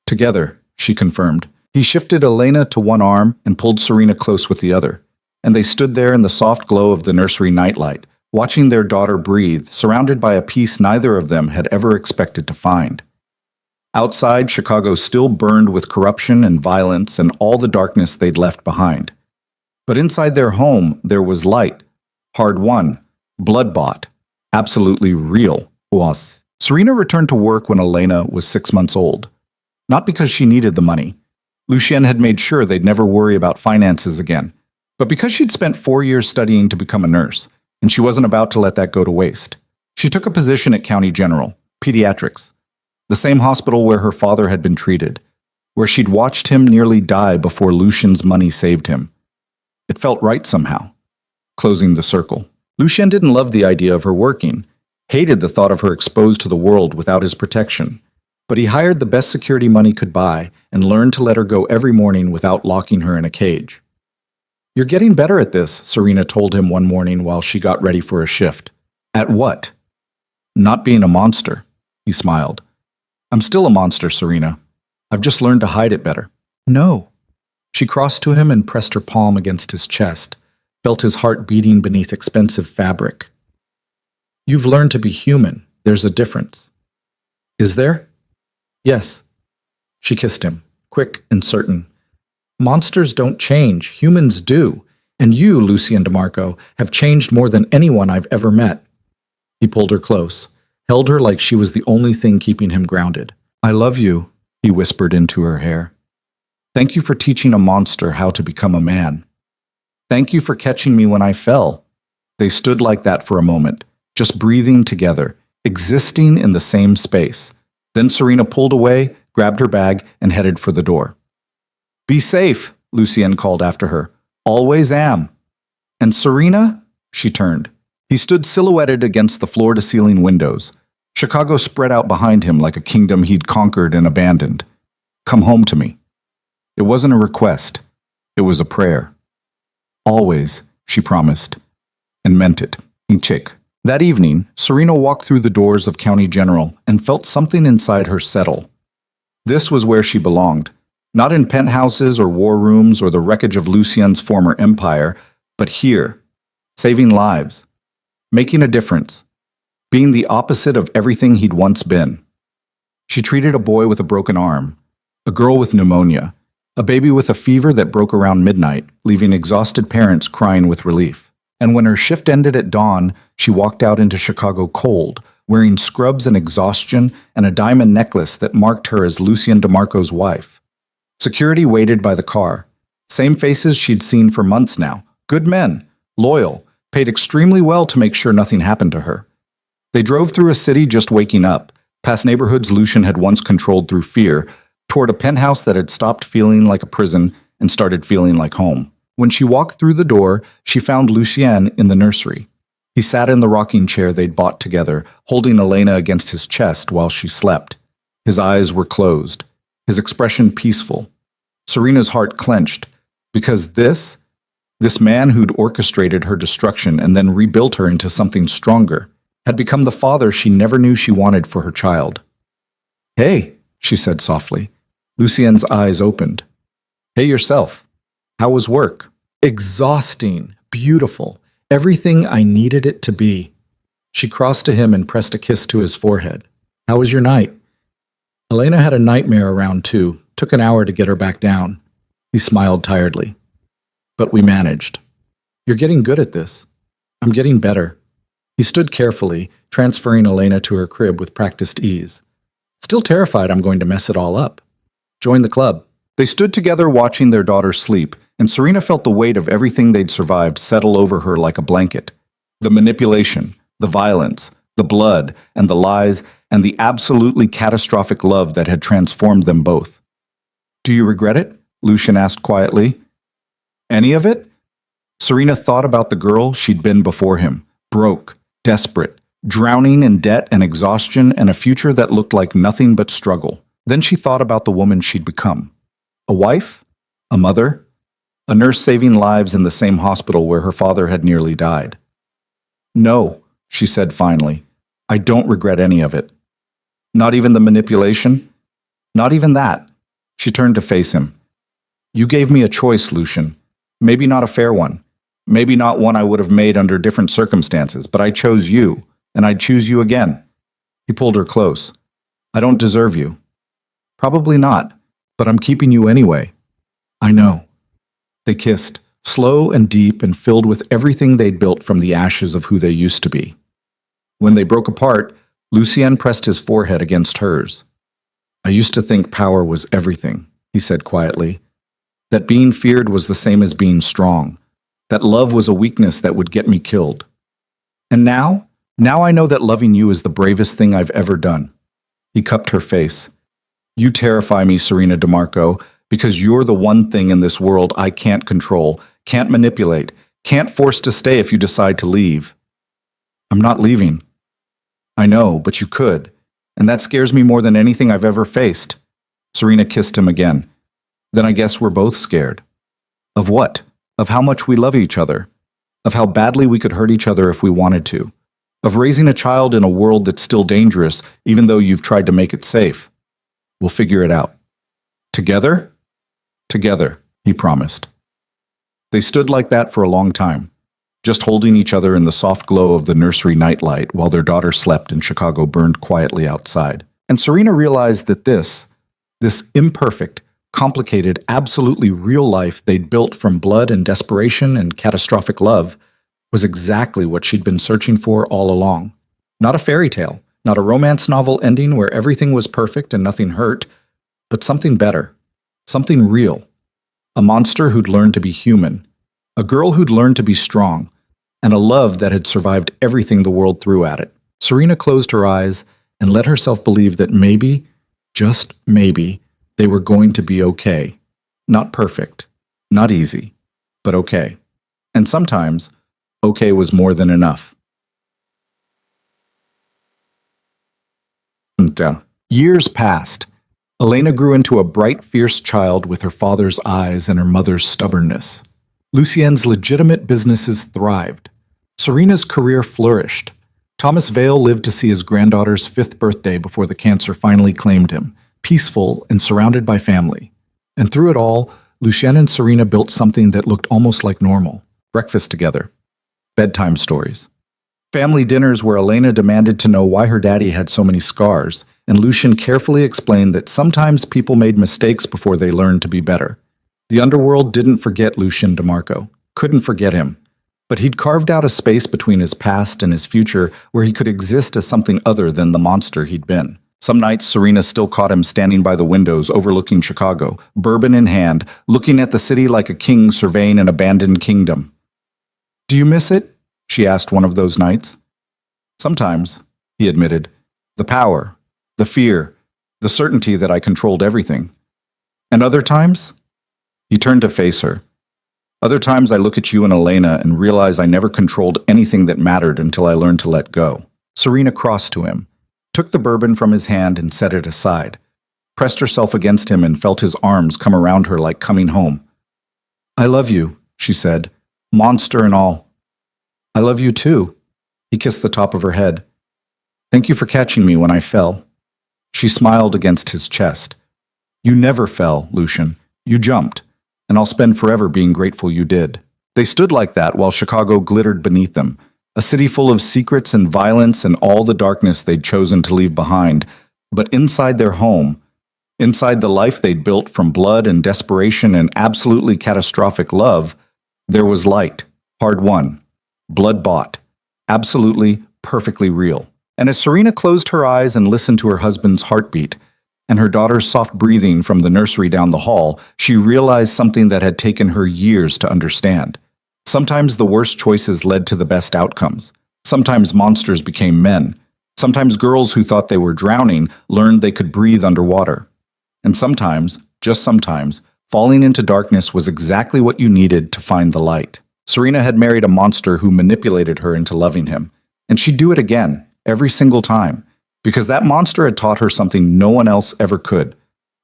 "Together," she confirmed. He shifted Elena to one arm and pulled Serena close with the other, and they stood there in the soft glow of the nursery nightlight, watching their daughter breathe, surrounded by a peace neither of them had ever expected to find. Outside, Chicago still burned with corruption and violence and all the darkness they'd left behind. But inside their home, there was light, hard-won, blood-bought, absolutely real. Was. Serena returned to work when Elena was 6 months old. Not because she needed the money. Lucien had made sure they'd never worry about finances again, but because she'd spent 4 years studying to become a nurse, and she wasn't about to let that go to waste. She took a position at County General, Pediatrics, the same hospital where her father had been treated, where she'd watched him nearly die before Lucien's money saved him. It felt right somehow. Closing the circle. Lucien didn't love the idea of her working, hated the thought of her exposed to the world without his protection, but he hired the best security money could buy and learned to let her go every morning without locking her in a cage. "You're getting better at this," Serena told him one morning while she got ready for a shift. "At what?" "Not being a monster," he smiled. "I'm still a monster, Serena. I've just learned to hide it better." "No." She crossed to him and pressed her palm against his chest, felt his heart beating beneath expensive fabric. "You've learned to be human. There's a difference." "Is there?" "Yes." She kissed him, quick and certain. "Monsters don't change, humans do. And you, Lucien DeMarco, have changed more than anyone I've ever met." He pulled her close, held her like she was the only thing keeping him grounded. "I love you," he whispered into her hair. "Thank you for teaching a monster how to become a man. Thank you for catching me when I fell." They stood like that for a moment, just breathing together, existing in the same space. Then Serena pulled away, grabbed her bag, and headed for the door. "Be safe," Lucien called after her. "Always am." "And Serena?" She turned. He stood silhouetted against the floor-to-ceiling windows. Chicago spread out behind him like a kingdom he'd conquered and abandoned. "Come home to me." It wasn't a request. It was a prayer. "Always," she promised, and meant it. Chick. That evening, Serena walked through the doors of County General and felt something inside her settle. This was where she belonged. Not in penthouses or war rooms or the wreckage of Lucien's former empire, but here, saving lives, making a difference, being the opposite of everything he'd once been. She treated a boy with a broken arm, a girl with pneumonia, a baby with a fever that broke around midnight, leaving exhausted parents crying with relief. And when her shift ended at dawn, she walked out into Chicago cold, wearing scrubs and exhaustion and a diamond necklace that marked her as Lucien DeMarco's wife. Security waited by the car. Same faces she'd seen for months now. Good men, loyal, paid extremely well to make sure nothing happened to her. They drove through a city just waking up, past neighborhoods Lucien had once controlled through fear, toward a penthouse that had stopped feeling like a prison and started feeling like home. When she walked through the door, she found Lucien in the nursery. He sat in the rocking chair they'd bought together, holding Elena against his chest while she slept. His eyes were closed, his expression peaceful. Serena's heart clenched, because this man who'd orchestrated her destruction and then rebuilt her into something stronger, had become the father she never knew she wanted for her child. "Hey," she said softly. Lucien's eyes opened. "Hey yourself. How was work?" "Exhausting, beautiful, everything I needed it to be." She crossed to him and pressed a kiss to his forehead. "How was your night?" "Elena had a nightmare around 2. Took an hour to get her back down." He smiled tiredly. "But we managed." "You're getting good at this." "I'm getting better." He stood carefully, transferring Elena to her crib with practiced ease. "Still terrified I'm going to mess it all up." "Join the club." They stood together watching their daughter sleep, and Serena felt the weight of everything they'd survived settle over her like a blanket. The manipulation, the violence, the blood, and the lies, and the absolutely catastrophic love that had transformed them both. "Do you regret it?" Lucian asked quietly. "Any of it?" Serena thought about the girl she'd been before him, broke, desperate, drowning in debt and exhaustion and a future that looked like nothing but struggle. Then she thought about the woman she'd become. A wife? A mother? A nurse saving lives in the same hospital where her father had nearly died. "No," she said finally, "I don't regret any of it. Not even the manipulation? Not even that." She turned to face him. "You gave me a choice, Lucian. Maybe not a fair one. Maybe not one I would have made under different circumstances, but I chose you, and I'd choose you again." He pulled her close. "I don't deserve you." "Probably not, but I'm keeping you anyway." "I know." They kissed, slow and deep and filled with everything they'd built from the ashes of who they used to be. When they broke apart, Lucien pressed his forehead against hers. "I used to think power was everything," he said quietly. "That being feared was the same as being strong. That love was a weakness that would get me killed. And now I know that loving you is the bravest thing I've ever done." He cupped her face. "You terrify me, Serena DeMarco, because you're the one thing in this world I can't control, can't manipulate, can't force to stay if you decide to leave." "I'm not leaving." "I know, but you could, and that scares me more than anything I've ever faced." Serena kissed him again. "Then I guess we're both scared." "Of what?" "Of how much we love each other. Of how badly we could hurt each other if we wanted to. Of raising a child in a world that's still dangerous, even though you've tried to make it safe. We'll figure it out. Together?" "Together," he promised. They stood like that for a long time, just holding each other in the soft glow of the nursery nightlight while their daughter slept and Chicago burned quietly outside. And Serena realized that this imperfect, complicated, absolutely real life they'd built from blood and desperation and catastrophic love was exactly what she'd been searching for all along. Not a fairy tale, not a romance novel ending where everything was perfect and nothing hurt, but something better, something real. A monster who'd learned to be human, a girl who'd learned to be strong, and a love that had survived everything the world threw at it. Serena closed her eyes and let herself believe that maybe, just maybe, they were going to be okay. Not perfect, not easy, but okay. And sometimes, okay was more than enough. Years passed. Elena grew into a bright, fierce child with her father's eyes and her mother's stubbornness. Lucien's legitimate businesses thrived. Serena's career flourished. Thomas Vale lived to see his granddaughter's 5th birthday before the cancer finally claimed him, peaceful and surrounded by family. And through it all, Lucien and Serena built something that looked almost like normal. Breakfast together. Bedtime stories. Family dinners where Elena demanded to know why her daddy had so many scars, and Lucien carefully explained that sometimes people made mistakes before they learned to be better. The Underworld didn't forget Lucien DeMarco. Couldn't forget him. But he'd carved out a space between his past and his future where he could exist as something other than the monster he'd been. Some nights, Serena still caught him standing by the windows overlooking Chicago, bourbon in hand, looking at the city like a king surveying an abandoned kingdom. "Do you miss it?" she asked one of those nights. "Sometimes," he admitted. "The power, the fear, the certainty that I controlled everything. And other times?" He turned to face her. "Other times I look at you and Elena and realize I never controlled anything that mattered until I learned to let go." Serena crossed to him, took the bourbon from his hand and set it aside, pressed herself against him and felt his arms come around her like coming home. "I love you," she said, "monster and all." "I love you too." He kissed the top of her head. "Thank you for catching me when I fell." She smiled against his chest. "You never fell, Lucien. You jumped, and I'll spend forever being grateful you did." They stood like that while Chicago glittered beneath them, a city full of secrets and violence and all the darkness they'd chosen to leave behind. But inside their home, inside the life they'd built from blood and desperation and absolutely catastrophic love, there was light, hard-won, blood-bought, absolutely, perfectly real. And as Serena closed her eyes and listened to her husband's heartbeat, and her daughter's soft breathing from the nursery down the hall, she realized something that had taken her years to understand. Sometimes the worst choices led to the best outcomes. Sometimes monsters became men. Sometimes girls who thought they were drowning learned they could breathe underwater. And sometimes, just sometimes, falling into darkness was exactly what you needed to find the light. Serena had married a monster who manipulated her into loving him. And she'd do it again, every single time. Because that monster had taught her something no one else ever could.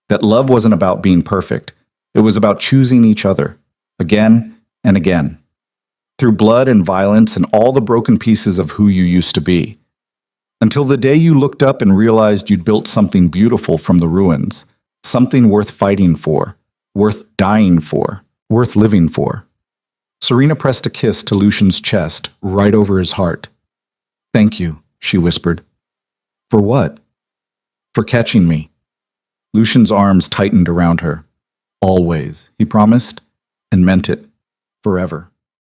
That love wasn't about being perfect. It was about choosing each other. Again and again. Through blood and violence and all the broken pieces of who you used to be. Until the day you looked up and realized you'd built something beautiful from the ruins. Something worth fighting for. Worth dying for. Worth living for. Serena pressed a kiss to Lucian's chest, right over his heart. "Thank you," she whispered. "For what?" "For catching me." Lucian's arms tightened around her. "Always," he promised, and meant it. Forever.